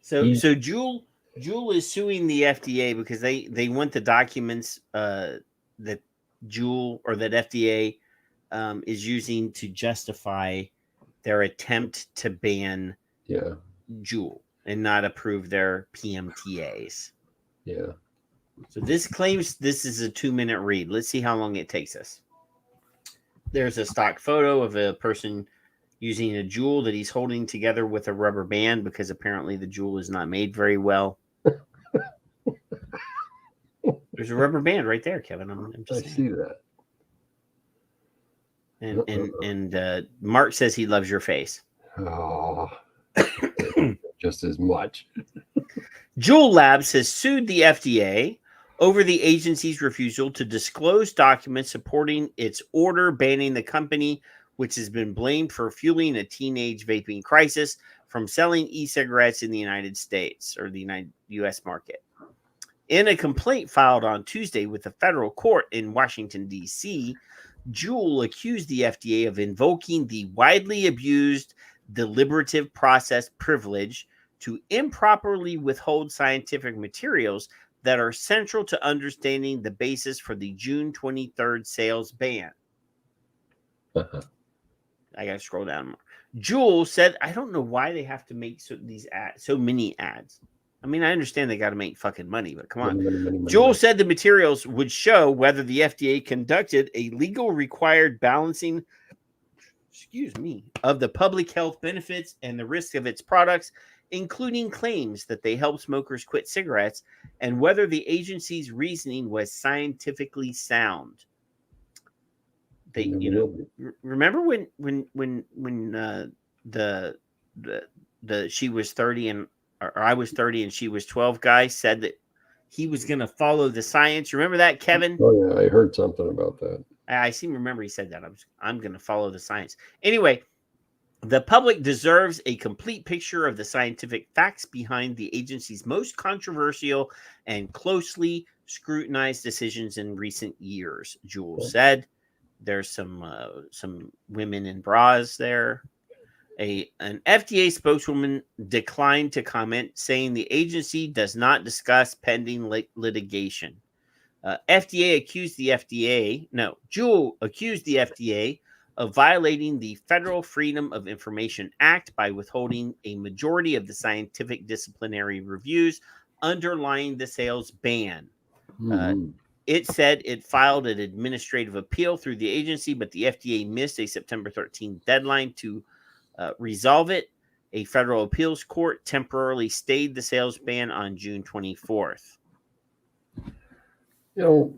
So Juul is suing the FDA because they want the documents that Juul or that FDA is using to justify their attempt to ban Juul and not approve their PMTAs. Yeah. So this claims this is a 2-minute read. Let's see how long it takes us. There's a stock photo of a person using a Juul that he's holding together with a rubber band because apparently the Juul is not made very well. There's a rubber band right there, Kevin. I'm just saying. See that. And Mark says he loves your face. Oh, just as much. Juul Labs has sued the FDA over the agency's refusal to disclose documents supporting its order banning the company, which has been blamed for fueling a teenage vaping crisis, from selling e-cigarettes in the United States or the U.S. market. In a complaint filed on Tuesday with the federal court in Washington, D.C., Juul accused the FDA of invoking the widely abused deliberative process privilege to improperly withhold scientific materials that are central to understanding the basis for the June 23rd sales ban. I got to scroll down more. Juul said, I don't know why they have to make so many ads. I mean, I understand they got to make fucking money, but come on. Money. Juul said the materials would show whether the FDA conducted a legal required balancing, of the public health benefits and the risk of its products, including claims that they help smokers quit cigarettes, and whether the agency's reasoning was scientifically sound. They, remember when the she was 30 and or I was 30 and she was 12 guy said that he was going to follow the science. Remember that, Kevin? Oh yeah, I heard something about that. I seem to remember he said that. I'm going to follow the science. Anyway, the public deserves a complete picture of the scientific facts behind the agency's most controversial and closely scrutinized decisions in recent years, Juul said. There's some women in bras there. An FDA spokeswoman declined to comment, saying the agency does not discuss pending litigation. Juul accused the FDA of violating the Federal Freedom of Information Act by withholding a majority of the scientific disciplinary reviews underlying the sales ban. It said it filed an administrative appeal through the agency, but the FDA missed a September 13th deadline to resolve it. A federal appeals court temporarily stayed the sales ban on June 24th. And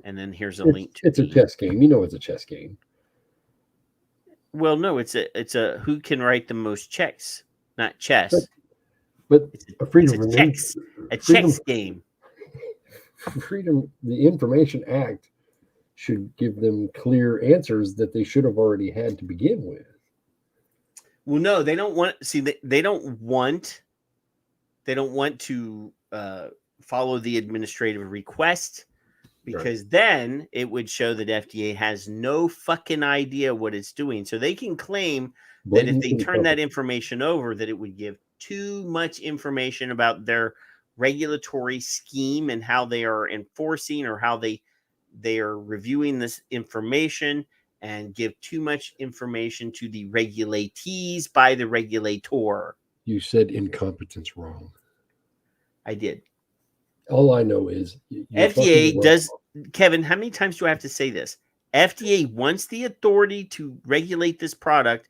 then here's a link to it's a chess game. It's a chess game. Well, no, it's a who can write the most checks, not chess. But it's a chess game. The Information Act should give them clear answers that they should have already had to begin with. Well, no, they don't want. See, they don't want to follow the administrative request. because then it would show that FDA has no fucking idea what it's doing. So they can claim that if they turn that information over, that it would give too much information about their regulatory scheme and how they are enforcing or how they are reviewing this information, and give too much information to the regulatees by the regulator. You said incompetence wrong. I did. All I know is FDA does, Kevin, how many times do I have to say this? FDA wants the authority to regulate this product,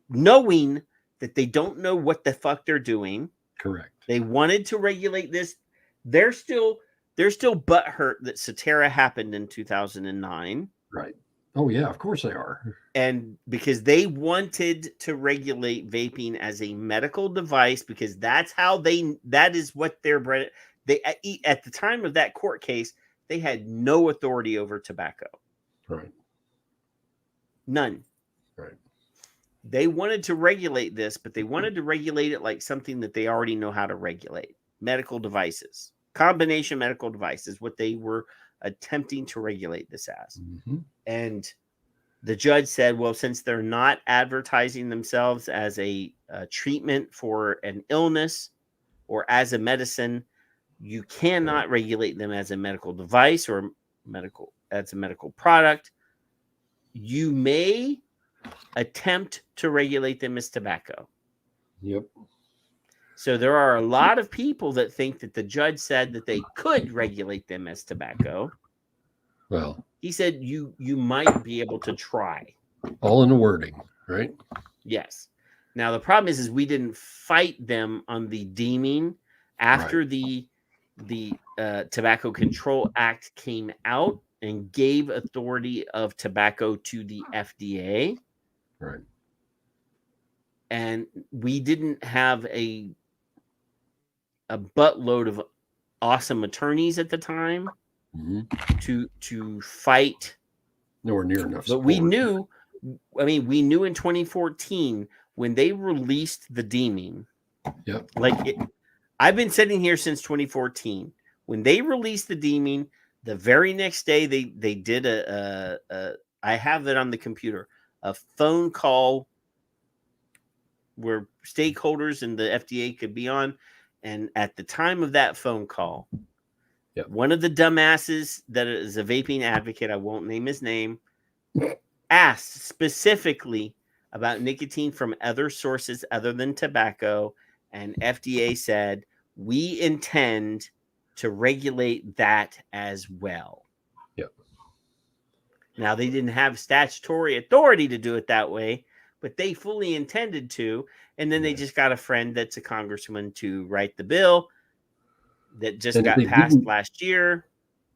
knowing that they don't know what the fuck they're doing. Correct. They wanted to regulate this. They're still butthurt that Satara happened in 2009. Right. Oh yeah, of course they are. And because they wanted to regulate vaping as a medical device, because that is what their bread. They at the time of that court case, they had no authority over tobacco. Right. None. Right. They wanted to regulate this, but they wanted to regulate it like something that they already know how to regulate. Medical devices. Combination medical devices, what they were attempting to regulate this as. Mm-hmm. And the judge said, well, since they're not advertising themselves as a treatment for an illness or as a medicine, you cannot regulate them as a medical device or as a medical product. You may attempt to regulate them as tobacco. Yep. So there are a lot of people that think that the judge said that they could regulate them as tobacco. Well, he said you might be able to try. All in the wording, right? Yes. Now the problem is we didn't fight them on the deeming after the Tobacco Control Act came out and gave authority of tobacco to the FDA. Right. And we didn't have a buttload of awesome attorneys at the time to fight. Nowhere near enough. But we knew in 2014 when they released the deeming. Yep. I've been sitting here since 2014. When they released the deeming, the very next day they did I have it on the computer, a phone call where stakeholders and the FDA could be on. And at the time of that phone call, one of the dumbasses that is a vaping advocate, I won't name his name, asked specifically about nicotine from other sources other than tobacco. And FDA said, we intend to regulate that as well. Yep. Now, they didn't have statutory authority to do it that way, but they fully intended to. And then they just got a friend that's a congressman to write the bill that just got passed last year.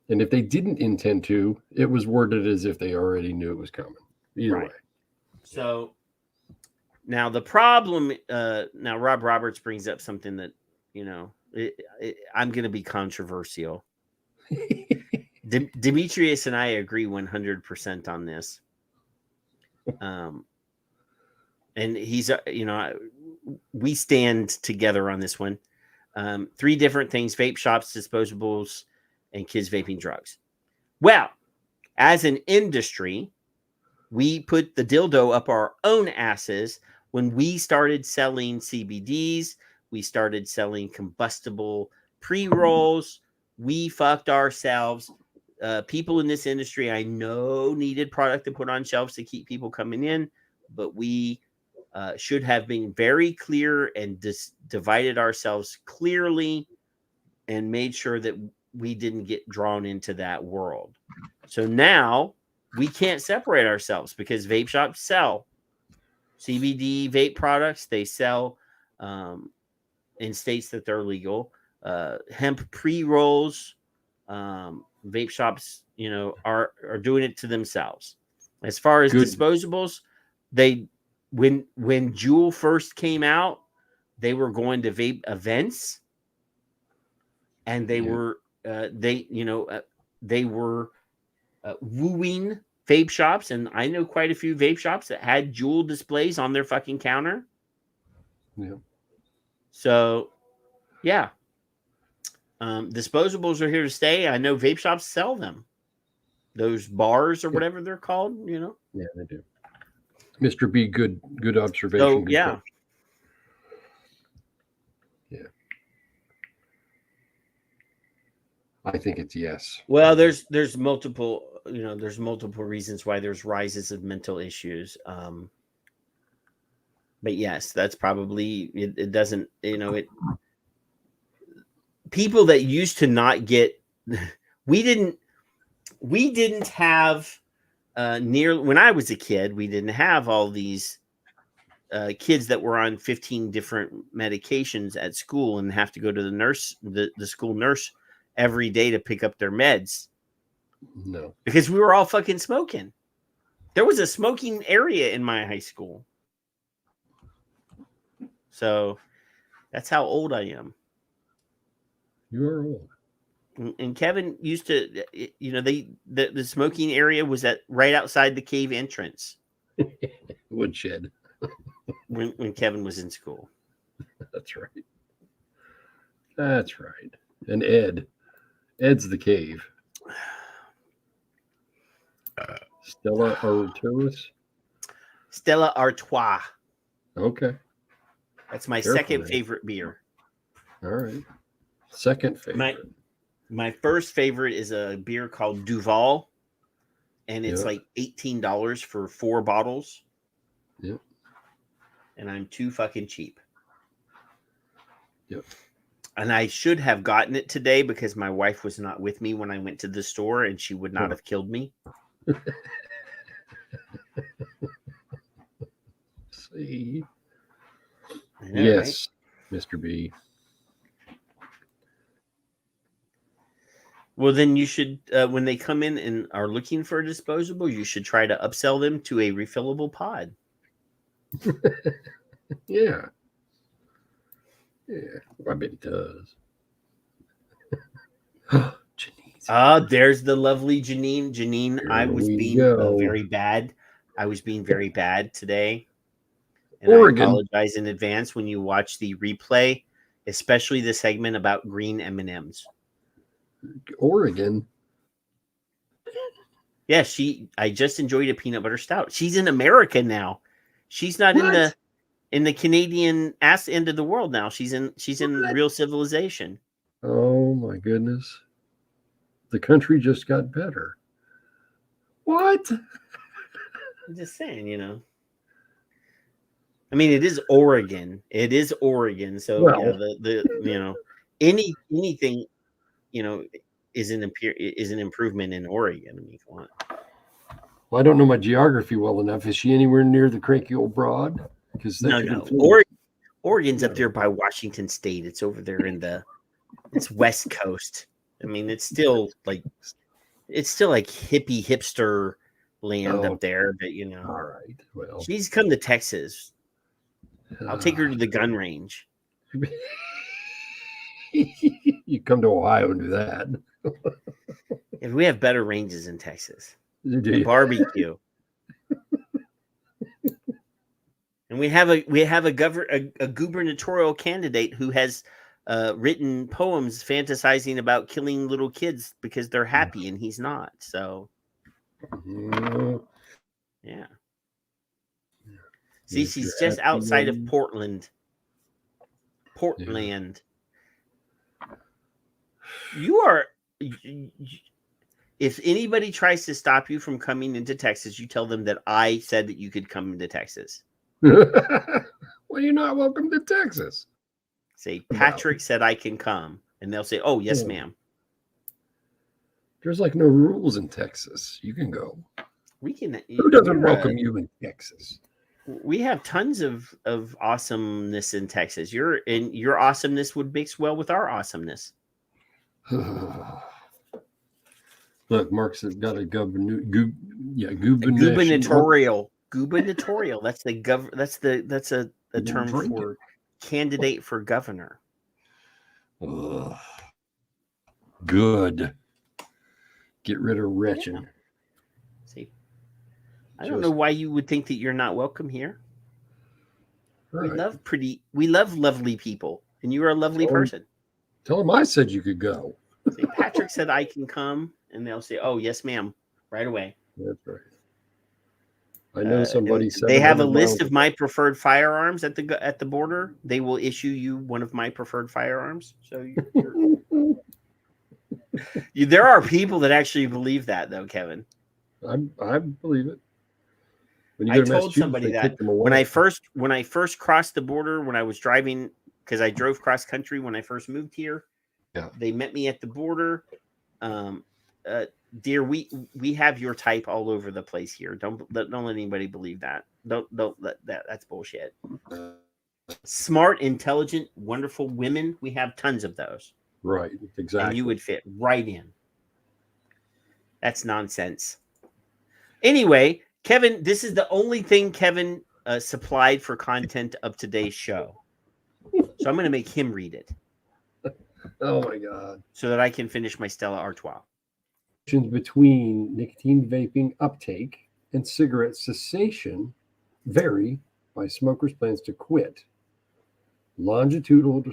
And if they didn't intend to, it was worded as if they already knew it was coming. Either way. So now the problem, now Rob Roberts brings up something that, I'm going to be controversial. Demetrius and I agree 100% on this. And he's, we stand together on this one. 3 different things: vape shops, disposables, and kids vaping drugs. Well, as an industry, we put the dildo up our own asses when we started selling CBDs. We started selling combustible pre-rolls. We fucked ourselves. People in this industry I know needed product to put on shelves to keep people coming in, but we should have been very clear and divided ourselves clearly and made sure that we didn't get drawn into that world. So now we can't separate ourselves because vape shops sell CBD vape products. They sell in states that they're legal. Hemp pre-rolls, vape shops, are doing it to themselves. As far as disposables, when Juul first came out, they were going to vape events, and they were wooing vape shops, and I know quite a few vape shops that had Juul displays on their fucking counter. Yeah. So, yeah. Disposables are here to stay. I know vape shops sell them. Those bars or whatever they're called, you know. Yeah, they do. Mr. B, good observation. So good yeah. point. Yeah. I think it's yes. Well, there's multiple, you know, there's multiple reasons why there's rises of mental issues. But yes, that's probably it doesn't, you know, it people that used to not get we didn't have near when I was a kid, we didn't have all these kids that were on 15 different medications at school and have to go to the nurse, the school nurse every day to pick up their meds. No. Because we were all fucking smoking. There was a smoking area in my high school. So that's how old I am. You are old. And Kevin used to, you know, the smoking area was right outside the cave entrance. Woodshed. when Kevin was in school. That's right. That's right. And Ed's the cave. Stella Artois. Stella Artois. Okay. That's my Careful, second man. favorite beer. All right. Second favorite. My first favorite is a beer called Duval, and it's like $18 for 4 bottles. Yep. And I'm too fucking cheap. Yep. And I should have gotten it today because my wife was not with me when I went to the store, and she would not have killed me. See. Know, yes, right? Mr. B. Well, then you should, when they come in and are looking for a disposable, you should try to upsell them to a refillable pod. Yeah. Yeah. I bet it does. There's the lovely Janine. Janine, I was being very bad. I was being very bad today. And Oregon. I apologize in advance when you watch the replay, especially the segment about green M&Ms. Oregon. Yeah, I just enjoyed a peanut butter stout. She's in America now. She's not in the Canadian ass end of the world now. She's in real civilization. Oh my goodness. The country just got better. What? I'm just saying, you know. I mean, it is Oregon. It is Oregon. So yeah, the you know, anything, you know, is an improvement in Oregon. I mean, come on. Well, I don't know my geography well enough. Is she anywhere near the cranky old broad? Because no. Oregon's up there by Washington State. It's over there it's West Coast. I mean, it's still like hippie hipster land up there, but you know. All right. Well, she needs to come to Texas. I'll take her to the gun range. You come to Ohio and do that. If we have better ranges in Texas, and barbecue, and we have a gubernatorial candidate who has written poems fantasizing about killing little kids because they're happy and he's not. So, yeah. See, she's just outside of Portland. Portland. You are. If anybody tries to stop you from coming into Texas, you tell them that I said that you could come into Texas. Well, you're not welcome to Texas. Say, Patrick said I can come. And they'll say, oh, yes, ma'am. There's like no rules in Texas. You can go. We can. Who doesn't welcome you in Texas? We have tons of awesomeness in Texas. Your awesomeness would mix well with our awesomeness. Look, Mark's got a gubernatorial. Gubernatorial. That's a term for candidate for governor. Good. Get rid of wretched. Yeah. See, I don't know why you would think that you're not welcome here. Right. We love lovely people, and you are a lovely person. Tell them I said you could go. Say, Patrick said I can come, and they'll say, "Oh, yes, ma'am," right away. That's right. I know somebody said they have a list of my preferred firearms at the border. They will issue you one of my preferred firearms. So there are people that actually believe that, though, Kevin. I believe it. I told somebody that when I first crossed the border, when I was driving, because I drove cross country when I first moved here. Yeah. They met me at the border. Dear, we have your type all over the place here. Don't let anybody believe that. Don't let that. That's bullshit. Smart, intelligent, wonderful women. We have tons of those. Right. Exactly. And you would fit right in. That's nonsense. Anyway, Kevin, this is the only thing Kevin supplied for content of today's show. So I'm going to make him read it. Oh my God. So that I can finish my Stella Artois. Between nicotine vaping uptake and cigarette cessation vary by smokers' plans to quit. Longitudinal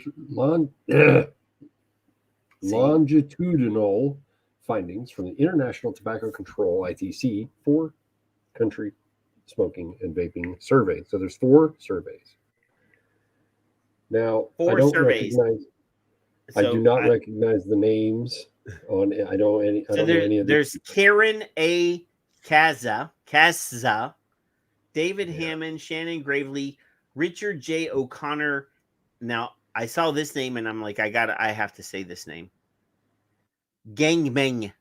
findings from the International Tobacco Control ITC 4-country smoking and vaping survey. So there's 4 surveys. Now, I do not recognize the names. I don't know any of There's Karen A. Kaza, David Hammond, Shannon Gravely, Richard J. O'Connor. Now, I saw this name and I'm like, I have to say this name. Gangmeng.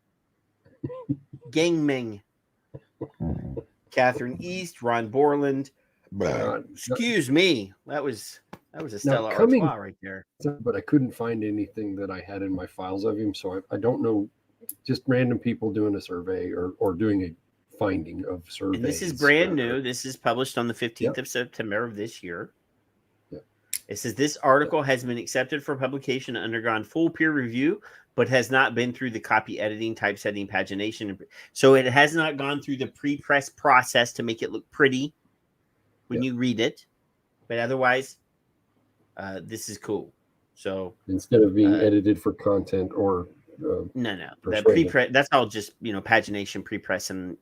Catherine East, Ron Borland. Excuse me. That was a Stella Artois right there. But I couldn't find anything that I had in my files of him, so I don't know. Just random people doing a survey or doing a finding of surveys. And this is brand new. This is published on the 15th of September of this year. Yep. It says this article has been accepted for publication and undergone full peer review, but has not been through the copy editing, typesetting, pagination. So it has not gone through the pre-press process to make it look pretty when you read it. But otherwise, this is cool. So instead of being edited for content or no, that pre-press, that's all just pagination, pre-press, and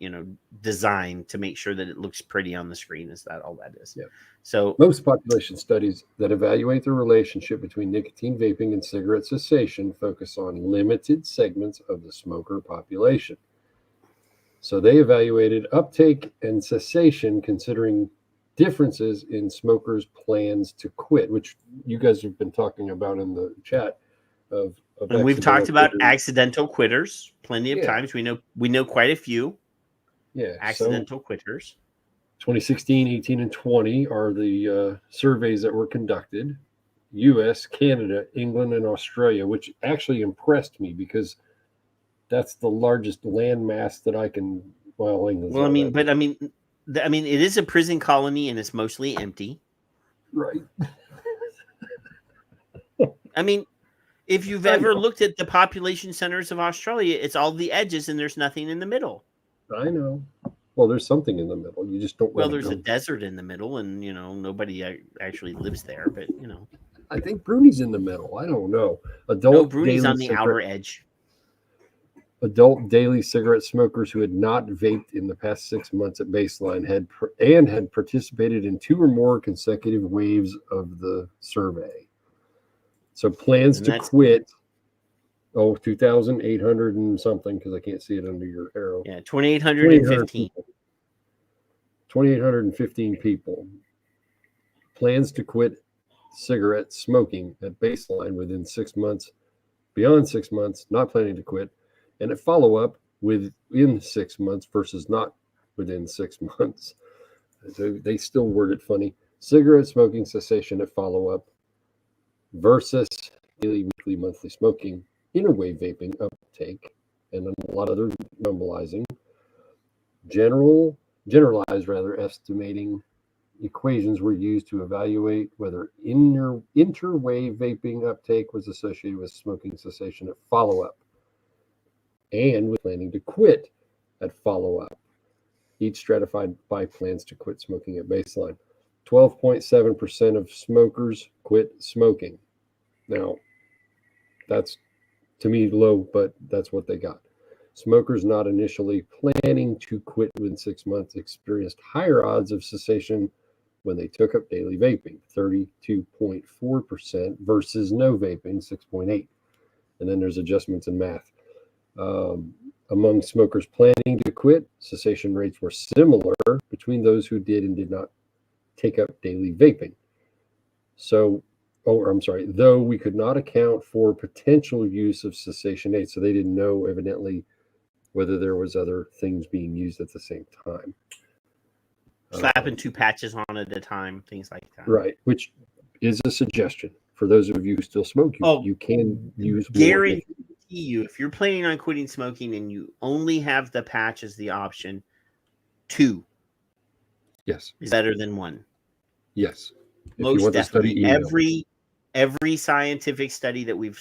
design to make sure that it looks pretty on the screen. Is that all that is? Yeah. So most population studies that evaluate the relationship between nicotine vaping and cigarette cessation focus on limited segments of the smoker population. So they evaluated uptake and cessation considering differences in smokers' plans to quit, which you guys have been talking about in the chat. And we've talked about accidental quitters plenty of times. We know quite a few. Yeah, accidental quitters. 2016, 18, and 20 are the surveys that were conducted. U.S., Canada, England, and Australia, which actually impressed me because that's the largest landmass that I can. Well, England's it is a prison colony and it's mostly empty. Right. I mean, if you've ever looked at the population centers of Australia, it's all the edges and there's nothing in the middle. I know. Well, there's something in the middle. You just don't. Well, there's a desert in the middle, and nobody actually lives there. But I think Bruni's in the middle. I don't know. Bruni's on the outer edge. Adult daily cigarette smokers who had not vaped in the past 6 months at baseline had participated in 2 or more consecutive waves of the survey. So plans to quit. 2,800 and something, because I can't see it under your arrow. Yeah, 2,815. 2,815 people. Plans to quit cigarette smoking at baseline within 6 months. Beyond 6 months, not planning to quit. And a follow-up within 6 months versus not within 6 months. So they still word it funny. Cigarette smoking cessation at follow-up versus daily, weekly, monthly smoking. Interwave vaping uptake, and a lot of other numbalizing. Generalized estimating equations were used to evaluate whether interwave vaping uptake was associated with smoking cessation at follow-up and with planning to quit at follow-up, each stratified by plans to quit smoking at baseline. 12.7% of smokers quit smoking. Now, That's, to me, low, but that's what they got. Smokers not initially planning to quit within 6 months experienced higher odds of cessation when they took up daily vaping, 32.4% versus no vaping, 6.8%. And then there's adjustments in math. Among smokers planning to quit, cessation rates were similar between those who did and did not take up daily vaping. Though we could not account for potential use of cessation aids, so they didn't know evidently whether there was other things being used at the same time. Slapping 2 patches on at a time, things like that. Right, which is a suggestion for those of you who still smoke. You can use guarantee you, if you're planning on quitting smoking and you only have the patch as the option, 2 yes is better than 1. Yes. Most definitely. Every scientific study that we've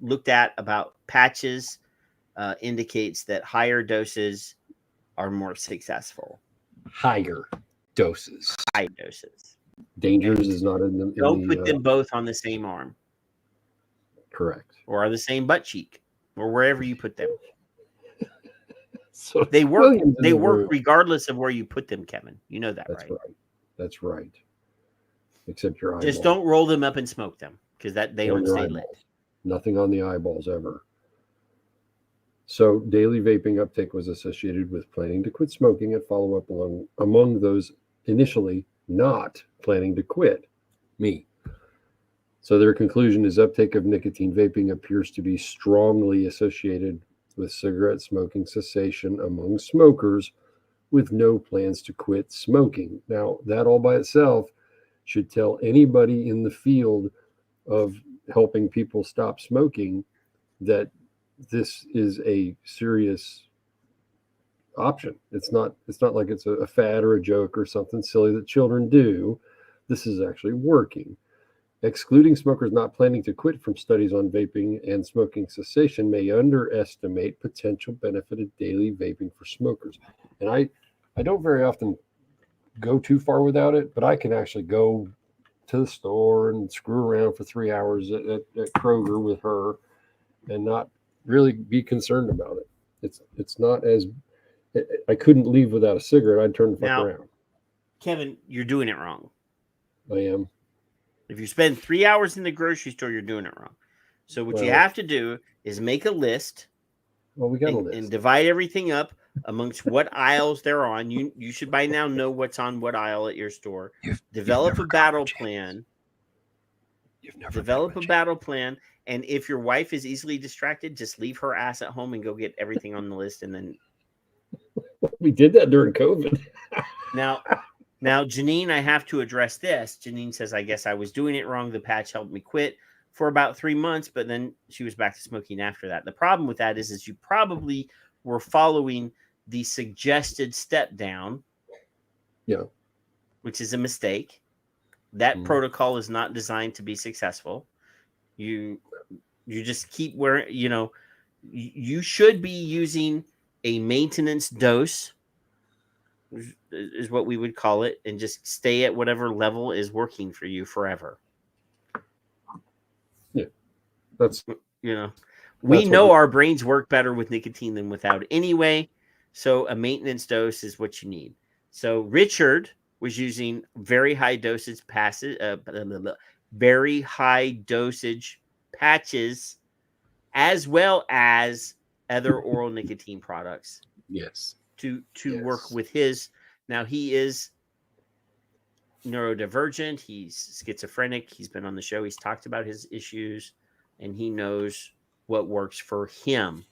looked at about patches indicates that higher doses are more successful. Higher doses. High doses. Dangerous is not in the. Don't put them both on the same arm. Correct. Or on the same butt cheek, or wherever you put them. So they work. They work regardless of where you put them, Kevin. You know that, That's right? right. That's right. Except your eyeballs. Just don't roll them up and smoke them, because they don't stay lit. Nothing on the eyeballs ever. So daily vaping uptake was associated with planning to quit smoking and follow-up among those initially not planning to quit. Me. So their conclusion is uptake of nicotine vaping appears to be strongly associated with cigarette smoking cessation among smokers with no plans to quit smoking. Now, that all by itself should tell anybody in the field of helping people stop smoking that this is a serious option. It's not like it's a fad or a joke or something silly that children do. This is actually working. Excluding smokers not planning to quit from studies on vaping and smoking cessation may underestimate potential benefit of daily vaping for smokers. And I don't very often go too far without it, but I can actually go to the store and screw around for 3 hours at Kroger with her and not really be concerned about it. It's not as I couldn't leave without a cigarette. I'd turn the fuck around. Kevin, you're doing it wrong. I am. If you spend 3 hours in the grocery store, you're doing it wrong. So what you have to do is make a list. Well, we got a list. And divide everything up amongst what aisles they're on. You should by now know what's on what aisle at your store. Develop a battle plan. Develop a battle plan. And if your wife is easily distracted, just leave her ass at home and go get everything on the list. And then we did that during COVID. Now, Janine, I have to address this. Janine says, I guess I was doing it wrong. The patch helped me quit for about 3 months, but then she was back to smoking after that. The problem with that is you probably were following the suggested step down. Yeah. Which is a mistake. That protocol is not designed to be successful. You just keep where, you should be using a maintenance dose is what we would call it, and just stay at whatever level is working for you forever. Yeah. That's, we know our brains work better with nicotine than without anyway. So a maintenance dose is what you need. So Richard was using very high dosage patches, as well as other oral nicotine products. Yes. To work with his. Now he is neurodivergent. He's schizophrenic. He's been on the show. He's talked about his issues, and he knows what works for him.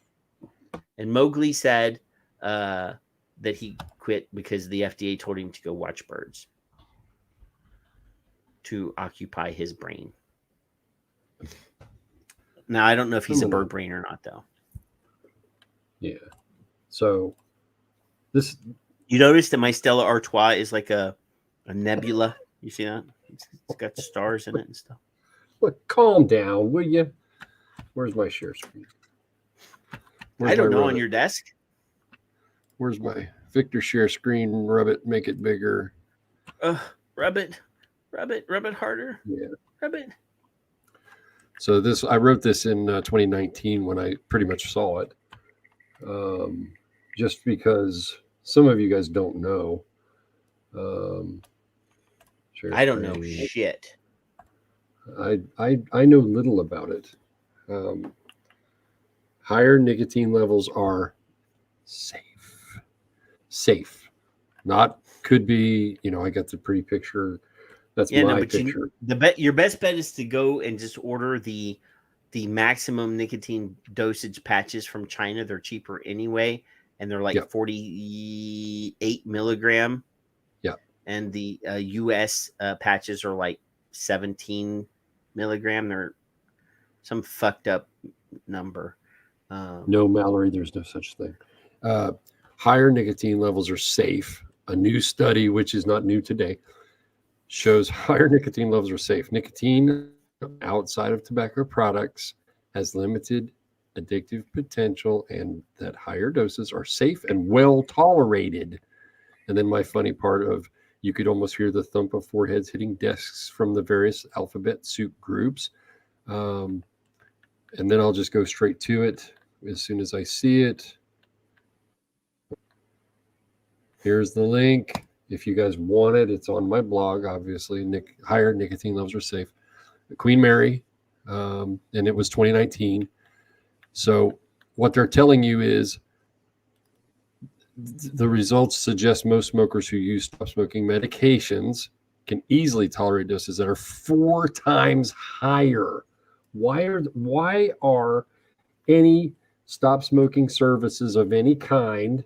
And Mowgli said that he quit because the FDA told him to go watch birds to occupy his brain. Now, I don't know if he's a bird brain or not, though. Yeah. So this... You notice that my Stella Artois is like a nebula. You see that? It's got stars in it and stuff. Look, calm down, will you? Where's my share screen? I don't know. On your desk? Where's my Victor share screen? Rub it, make it bigger. Rub it harder. Yeah. Rub it. So I wrote this in 2019 when I pretty much saw it. Just because some of you guys don't know. I don't know shit. I know little about it. Higher nicotine levels are safe. Not could be, I got the pretty picture. That's my picture. Your best bet is to go and just order the maximum nicotine dosage patches from China. They're cheaper anyway, and they're like 48 milligram. Yeah. And the US patches are like 17 milligram. They're some fucked up number. No, Mallory, there's no such thing. Higher nicotine levels are safe. A new study, which is not new today, shows higher nicotine levels are safe. Nicotine outside of tobacco products has limited addictive potential, and that higher doses are safe and well tolerated. And then my funny part of you could almost hear the thump of foreheads hitting desks from the various alphabet soup groups. And then I'll just go straight to it as soon as I see it. Here's the link. If you guys want it, it's on my blog, obviously. Higher nicotine levels are safe. Queen Mary, and it was 2019. So what they're telling you is the results suggest most smokers who use stop smoking medications can easily tolerate doses that are 4 times higher. Why are any stop smoking services of any kind,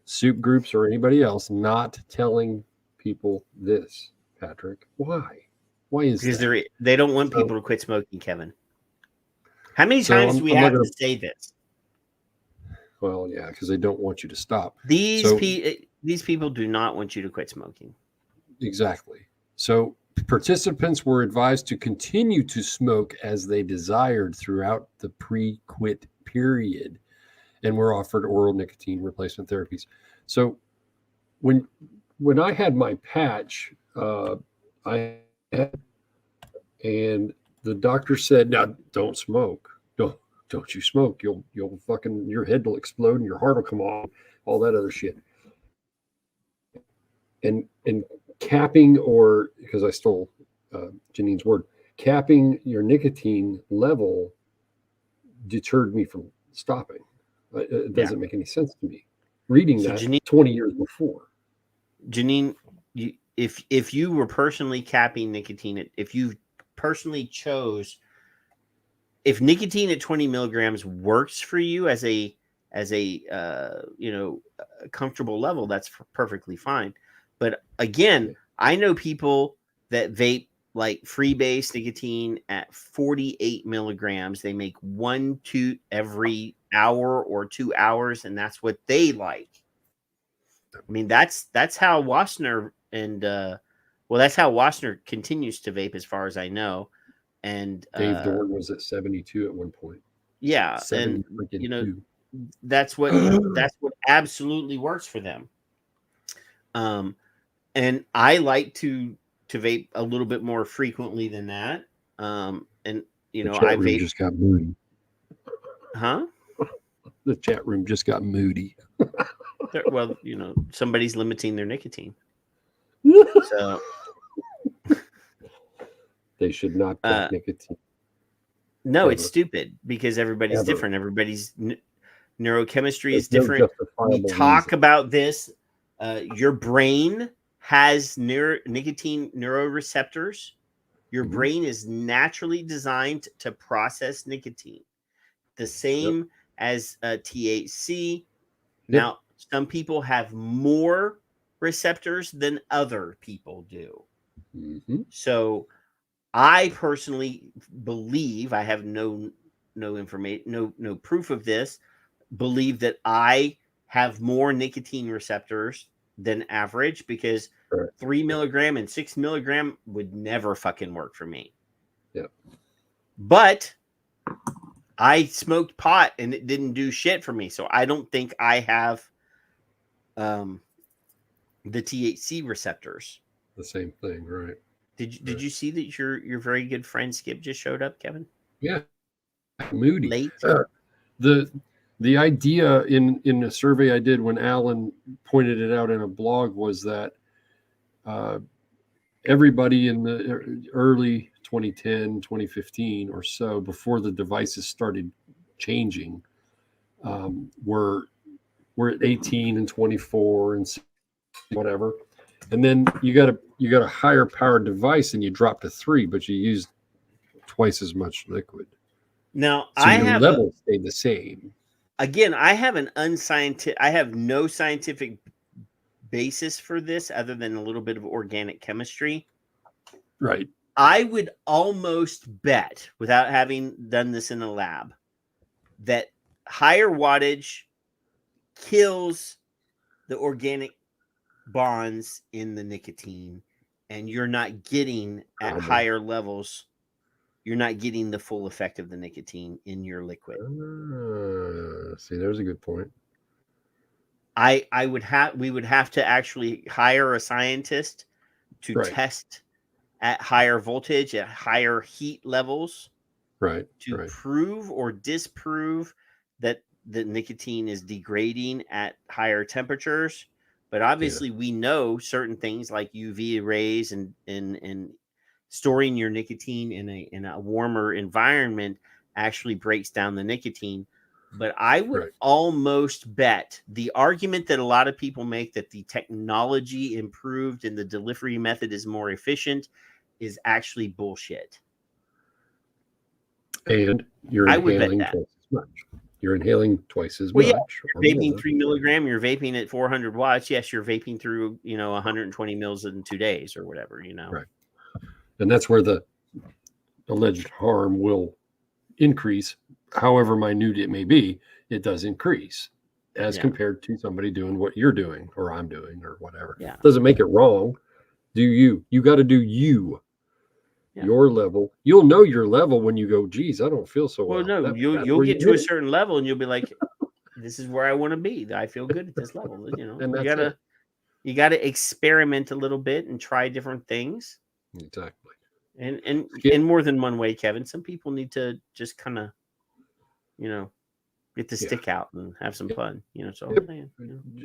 soup groups or anybody else, not telling people this, Patrick? Why? Why is because that? they don't want people to quit smoking, Kevin. How many times do we have to say this? Well, yeah, because they don't want you to stop. These people do not want you to quit smoking. Exactly. So participants were advised to continue to smoke as they desired throughout the pre-quit period, and were offered oral nicotine replacement therapies. So when I had my patch, and the doctor said, "Now don't smoke. Don't you smoke. You'll fucking, your head will explode and your heart will come off, all that other shit." And capping, or because I stole Janine's word, capping your nicotine level deterred me from stopping. It doesn't make any sense to me. Reading that Janine, 20 years before. Janine, if you were personally capping nicotine, if you personally chose, if nicotine at 20 milligrams works for you as a comfortable level, that's perfectly fine. But again, I know people that vape like freebase nicotine at 48 milligrams. They make 1 toot every hour or 2 hours, and that's what they like. I mean, that's how Wassner that's how Wassner continues to vape, as far as I know. And Dave Dorn was at 72 at one point. Yeah, and that's what absolutely works for them. And I like to vape a little bit more frequently than that. And I vape just got moody. Huh? The chat room just got moody. Well, somebody's limiting their nicotine. So they should not get nicotine. No, it's stupid because everybody's different. Everybody's neurochemistry is different. We talk about this. Your brain has nicotine neuroreceptors. Your brain is naturally designed to process nicotine, the same as THC. Now, some people have more receptors than other people do. So I personally believe, I have no information, no proof of this, believe that I have more nicotine receptors than average, because 3 milligram and 6 milligram would never fucking work for me. Yeah. But I smoked pot and it didn't do shit for me. So I don't think I have the THC receptors. The same thing, right? Did you see that your very good friend Skip just showed up, Kevin? Yeah, moody. late. The idea in a survey I did when Alan pointed it out in a blog was that everybody in the early 2010, 2015 or so, before the devices started changing, were at 18 and 24 and whatever. And then you got a higher powered device and you drop to 3, but you used twice as much liquid. Now So your level stayed the same. Again, I have I have no scientific basis for this other than a little bit of organic chemistry. Right. I would almost bet, without having done this in a lab, that higher wattage kills the organic bonds in the nicotine, and you're not getting at higher levels. You're not getting the full effect of the nicotine in your liquid. See, there's a good point. We would have to actually hire a scientist to test at higher voltage, at higher heat levels, to prove or disprove that the nicotine is degrading at higher temperatures. But obviously we know certain things like UV rays and storing your nicotine in a warmer environment actually breaks down the nicotine. But I would almost bet the argument that a lot of people make that the technology improved and the delivery method is more efficient is actually bullshit. And you're inhaling twice as much. You're inhaling twice as much. Yeah, you're vaping 3 milligram, you're vaping at 400 watts. Yes, you're vaping through, 120 mils in 2 days or whatever, Right. And that's where the alleged harm will increase. However minute it may be, it does increase as compared to somebody doing what you're doing or I'm doing or whatever. Yeah. Doesn't make it wrong. You got to do you. Yeah. Your level. You'll know your level when you go, geez, I don't feel so well. No, you'll get to a certain level and you'll be like, this is where I want to be. I feel good at this level. And you gotta experiment a little bit and try different things. Exactly. And in more than one way, Kevin. Some people need to just kind of, get the stick out and have some fun.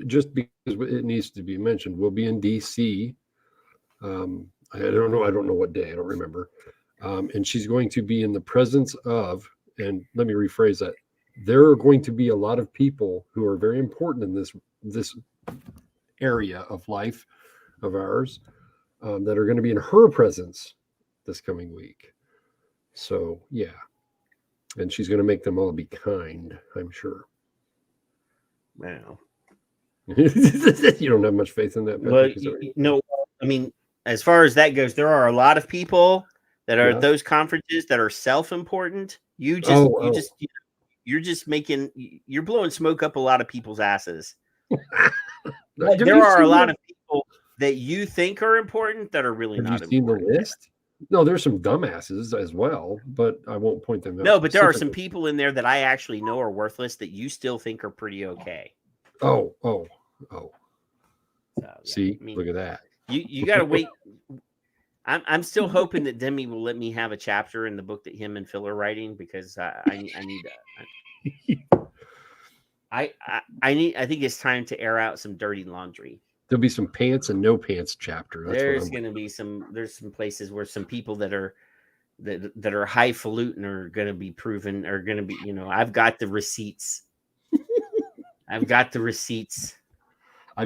Just because it needs to be mentioned, we'll be in DC. I don't know what day. I don't remember. And she's going to be in the presence of, and let me rephrase that. There are going to be a lot of people who are very important in this area of life of ours that are going to be in her presence this coming week. So, yeah. And she's going to make them all be kind, I'm sure. Wow. You don't have much faith in that? Well, no, I mean, as far as that goes, there are a lot of people that are at those conferences that are self-important. You're blowing smoke up a lot of people's asses. There are a lot of people that you think are important that are really not important. Have you seen the list? No, there's some dumbasses as well, but I won't point them out. No, but there are some people in there that I actually know are worthless that you still think are pretty okay. Oh. So, see, look at that. You got to wait. I'm still hoping that Demi will let me have a chapter in the book that him and Phil are writing because I need I think it's time to air out some dirty laundry. There'll be some pants and no pants chapter. There's going to be there's some places where some people that are highfalutin are going to be proven are going to be, I've got the receipts. I've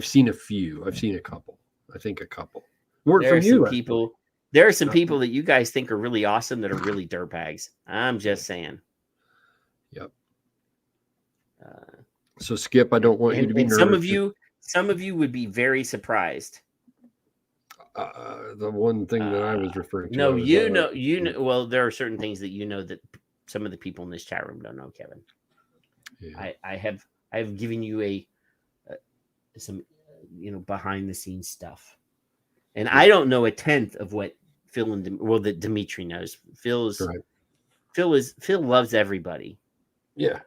seen a few. I've seen a couple. I think a couple. There are some people that you guys think are really awesome that are really dirtbags. I'm just saying. Yep. So Skip, I don't want you to be nervous. Some of you would be very surprised. The one thing that I was referring to. No, well, there are certain things that that some of the people in this chat room don't know, Kevin. Yeah. I have given you some behind the scenes stuff, and I don't know a tenth of what Phil that Dimitri knows. Phil loves everybody. Yeah.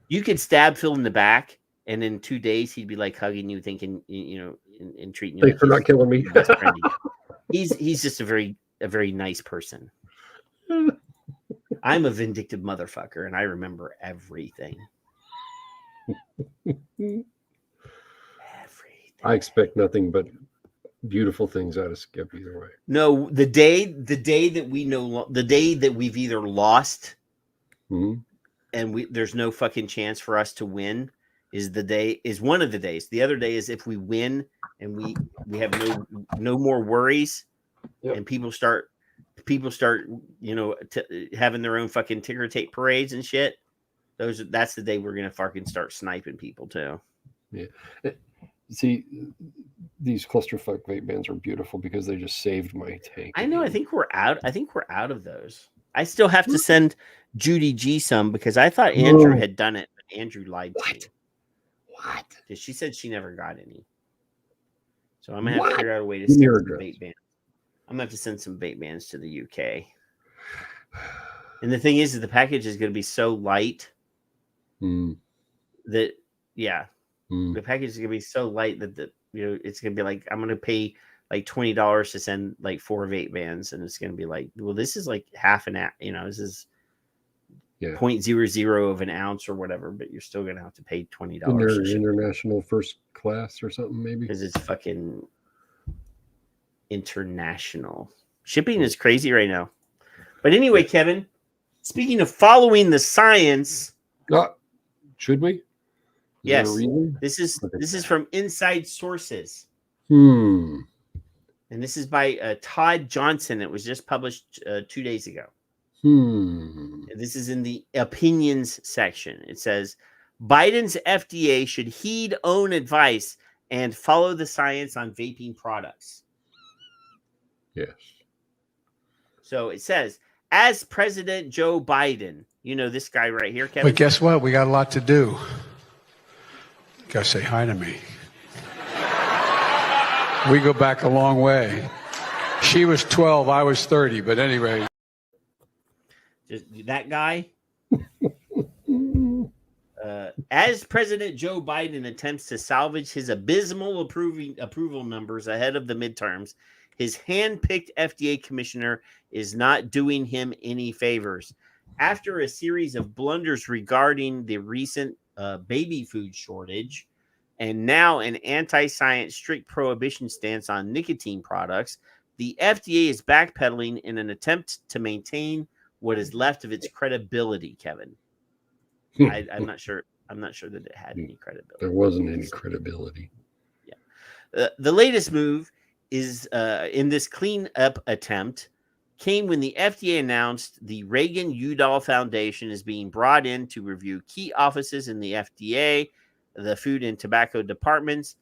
You could stab Phil in the back, and in 2 days he'd be like hugging you, thinking and treating you. Thanks for not killing me. He's just a very nice person. I'm a vindictive motherfucker, and I remember everything. Everything. I expect nothing but beautiful things out of Skip either way. No, the day that we know, the day that we've either lost, and there's no fucking chance for us to win, is one of the days. The other day is if we win and we have no more worries, and people start having their own fucking ticker tape parades and shit. That's the day we're gonna fucking start sniping people too. Yeah. See, these clusterfuck vape bans are beautiful because they just saved my tank. I know. I think we're out of those. I still have to send Judy G some because I thought Andrew had done it, but Andrew lied to me. What? Because she said she never got any. So I'm gonna have to figure out a way to send some vape bans. I'm gonna have to send some vape bans to the UK. And the thing is the package is gonna be so light that the package is gonna be so light that it's gonna be like I'm gonna pay like $20 to send like 4 vape bands, and it's gonna be like, well, this is like half an ounce, this is 0.00 of an ounce or whatever, but you're still gonna have to pay $20. International first class or something, maybe, because it's fucking international. Shipping is crazy right now. But anyway, Kevin, speaking of following the science, should we? Yes, this is from Inside Sources. And this is by Todd Johnson. It was just published 2 days ago. This is in the opinions section. It says Biden's FDA should heed own advice and follow the science on vaping products. Yes. So it says, as President Joe Biden, this guy right here, Kevin. But guess what? We got a lot to do. Gotta say hi to me. We go back a long way. She was 12, I was 30, but anyway. Just that guy. As President Joe Biden attempts to salvage his abysmal approval numbers ahead of the midterms, his hand-picked FDA commissioner is not doing him any favors. After a series of blunders regarding the recent baby food shortage, and now an anti-science strict prohibition stance on nicotine products, the FDA is backpedaling in an attempt to maintain what is left of its credibility, Kevin. I'm not sure that it had any credibility. There wasn't any credibility. Yeah. The latest move is in this cleanup attempt came when the FDA announced the Reagan-Udall Foundation is being brought in to review key offices in the FDA, the Food and Tobacco Departments.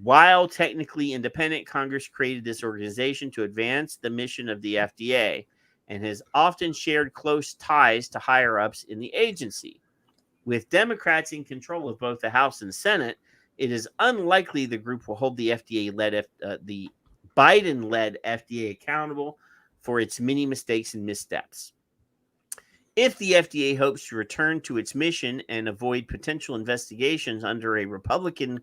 While technically independent, Congress created this organization to advance the mission of the FDA and has often shared close ties to higher-ups in the agency. With Democrats in control of both the House and Senate, it is unlikely the group will hold the the Biden-led FDA accountable for its many mistakes and missteps. If the FDA hopes to return to its mission and avoid potential investigations under a Republican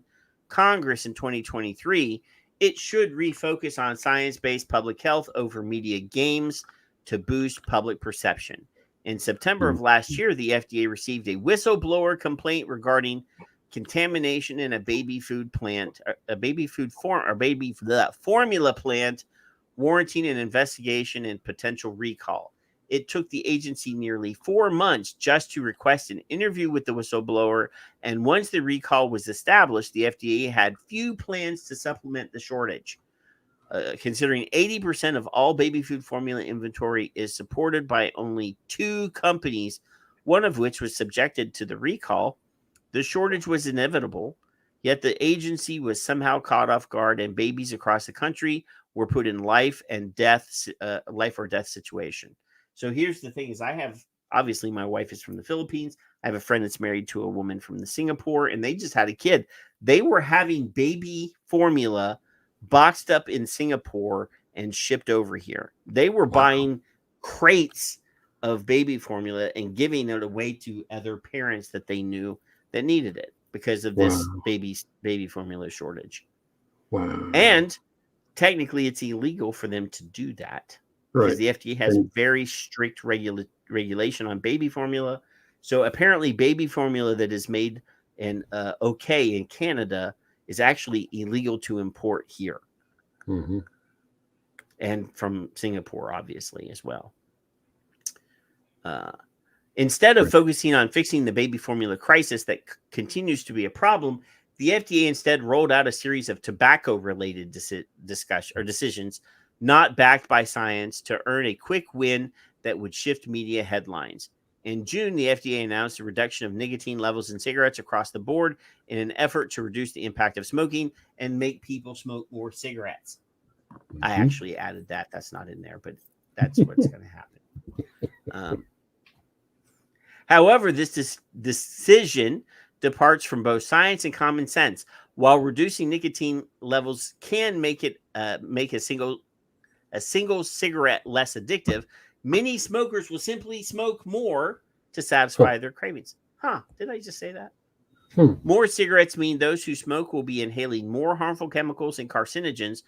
Congress in 2023, it should refocus on science-based public health over media games to boost public perception. In September of last year, the FDA received a whistleblower complaint regarding contamination in a baby food plant, formula plant, warranting an investigation and potential recall. It took the agency nearly 4 months just to request an interview with the whistleblower, and once the recall was established, the FDA had few plans to supplement the shortage. Considering 80% of all baby food formula inventory is supported by only 2 companies, one of which was subjected to the recall, the shortage was inevitable, yet the agency was somehow caught off guard, and babies across the country were put in life or death situation. So here's the thing: is obviously my wife is from the Philippines. I have a friend that's married to a woman from Singapore, and they just had a kid. They were having baby formula boxed up in Singapore and shipped over here. They were buying crates of baby formula and giving it away to other parents that they knew that needed it because of this baby formula shortage. Wow. And technically it's illegal for them to do that because the FDA has very strict regulation on baby formula. So apparently baby formula that is made in okay in Canada is actually illegal to import here. Mm-hmm. And from Singapore, obviously, as well. Instead of focusing on fixing the baby formula crisis that continues to be a problem, the FDA instead rolled out a series of tobacco-related decisions not backed by science to earn a quick win that would shift media headlines. In June, the FDA announced a reduction of nicotine levels in cigarettes across the board in an effort to reduce the impact of smoking and make people smoke more cigarettes. Mm-hmm. I actually added that. That's not in there, but that's what's going to happen. However, this decision departs from both science and common sense. While reducing nicotine levels can make a single cigarette less addictive, many smokers will simply smoke more to satisfy their cravings. Did I just say that? More cigarettes mean those who smoke will be inhaling more harmful chemicals and carcinogens,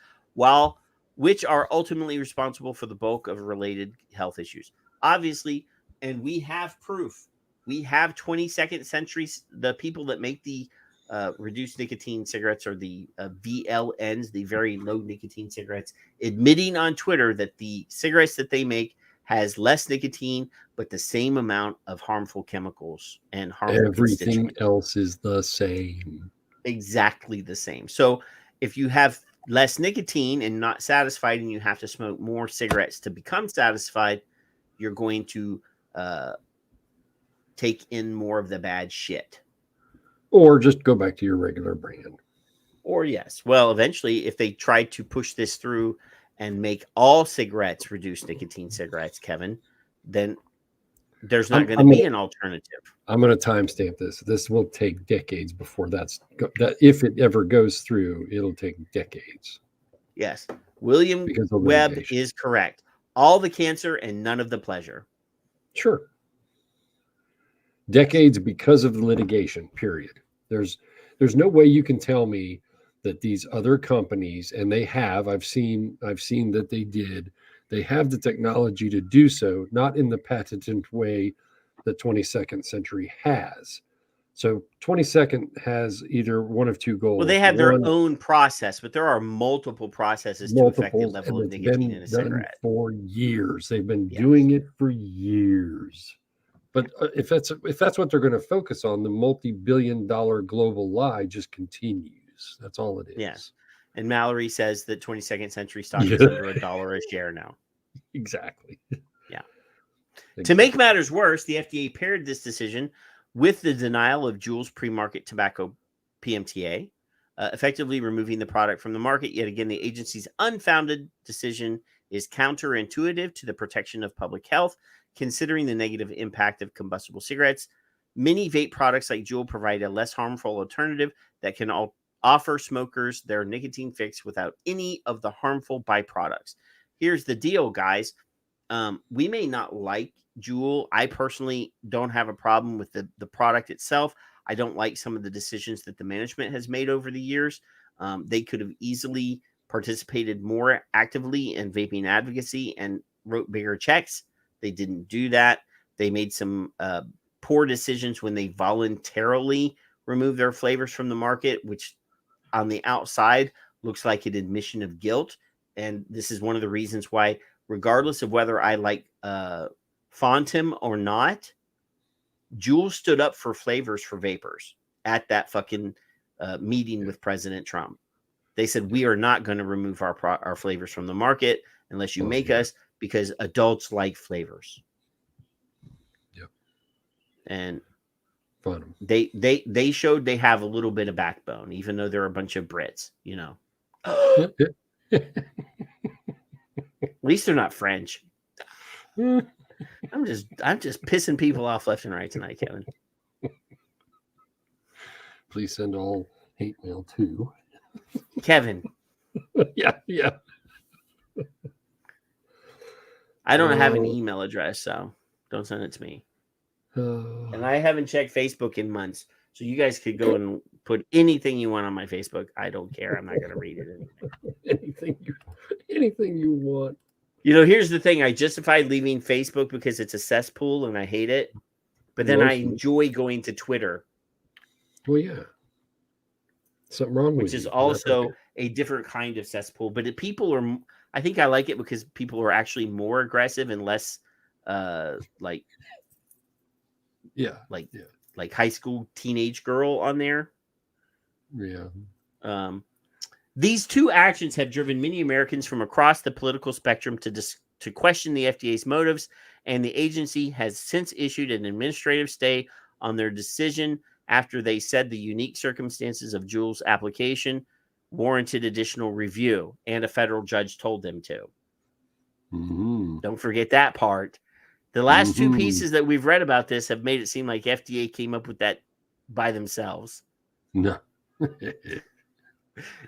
which are ultimately responsible for the bulk of related health issues. Obviously, and we have proof. We have 22nd century, the people that make the reduced nicotine cigarettes, or the VLNs, the very low nicotine cigarettes, admitting on Twitter that the cigarettes that they make has less nicotine, but the same amount of harmful chemicals and harmful everything else is the same. Exactly the same. So if you have less nicotine and not satisfied, and you have to smoke more cigarettes to become satisfied, you're going to take in more of the bad shit. Or just go back to your regular brand. Or yes. Well, eventually, if they try to push this through and make all cigarettes reduced nicotine cigarettes, Kevin, then there's not going to be an alternative. I'm going to timestamp this. This will take decades before that. If it ever goes through, it'll take decades. Yes. William Webb is correct. All the cancer and none of the pleasure. Sure. Decades because of the litigation, period. There's no way you can tell me that these other companies, and they have, I've seen that they have the technology to do so, not in the patented way that 22nd Century has. So 22nd has either one of two goals. Well, they have their own process, but there are multiple processes to affect the level of nicotine in a cigarette. For years. They've been doing it for years. But if that's what they're going to focus on, the multi-billion-dollar global lie just continues. That's all it is. Yes. And Mallory says that 22nd Century stock is under $1 a share now. Exactly. Yeah. Exactly. To make matters worse, the FDA paired this decision with the denial of Juul's pre-market tobacco PMTA, effectively removing the product from the market. Yet again, the agency's unfounded decision is counterintuitive to the protection of public health, considering the negative impact of combustible cigarettes. Many vape products like Juul provide a less harmful alternative that can offer smokers their nicotine fix without any of the harmful byproducts. Here's the deal, guys. We may not like Juul. I personally don't have a problem with the product itself. I don't like some of the decisions that the management has made over the years. They could have easily participated more actively in vaping advocacy and wrote bigger checks. They didn't do that. They made some poor decisions when they voluntarily removed their flavors from the market, which on the outside looks like an admission of guilt. And this is one of the reasons why, regardless of whether I like Fontum or not, Juul stood up for flavors for vapers at that fucking meeting with President Trump. They said, we are not going to remove our flavors from the market unless you make us, because adults like flavors. Yep. And fun. They showed they have a little bit of backbone, even though they're a bunch of Brits, you know. At least they're not French. I'm just pissing people off left and right tonight, Kevin. Please send all hate mail to Kevin. Yeah. I don't have an email address, so don't send it to me. And I haven't checked Facebook in months, so you guys could go and put anything you want on my Facebook. I don't care. I'm not going to read it anyway. Anything you want. Here's the thing. I justified leaving Facebook because it's a cesspool and I hate it. But then I enjoy going to Twitter. Well, yeah. Something wrong with which is you. also a different kind of cesspool. But people are, I think I like it because people are actually more aggressive and less like high school teenage girl on there. Yeah. These two actions have driven many Americans from across the political spectrum to question the FDA's motives, and the agency has since issued an administrative stay on their decision after they said the unique circumstances of Juul's application warranted additional review, and a federal judge told them to. Mm-hmm. Don't forget that part. The last two pieces that we've read about this have made it seem like FDA came up with that by themselves. No.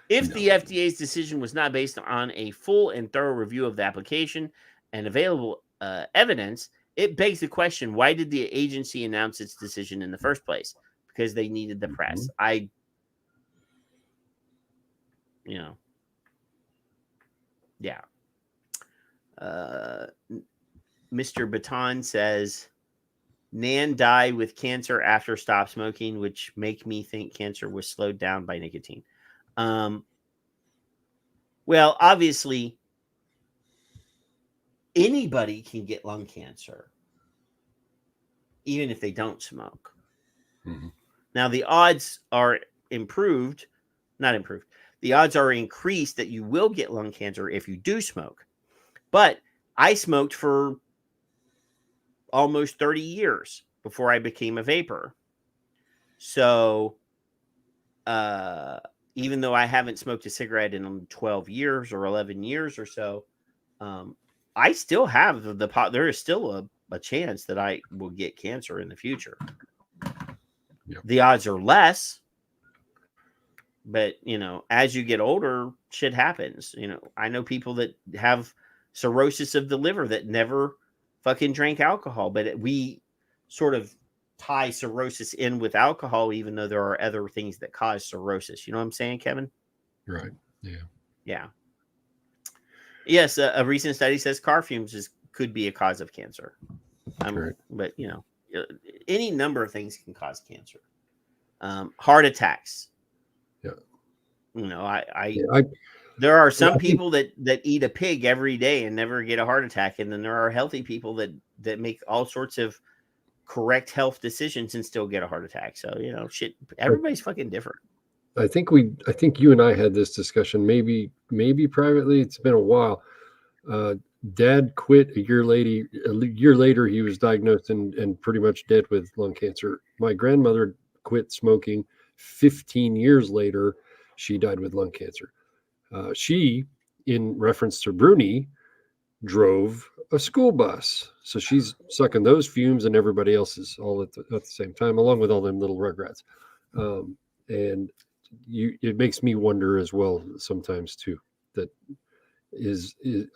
If the FDA's decision was not based on a full and thorough review of the application and available evidence, it begs the question, why did the agency announce its decision in the first place? Because they needed the press. Yeah. Mr. Baton says, Nan died with cancer after stop smoking, which make me think cancer was slowed down by nicotine. Well, obviously, anybody can get lung cancer, even if they don't smoke. Mm-hmm. Now, the odds are not improved. The odds are increased that you will get lung cancer if you do smoke. But I smoked for almost 30 years before I became a vapor. So, even though I haven't smoked a cigarette in 12 years or 11 years or so, I still have there is still a chance that I will get cancer in the future. Yep. The odds are less, but as you get older, shit happens. I know people that have cirrhosis of the liver that never fucking drank alcohol, but we sort of tie cirrhosis in with alcohol, even though there are other things that cause cirrhosis. You know what I'm saying, Kevin? Right. Yeah. Yeah. Yes, a recent study says car fumes could be a cause of cancer. Right. But any number of things can cause cancer. Heart attacks. Yeah. There are some people that eat a pig every day and never get a heart attack, and then there are healthy people that make all sorts of correct health decisions and still get a heart attack. So shit, everybody's fucking different. I think you and I had this discussion, maybe privately. It's been a while. Dad quit a year later. He was diagnosed and pretty much dead with lung cancer. My grandmother quit smoking 15 years later. She died with lung cancer. She, in reference to Bruni, drove a school bus. So she's sucking those fumes and everybody else is all at the same time, along with all them little rugrats. And it makes me wonder as well sometimes too, that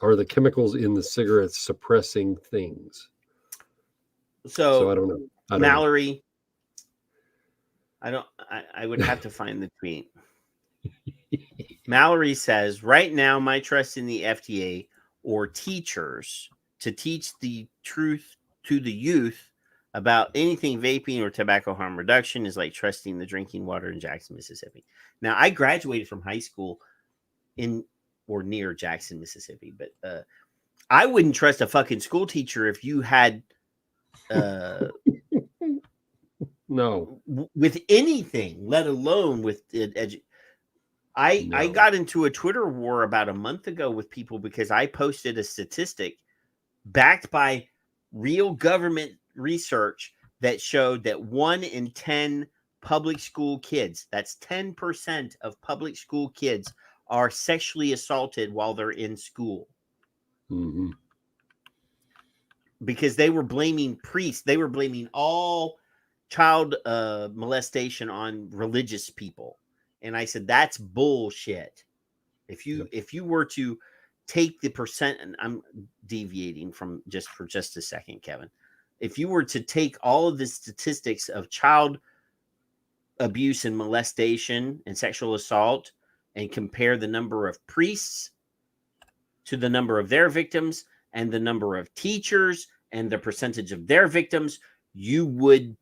are the chemicals in the cigarettes suppressing things? So I don't know. Mallory, I would have to find the tweet. Mallory says, right now, my trust in the FDA or teachers to teach the truth to the youth about anything vaping or tobacco harm reduction is like trusting the drinking water in Jackson, Mississippi. Now, I graduated from high school in or near Jackson, Mississippi, but I wouldn't trust a fucking school teacher if you had no with anything, let alone with I got into a Twitter war about a month ago with people because I posted a statistic backed by real government research that showed that 1 in 10 public school kids, that's 10% of public school kids, are sexually assaulted while they're in school. Mm-hmm. Because they were blaming priests. They were blaming all child molestation on religious people. And I said, that's bullshit. If you were to take the percent, and I'm deviating from for just a second, Kevin. If you were to take all of the statistics of child abuse and molestation and sexual assault and compare the number of priests to the number of their victims, and the number of teachers and the percentage of their victims, you would,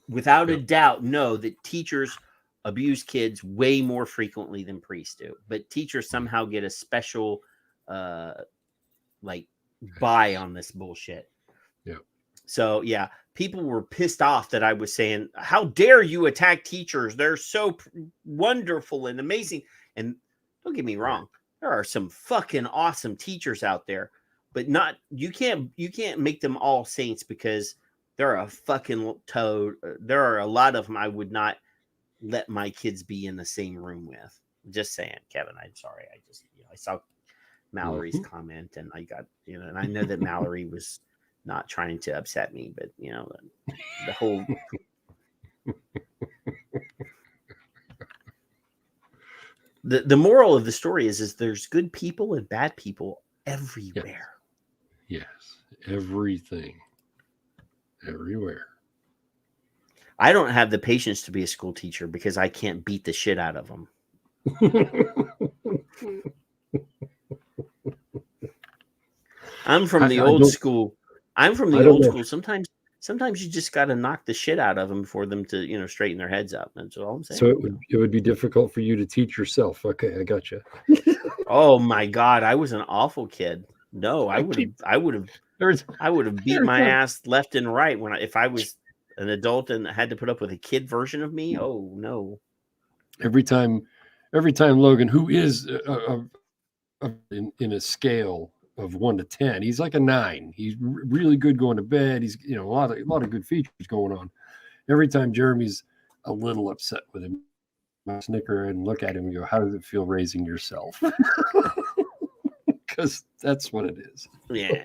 without a doubt, know that teachers abuse kids way more frequently than priests do. But teachers somehow get a special, like, buy on this bullshit. Yeah. So, yeah, people were pissed off that I was saying, how dare you attack teachers? They're so wonderful and amazing. And don't get me wrong, there are some fucking awesome teachers out there, but not, you can't make them all saints because they're a fucking toad. There are a lot of them I would not let my kids be in the same room with. Just saying, Kevin, I'm sorry. I saw Mallory's comment and I got, and I know that Mallory was not trying to upset me, but the whole the moral of the story is there's good people and bad people everywhere. Yes. Everything. Everywhere. I don't have the patience to be a school teacher because I can't beat the shit out of them. I'm from the old school. I'm from the old school. Sometimes you just got to knock the shit out of them for them to, straighten their heads up. That's all I'm saying. So it would be difficult for you to teach yourself. Okay, I got you. Oh my God, I was an awful kid. No, I would have beat my ass left and right if I was an adult and had to put up with a kid version of me. Oh no. Every time Logan, who is in a scale of 1 to 10, he's like a 9. He's really good going to bed. He's a lot of good features going on. Every time Jeremy's a little upset with him, I snicker and look at him and go, "How does it feel raising yourself?" Because that's what it is. Yeah.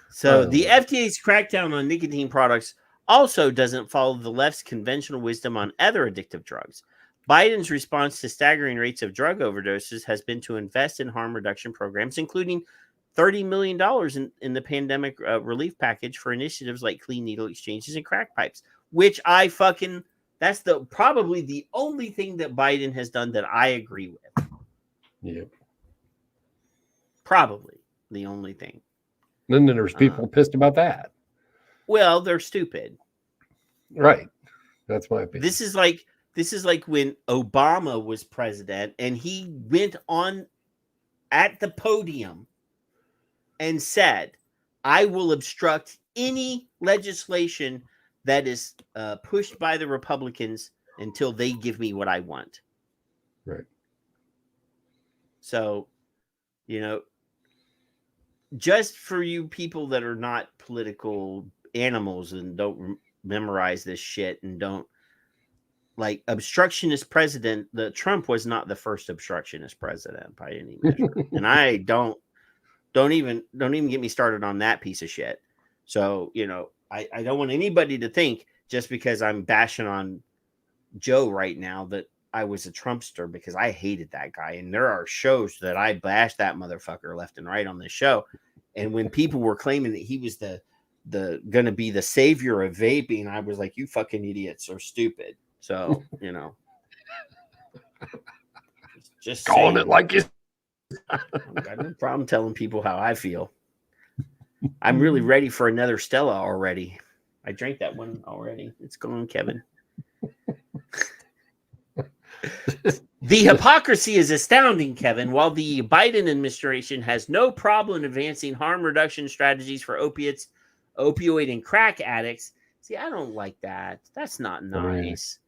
So the FDA's crackdown on nicotine products also doesn't follow the left's conventional wisdom on other addictive drugs. Biden's response to staggering rates of drug overdoses has been to invest in harm reduction programs, including $30 million in the pandemic relief package for initiatives like clean needle exchanges and crack pipes, which that's probably the only thing that Biden has done that I agree with. Yeah. Probably the only thing. Then there's people pissed about that. Well, they're stupid. Right. That's my opinion. This is like when Obama was president and he went on at the podium and said, "I will obstruct any legislation that is pushed by the Republicans until they give me what I want." Right. So, just for you people that are not political animals and don't memorize this shit and don't like obstructionist president, Trump was not the first obstructionist president by any measure. And I don't even get me started on that piece of shit. So, I don't want anybody to think just because I'm bashing on Joe right now that I was a Trumpster, because I hated that guy. And there are shows that I bashed that motherfucker left and right on this show. And when people were claiming that he was the going to be the savior of vaping, I was like, you fucking idiots are stupid. So, just calling it like it. I've got no problem telling people how I feel. I'm really ready for another Stella already. I drank that one already. It's gone, Kevin. The hypocrisy is astounding, Kevin. While the Biden administration has no problem advancing harm reduction strategies for opiates, opioid, and crack addicts. See, I don't like that. That's not nice.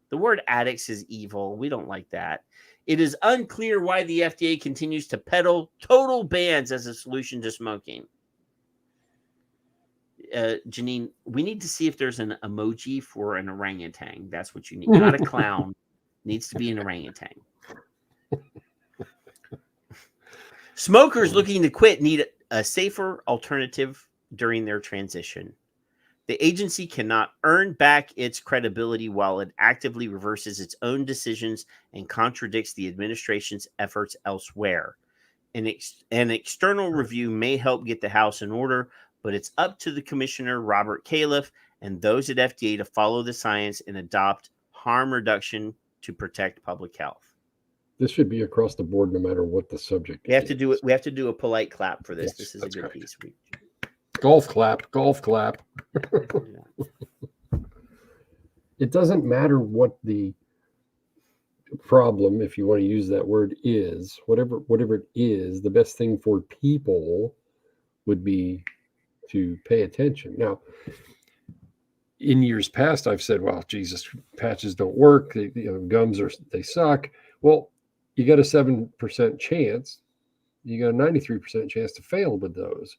The word addicts is evil. We don't like that. It is unclear why the FDA continues to peddle total bans as a solution to smoking. Janine, we need to see if there's an emoji for an orangutan. That's what you need. Not a clown. Needs to be an orangutan. Smokers looking to quit need a safer alternative during their transition. The agency cannot earn back its credibility while it actively reverses its own decisions and contradicts the administration's efforts elsewhere. An external review may help get the house in order, but it's up to the commissioner, Robert Califf, and those at FDA to follow the science and adopt harm reduction to protect public health. This should be across the board, no matter what the subject. We have to do it. We have to do a polite clap for this. Yes, This is a that's good right. piece. Golf clap, golf clap. It doesn't matter what the problem, if you want to use that word, is. Whatever it is, the best thing for people would be to pay attention. Now, in years past, I've said, well, Jesus, patches don't work. Gums they suck. Well, you got a 7% chance. You got a 93% chance to fail with those.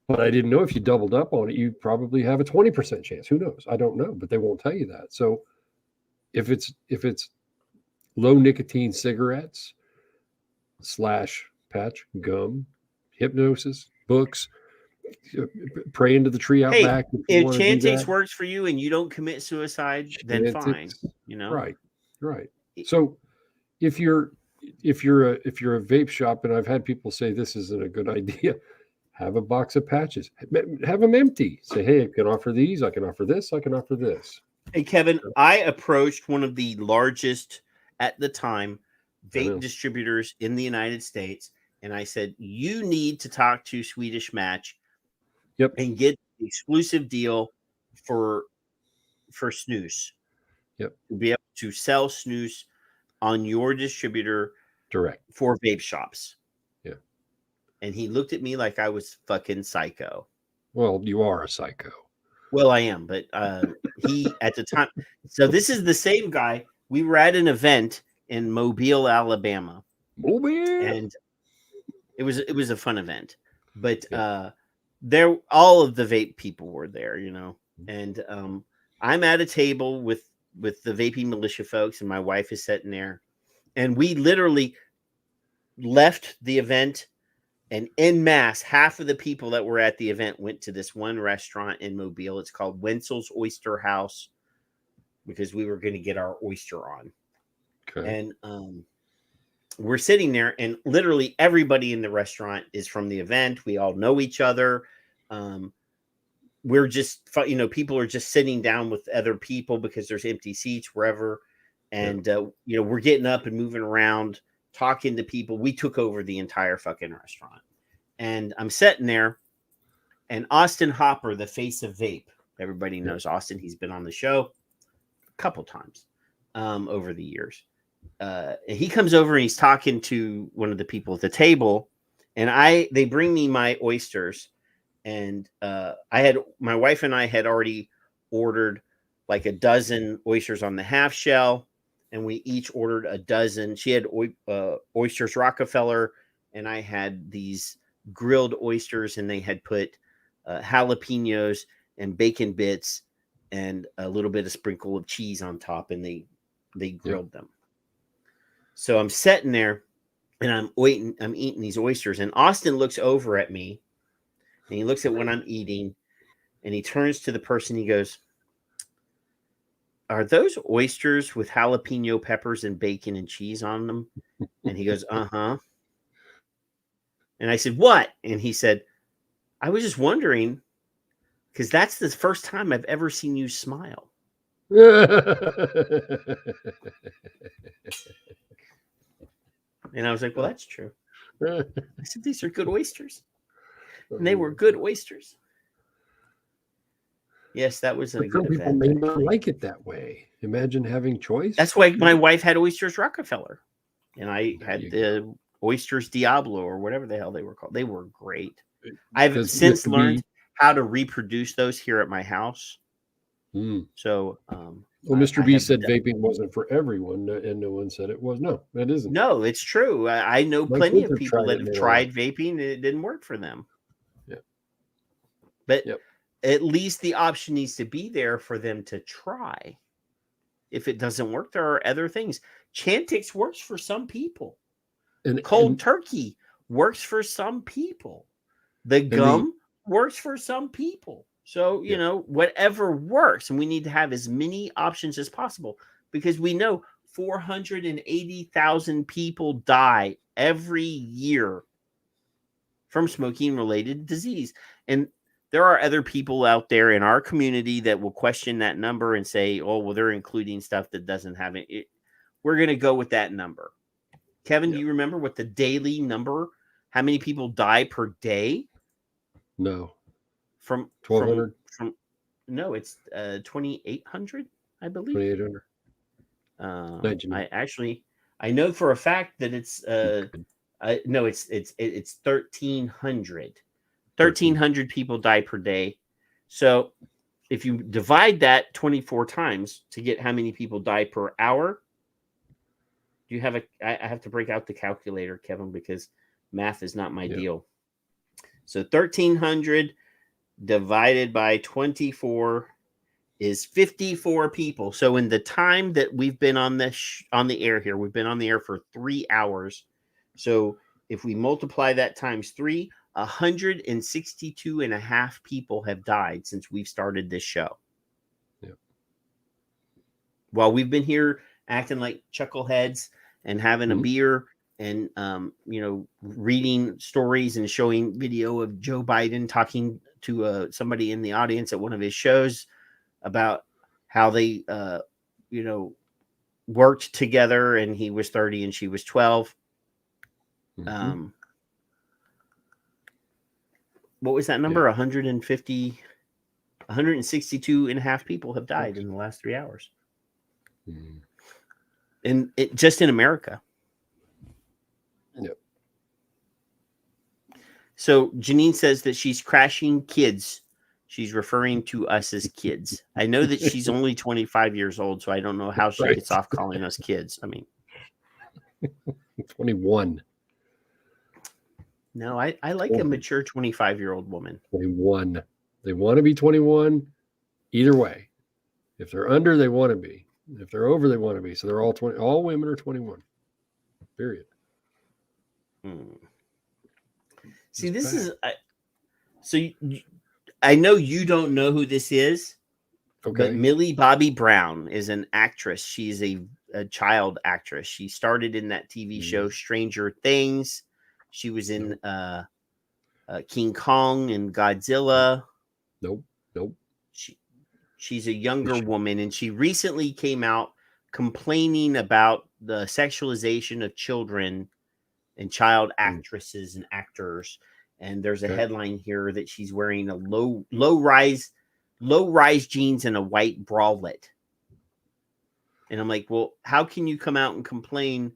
But I didn't know if you doubled up on it, you probably have a 20% chance. Who knows? I don't know, but they won't tell you that. So if it's low nicotine cigarettes / patch, gum, hypnosis, books, pray into the tree out back. If Chantix works for you and you don't commit suicide, then fine. Right. So if you're a vape shop, and I've had people say this isn't a good idea, have a box of patches, have them empty. Say, hey, I can offer these, I can offer this, I can offer this. Hey, Kevin, I approached one of the largest at the time vape distributors in the United States, and I said, you need to talk to Swedish Match and get the exclusive deal for snus. Yep. To be able to sell snus on your distributor direct for vape shops. Yeah. And he looked at me like I was fucking psycho. Well, you are a psycho. Well, I am, but he at the time. So this is the same guy. We were at an event in Mobile, Alabama. And it was a fun event. But there all of the vape people were there, And I'm at a table with the vaping militia folks, and my wife is sitting there. And we literally left the event, and en masse, half of the people that were at the event went to this one restaurant in Mobile. It's called Wenzel's Oyster House, because we were going to get our oyster on. Okay. And we're sitting there, and literally everybody in the restaurant is from the event. We all know each other. We're just, people are just sitting down with other people because there's empty seats wherever. And, we're getting up and moving around, talking to people. We took over the entire fucking restaurant. And I'm sitting there, and Austin Hopper, the face of vape. Everybody knows Austin. He's been on the show a couple times over the years. He comes over and he's talking to one of the people at the table, and they bring me my oysters. And my wife and I had already ordered like a dozen oysters on the half shell, and we each ordered a dozen. She had oysters Rockefeller, and I had these grilled oysters, and they had put jalapenos and bacon bits and a little bit of sprinkle of cheese on top, and they grilled them. So I'm sitting there, and I'm eating these oysters, and Austin looks over at me, and he looks at what I'm eating, and he turns to the person. He goes, "Are those oysters with jalapeno peppers and bacon and cheese on them?" And he goes, "Uh-huh." And I said, "What?" And he said, "I was just wondering, because that's the first time I've ever seen you smile." And I was like, "Well, that's true." I said, "These are good oysters." And they were good oysters. Yes, that was a good event. People may not like it that way. Imagine having choice. That's why my wife had oysters Rockefeller, and I had the oysters Diablo, or whatever the hell they were called. They were great. I've since learned how to reproduce those here at my house. So, well, Mr. B said vaping wasn't for everyone, and no one said it was. No, it isn't. No, it's true. I know plenty of people that have tried vaping, and it didn't work for them. Yeah. But at least the option needs to be there for them to try. If it doesn't work, there are other things. Chantix works for some people. And cold turkey works for some people. The gum works for some people. So, whatever works. And we need to have as many options as possible, because we know 480,000 people die every year from smoking-related disease. And there are other people out there in our community that will question that number and say, "Oh, well, they're including stuff that doesn't have it." We're going to go with that number. Kevin, do you remember what the daily number? How many people die per day? No. From 1,200? No, it's 2,800, I believe. 2,800. I know for a fact that it's no, it's 1,300. 1,300 people die per day. So if you divide that 24 times to get how many people die per hour, do you have I have to break out the calculator, Kevin, because math is not my deal. So 1,300 divided by 24 is 54 people. So in the time that we've been on this on the air here, we've been on the air for 3 hours. So if we multiply that times 3, 162 and a half people have died since we've started this show. Yep. While we've been here acting like chuckleheads and having a beer and reading stories and showing video of Joe Biden talking to somebody in the audience at one of his shows about how they worked together, and he was 30 and she was 12. What was that number? 162 and a half people have died in the last 3 hours. And it just in America. Yep. So Janine says that she's crashing kids. She's referring to us as kids. I know that she's only 25 years old, so I don't know how she gets off calling us kids. I mean, 21. No, I like a mature 25-year-old woman. 21. They want to be 21 either way. If they're under, they want to be. If they're over, they want to be. So they're all 20. All women are 21. Period. See, this is I know you don't know who this is. Okay. But Millie Bobby Brown is an actress. She's a child actress. She started in that TV show Stranger Things. She was in King Kong and Godzilla. Nope. She's a younger woman, and she recently came out complaining about the sexualization of children and child actresses and actors. And there's a headline here that she's wearing a low rise jeans and a white bralette. And I'm like, well, how can you come out and complain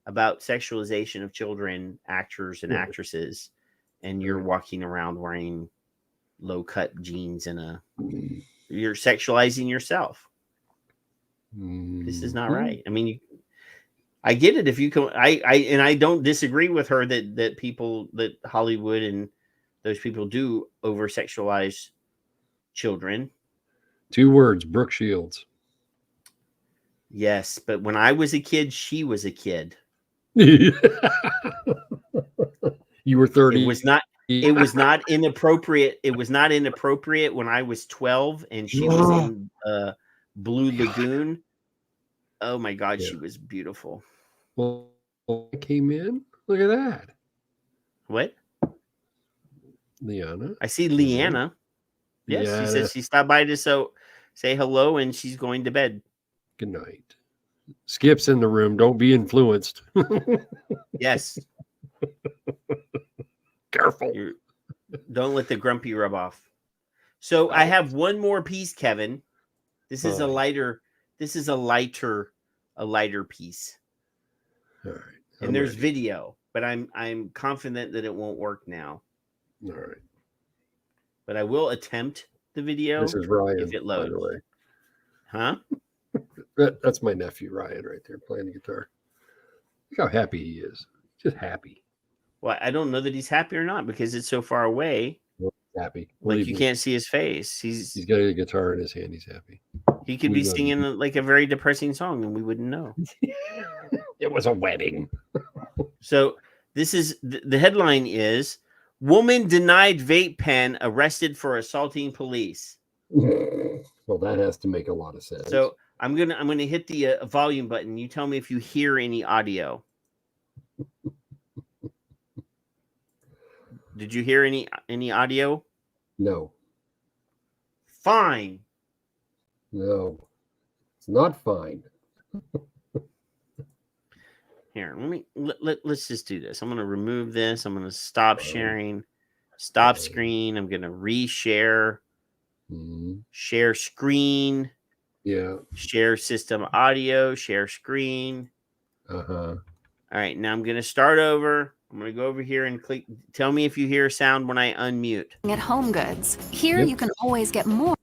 about sexualization of children, actors and actresses, and you're walking around wearing low cut jeans and you're sexualizing yourself? This is not right. I mean, I get it if you can. I don't disagree with her that Hollywood and those people do over sexualize children. 2 words: Brooke Shields. Yes, but when I was a kid, she was a kid. You were 30. It was not inappropriate. It was not inappropriate when I was 12 and she was in Blue Lagoon. Oh my God, she was beautiful. Well, I came in. Look at that. What? Leanna. I see Leanna. Yes, she says she stopped by to say hello and she's going to bed. Good night. Skip's in the room. Don't be influenced. Yes. Careful. Don't let the grumpy rub off. So I have one more piece, Kevin. This is a lighter piece. All right. And there's video, but I'm confident that it won't work now. All right. But I will attempt the video. This is Ryan, if it loads. by the way. Huh? That's my nephew Ryan right there playing the guitar. Look how happy he is. Just happy. Well, I don't know that he's happy or not because it's so far away. Happy. Like you can't see his face. He's got a guitar in his hand. He's happy. He could be singing like a very depressing song and we wouldn't know. It was a wedding. So this is the headline is woman denied vape pen arrested for assaulting police. Well, that has to make a lot of sense. So I'm gonna hit the volume button. You tell me if you hear any audio. Did you hear any audio? No. Fine. No. It's not fine. Here, let's just do this. I'm going to remove this. I'm going to stop sharing, stop screen. I'm going to reshare, share screen. Yeah. Share system audio, share screen. All right, now I'm going to start over. I'm going to go over here and click. Tell me if you hear sound when I unmute. At Home Goods. Here you can always get more.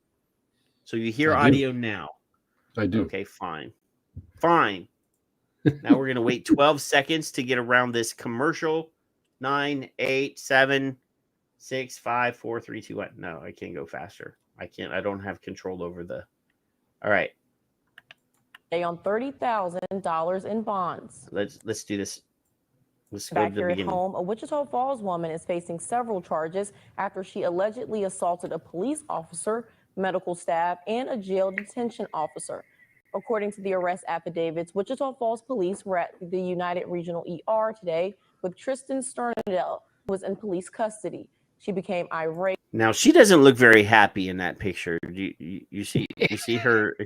So you hear audio now. I do. Okay, fine. Fine. Now we're going to wait 12 seconds to get around this commercial. 9, 8, 7, 6, 5, 4, 3, 2, 1. No, I can't go faster. I can't. I don't have control over the. All right. On $30,000 in bonds. Let's do this. Let's go Back to the here at beginning. home, a Wichita Falls woman is facing several charges after she allegedly assaulted a police officer, medical staff, and a jail detention officer. According to the arrest affidavits, Wichita Falls police were at the United Regional ER today with Tristan Sternadell, who was in police custody. She became irate. Now she doesn't look very happy in that picture. You see her.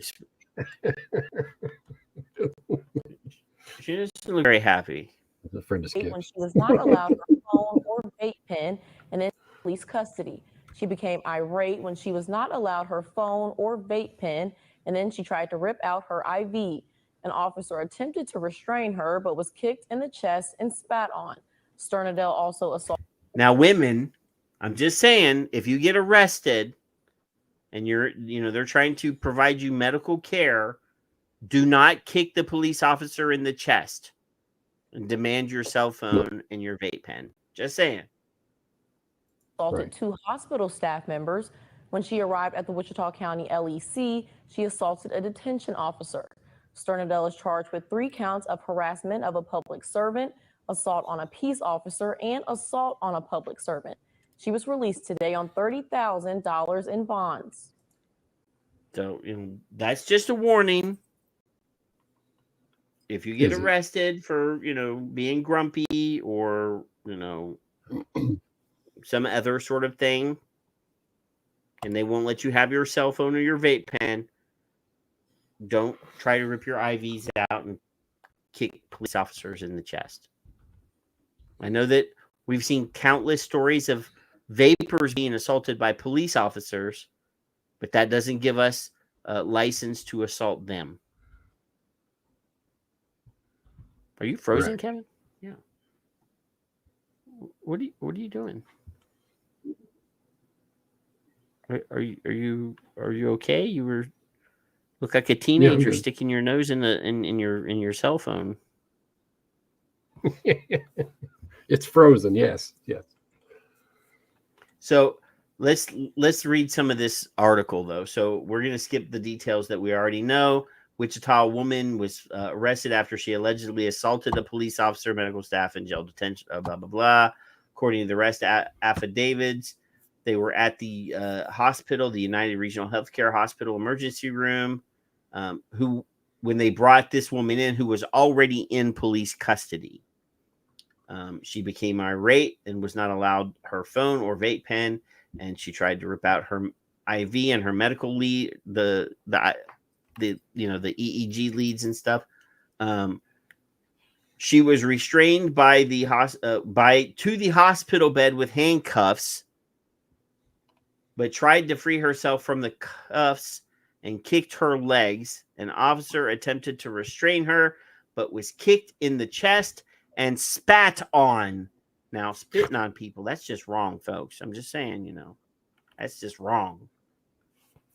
She doesn't look very happy. The friend is when she was not allowed her phone or vape pen and in police custody. She became irate when she was not allowed her phone or vape pen, and then she tried to rip out her IV. An officer attempted to restrain her, but was kicked in the chest and spat on. Sternadell also assaulted. Now, women, I'm just saying, if you get arrested and they're trying to provide you medical care, do not kick the police officer in the chest and demand your cell phone and your vape pen. Just saying. Assaulted 2 hospital staff members. When she arrived at the Wichita County LEC, she assaulted a detention officer. Sternadell is charged with 3 counts of harassment of a public servant, assault on a peace officer, and assault on a public servant. She was released today on $30,000 in bonds. So that's just a warning. If you get arrested for, being grumpy or, some other sort of thing, and they won't let you have your cell phone or your vape pen, don't try to rip your IVs out and kick police officers in the chest. I know that we've seen countless stories of vapers being assaulted by police officers, but that doesn't give us a license to assault them. Are you frozen, Correct. Kevin? Yeah. What are you doing? Are you okay? You look like a teenager sticking your nose in your cell phone. It's frozen. Yes. So let's read some of this article though. So we're gonna skip the details that we already know. Wichita woman was arrested after she allegedly assaulted a police officer, medical staff, and jail detention. Blah blah blah. According to the arrest affidavits, they were at the hospital, the United Regional Healthcare Hospital emergency room. When they brought this woman in, who was already in police custody, she became irate and was not allowed her phone or vape pen, and she tried to rip out her IV and her medical lead, the EEG leads and stuff. She was restrained by the hospital bed with handcuffs, but tried to free herself from the cuffs and kicked her legs. An officer attempted to restrain her, but was kicked in the chest and spat on. Now, spitting on people, that's just wrong, folks. I'm just saying, that's just wrong.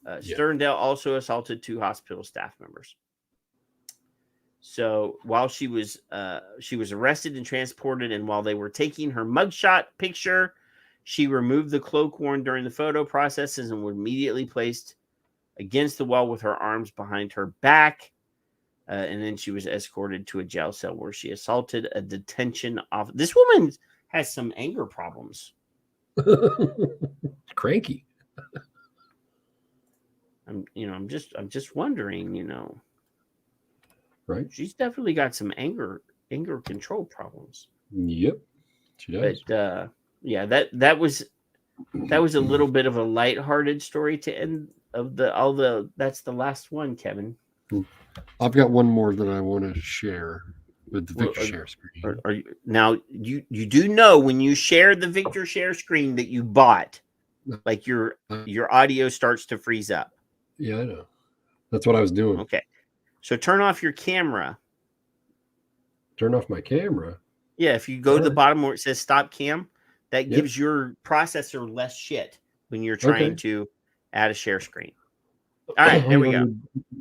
Sterndale also assaulted 2 hospital staff members. So while she was arrested and transported, and while they were taking her mugshot picture, she removed the cloak worn during the photo processes and was immediately placed against the wall with her arms behind her back. And then she was escorted to a jail cell where she assaulted a detention officer. This woman has some anger problems. Cranky. I'm just wondering, Right. She's definitely got some anger control problems. Yep. She does. But that was a little bit of a lighthearted story to end of that's the last one, Kevin. I've got one more that I want to share. with the Victor share screen. Are you, now you do know when you share the Victor share screen that you bought, like your audio starts to freeze up. Yeah, I know. That's what I was doing. Okay, so turn off your camera. Turn off my camera. Yeah, if you go to the bottom where it says stop cam, that gives your processor less shit when you're trying to add a share screen. All right, there we go.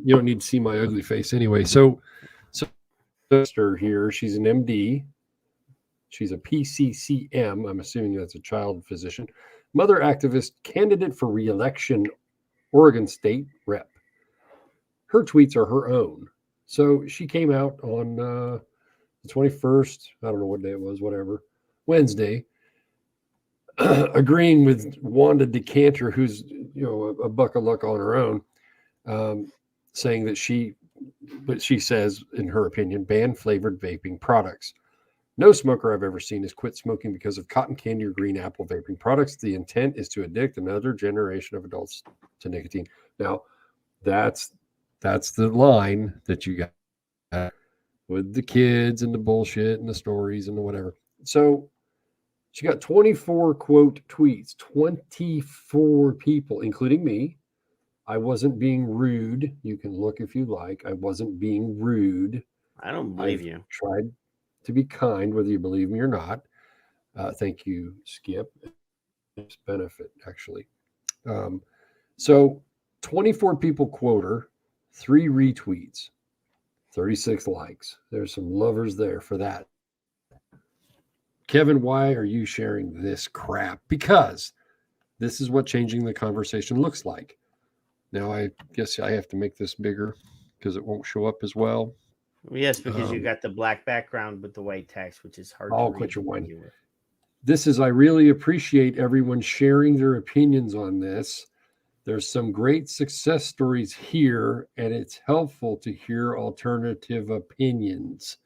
You don't need to see my ugly face anyway. So sister here, she's an MD. She's a PCCM. I'm assuming that's a child physician. Mother activist, candidate for re-election, Oregon State rep. Her tweets are her own. So she came out on the 21st, I don't know what day it was, whatever, Wednesday, agreeing with Wanda Decanter, who's a buck of luck on her own, saying that she says, in her opinion, ban flavored vaping products. No smoker I've ever seen has quit smoking because of cotton candy or green apple vaping products. The intent is to addict another generation of adults to nicotine. Now, that's the line that you got with the kids and the bullshit and the stories and the whatever. So she got 24 quote tweets, 24 people, including me. I wasn't being rude. You can look if you like. I wasn't being rude. I don't believe you. Tried to be kind, whether you believe me or not. Thank you, Skip. It's benefit, actually. So 24 people quote her, 3 retweets, 36 likes. There's some lovers there for that. Kevin, why are you sharing this crap? Because this is what changing the conversation looks like. Now, I guess I have to make this bigger because it won't show up as well. Yes, because you got the black background with the white text, which is hard I'll to read. quit your whining. This is, I really appreciate everyone sharing their opinions on this. There's some great success stories here, and it's helpful to hear alternative opinions.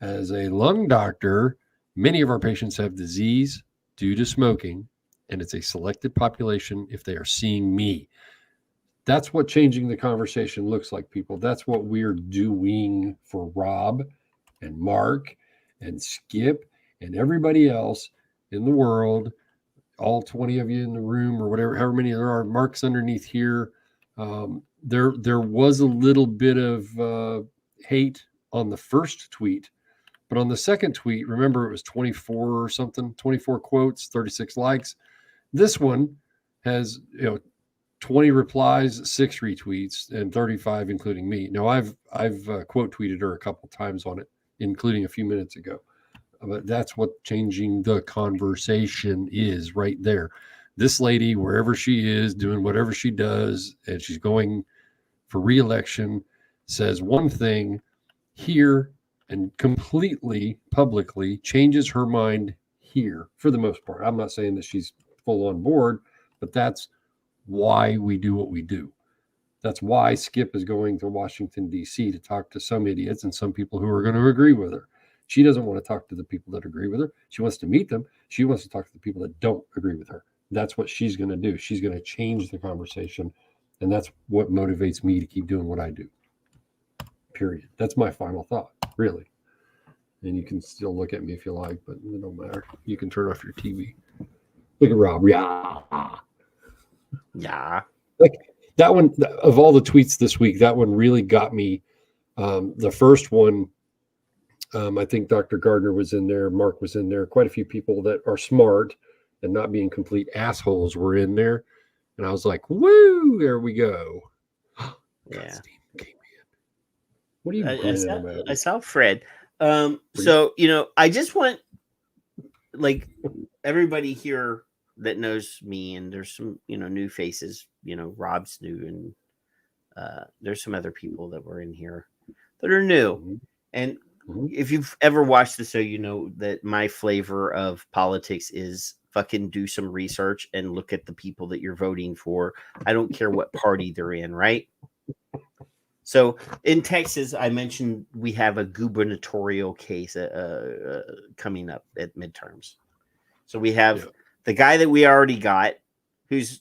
As a lung doctor, many of our patients have disease due to smoking, and it's a selected population if they are seeing me. That's what changing the conversation looks like, people. That's what we're doing for Rob and Mark and Skip and everybody else in the world, all 20 of you in the room or whatever, however many there are. Mark's underneath here. There was a little bit of hate on the first tweet, but on the second tweet, remember it was 24 or something, 24 quotes, 36 likes. This one has, 20 replies, 6 retweets, and 35, including me. Now, I've quote tweeted her a couple times on it, including a few minutes ago. But that's what changing the conversation is right there. This lady, wherever she is, doing whatever she does, and she's going for re-election, says one thing here and completely publicly changes her mind here for the most part. I'm not saying that she's full on board, but that's why we do what we do. That's why Skip is going to Washington, D.C. to talk to some idiots and some people who are going to agree with her. She doesn't want to talk to the people that agree with her. She wants to meet them. She wants to talk to the people that don't agree with her. That's what she's going to do. She's going to change the conversation. And that's what motivates me to keep doing what I do. Period. That's my final thought, really. And you can still look at me if you like, but it don't matter. You can turn off your TV. Look at Rob. Yeah. Like that one, of all the tweets this week, that one really got me. The first one, I think Dr. Gardner was in there. Mark was in there. Quite a few people that are smart and not being complete assholes were in there. And I was like, woo, there we go. Yeah. What are you I saw Fred. So, I just want like everybody here that knows me, and there's some, new faces, Rob's new, and there's some other people that were in here that are new. Mm-hmm. And if you've ever watched the show, you know that my flavor of politics is fucking do some research and look at the people that you're voting for. I don't care what party they're in, right? So in Texas, I mentioned we have a gubernatorial case coming up at midterms. So we have the guy that we already got, who's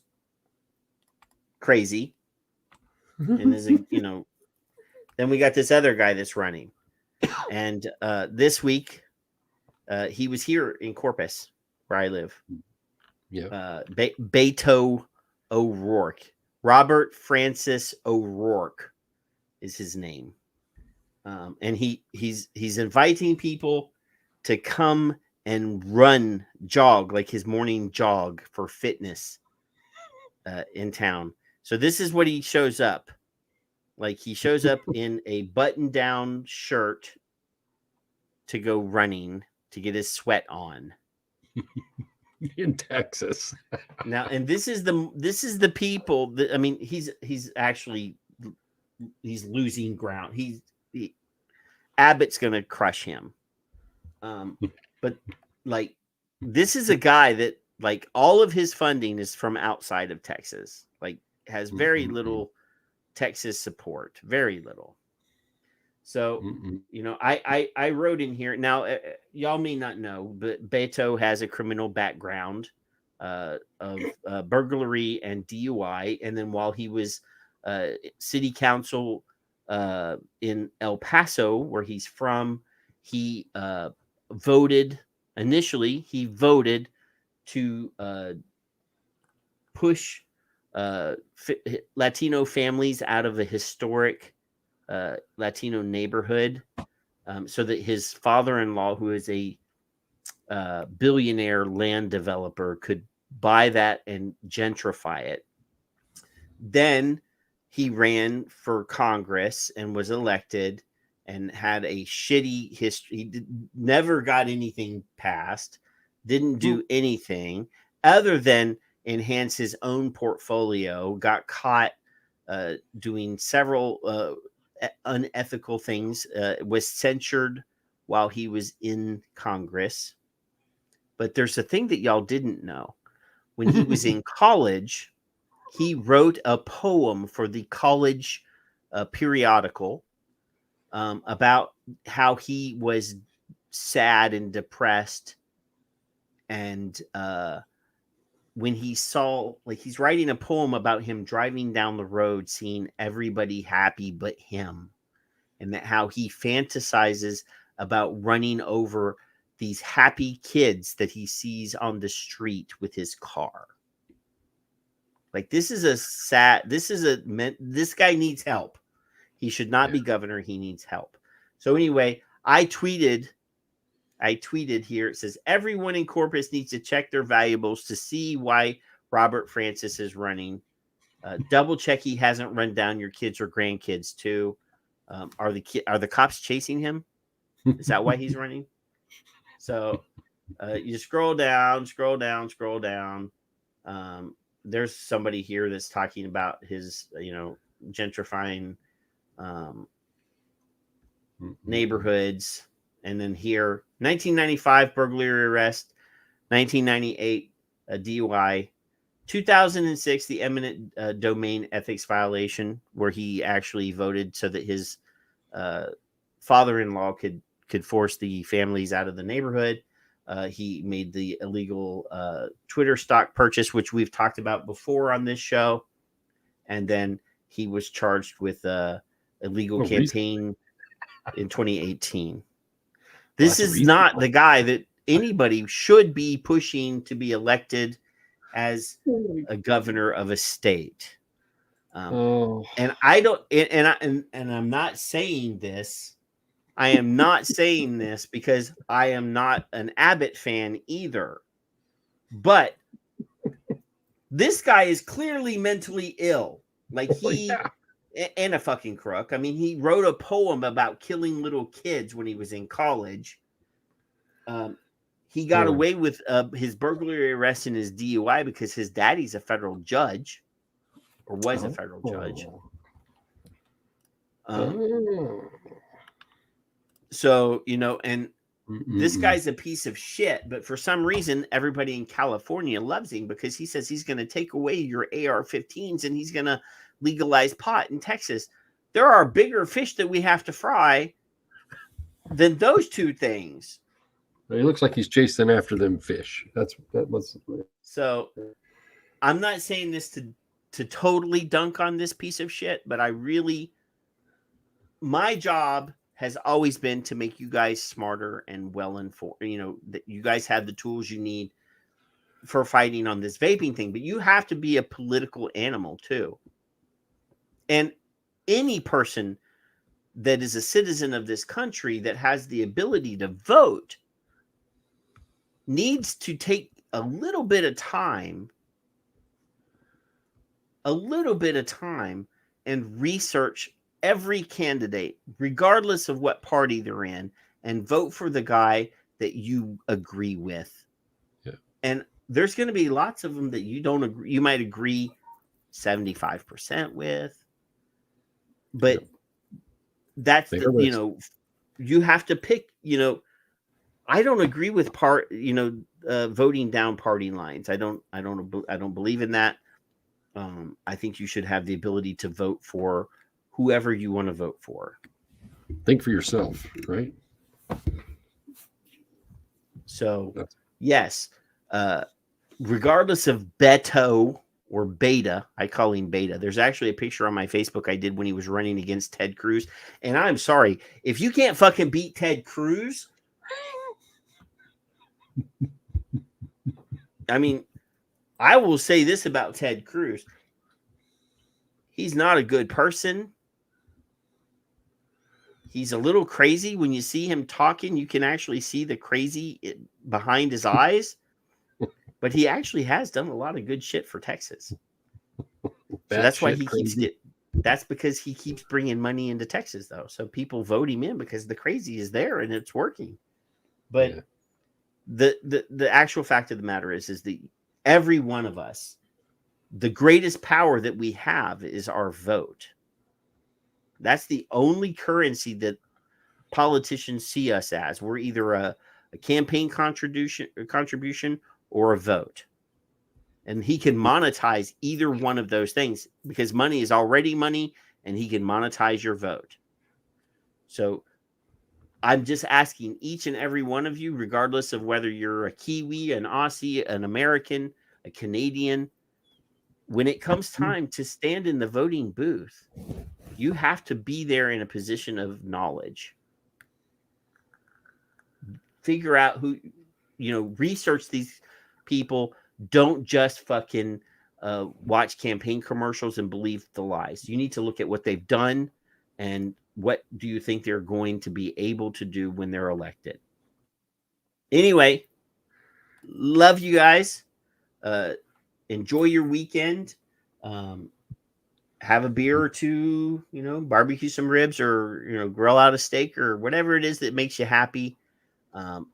crazy, and is then we got this other guy that's running. And this week, he was here in Corpus, where I live. Yeah. Beto O'Rourke. Robert Francis O'Rourke is his name. And he's inviting people to come and jog, like his morning jog for fitness in town. So this is what he shows up. Like he shows up in a button-down shirt to go running to get his sweat on. In Texas. Now, and this is the people that, I mean, he's losing ground. Abbott's gonna crush him. But like, this is a guy that, like, all of his funding is from outside of Texas. Like, has very little Texas support, very little. So, you know, I wrote in here. Now, y'all may not know, but Beto has a criminal background of burglary and DUI. And then while he was city council in El Paso, where he's from, he voted to push Latino families out of a historic Latino neighborhood, so that his father-in-law, who is a billionaire land developer, could buy that and gentrify it. Then he ran for Congress and was elected and had a shitty history. He never got anything passed, didn't do anything other than enhance his own portfolio, got caught doing several unethical things, was censured while he was in Congress. But there's a thing that y'all didn't know. When he was in college, he wrote a poem for the college periodical about how he was sad and depressed. And when he saw, like, he's writing a poem about him driving down the road, seeing everybody happy but him, and that how he fantasizes about running over these happy kids that he sees on the street with his car. Like, this guy needs help. He should not be governor. He needs help. So anyway, I tweeted here. It says, everyone in Corpus needs to check their valuables to see why Robert Francis is running. Double check he hasn't run down your kids or grandkids too. Are the cops chasing him? Is that why he's running? So you scroll down. There's somebody here that's talking about his, gentrifying neighborhoods. And then here, 1995 burglary arrest, 1998 DUI, 2006 the eminent domain ethics violation, where he actually voted so that his father-in-law could force the families out of the neighborhood. He made the illegal Twitter stock purchase, which we've talked about before on this show. And then he was charged with illegal campaign in 2018. This is not the guy that anybody should be pushing to be elected as a governor of a state. And I don't, and I'm not saying this. I am not saying this because I am not an Abbott fan either. But this guy is clearly mentally ill. Like, and a fucking crook. I mean, he wrote a poem about killing little kids when he was in college. He got away with his burglary arrest and his DUI because his daddy's a federal judge, or was a federal judge. So, and this guy's a piece of shit, but for some reason, everybody in California loves him because he says he's going to take away your AR-15s and he's going to legalize pot in Texas. There are bigger fish that we have to fry than those two things. He looks like he's chasing after them fish. So I'm not saying this to totally dunk on this piece of shit, but my job has always been to make you guys smarter and well informed. You know, that you guys have the tools you need for fighting on this vaping thing, but you have to be a political animal too. And any person that is a citizen of this country that has the ability to vote needs to take a little bit of time and research every candidate, regardless of what party they're in, and vote for the guy that you agree with. Yeah. And there's going to be lots of them that you don't agree. You might agree 75% with, but that's the, you know, you have to pick, you know, I don't agree with voting down party lines. I don't believe in that. I think you should have the ability to vote for whoever you want to vote for. Think for yourself, right? So, yes, regardless of Beto or Beta, I call him Beta. There's actually a picture on my Facebook I did when he was running against Ted Cruz. And I'm sorry, if you can't fucking beat Ted Cruz, I mean, I will say this about Ted Cruz. He's not a good person. He's a little crazy. When you see him talking, you can actually see the crazy behind his eyes. But he actually has done a lot of good shit for Texas. So that's why he keeps it. That's because he keeps bringing money into Texas, though. So people vote him in because the crazy is there and it's working. But the actual fact of the matter is that every one of us, the greatest power that we have is our vote. That's the only currency that politicians see us as. We're either a campaign contribution or a vote. And he can monetize either one of those things because money is already money and he can monetize your vote. So I'm just asking each and every one of you, regardless of whether you're a Kiwi, an Aussie, an American, a Canadian, when it comes time to stand in the voting booth, you have to be there in a position of knowledge. Figure out who, research these people. Don't just fucking watch campaign commercials and believe the lies. You need to look at what they've done and what do you think they're going to be able to do when they're elected. Anyway, love you guys. Enjoy your weekend. Have a beer or two, barbecue some ribs or, grill out a steak or whatever it is that makes you happy.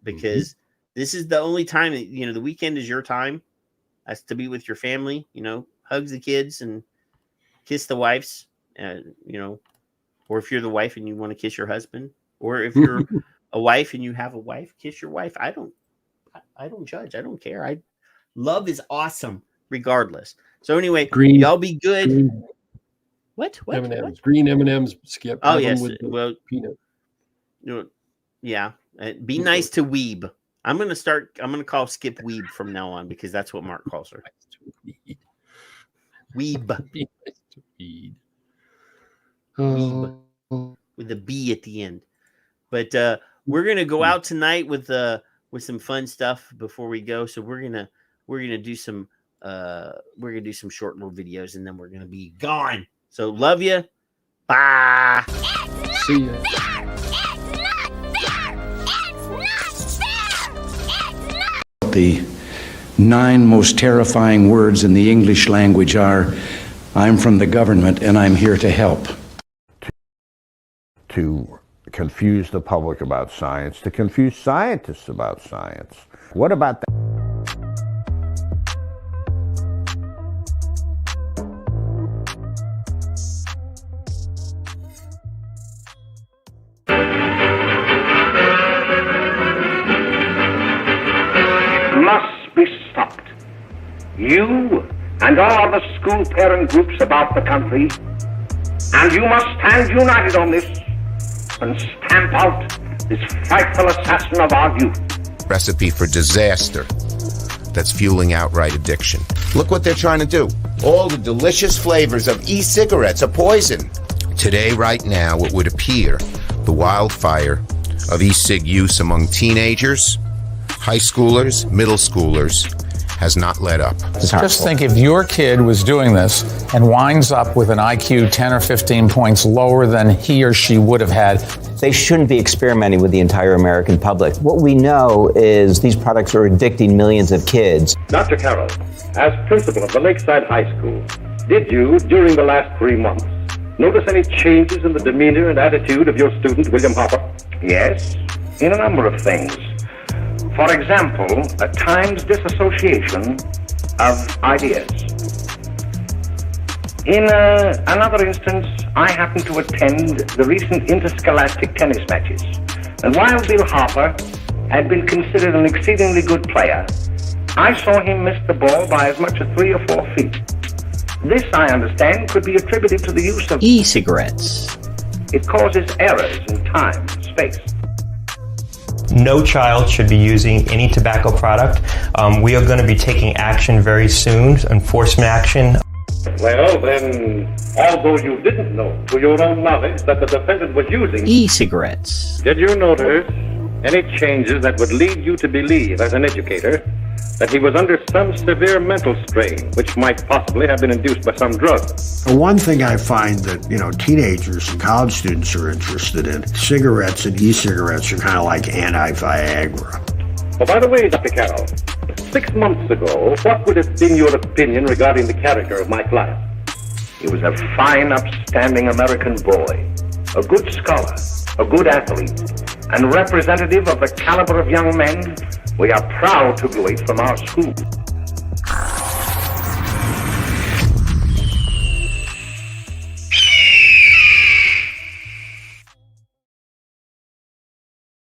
Because this is the only time that, the weekend is your time. That's to be with your family, hug the kids and kiss the wives, or if you're the wife and you want to kiss your husband, or if you're a wife and you have a wife, kiss your wife. I don't judge. I don't care. Love is awesome regardless. So anyway, y'all be good. What? M&Ms, green M&Ms, Skip. Oh yes. Well, peanut. Yeah. Be nice to Weeb. I'm going to call Skip Weeb from now on because that's what Mark calls her. Weeb. Be nice to Weeb. Weeb. With a B at the end. But we're going to go out tonight with some fun stuff before we go. So we're going to do some short little videos and then we're going to be gone. So love you. Bye. See ya. The 9 most terrifying words in the English language are, I'm from the government and I'm here to help. To confuse the public about science, to confuse scientists about science. What about that? Must be stopped. You and all the school parent groups about the country, and you must stand united on this and stamp out this frightful assassin of our youth. Recipe for disaster that's fueling outright addiction. Look what they're trying to do. All the delicious flavors of e-cigarettes are poison. Today, right now, it would appear the wildfire of e-cig use among teenagers, high schoolers, middle schoolers has not let up. Just think if your kid was doing this and winds up with an IQ 10 or 15 points lower than he or she would have had. They shouldn't be experimenting with the entire American public. What we know is these products are addicting millions of kids. Dr. Carroll, as principal of the Lakeside High School, did you, during the last 3 months, notice any changes in the demeanor and attitude of your student, William Hopper? Yes, in a number of things. For example, at times disassociation of ideas. In another instance, I happened to attend the recent interscholastic tennis matches, and while Bill Harper had been considered an exceedingly good player, I saw him miss the ball by as much as 3 or 4 feet. This, I understand, could be attributed to the use of e-cigarettes. It causes errors in time, space. No child should be using any tobacco product. We are going to be taking action very soon, enforcement action. Well, then, although you didn't know to your own knowledge that the defendant was using e-cigarettes, did you notice any changes that would lead you to believe, as an educator, that he was under some severe mental strain, which might possibly have been induced by some drug? One thing I find that, teenagers and college students are interested in, cigarettes and e-cigarettes are kind of like anti-Viagra. Oh, by the way, Dr. Carroll, 6 months ago, what would have been your opinion regarding the character of my client? He was a fine, upstanding American boy, a good scholar, a good athlete, and representative of the caliber of young men we are proud to graduate from our school.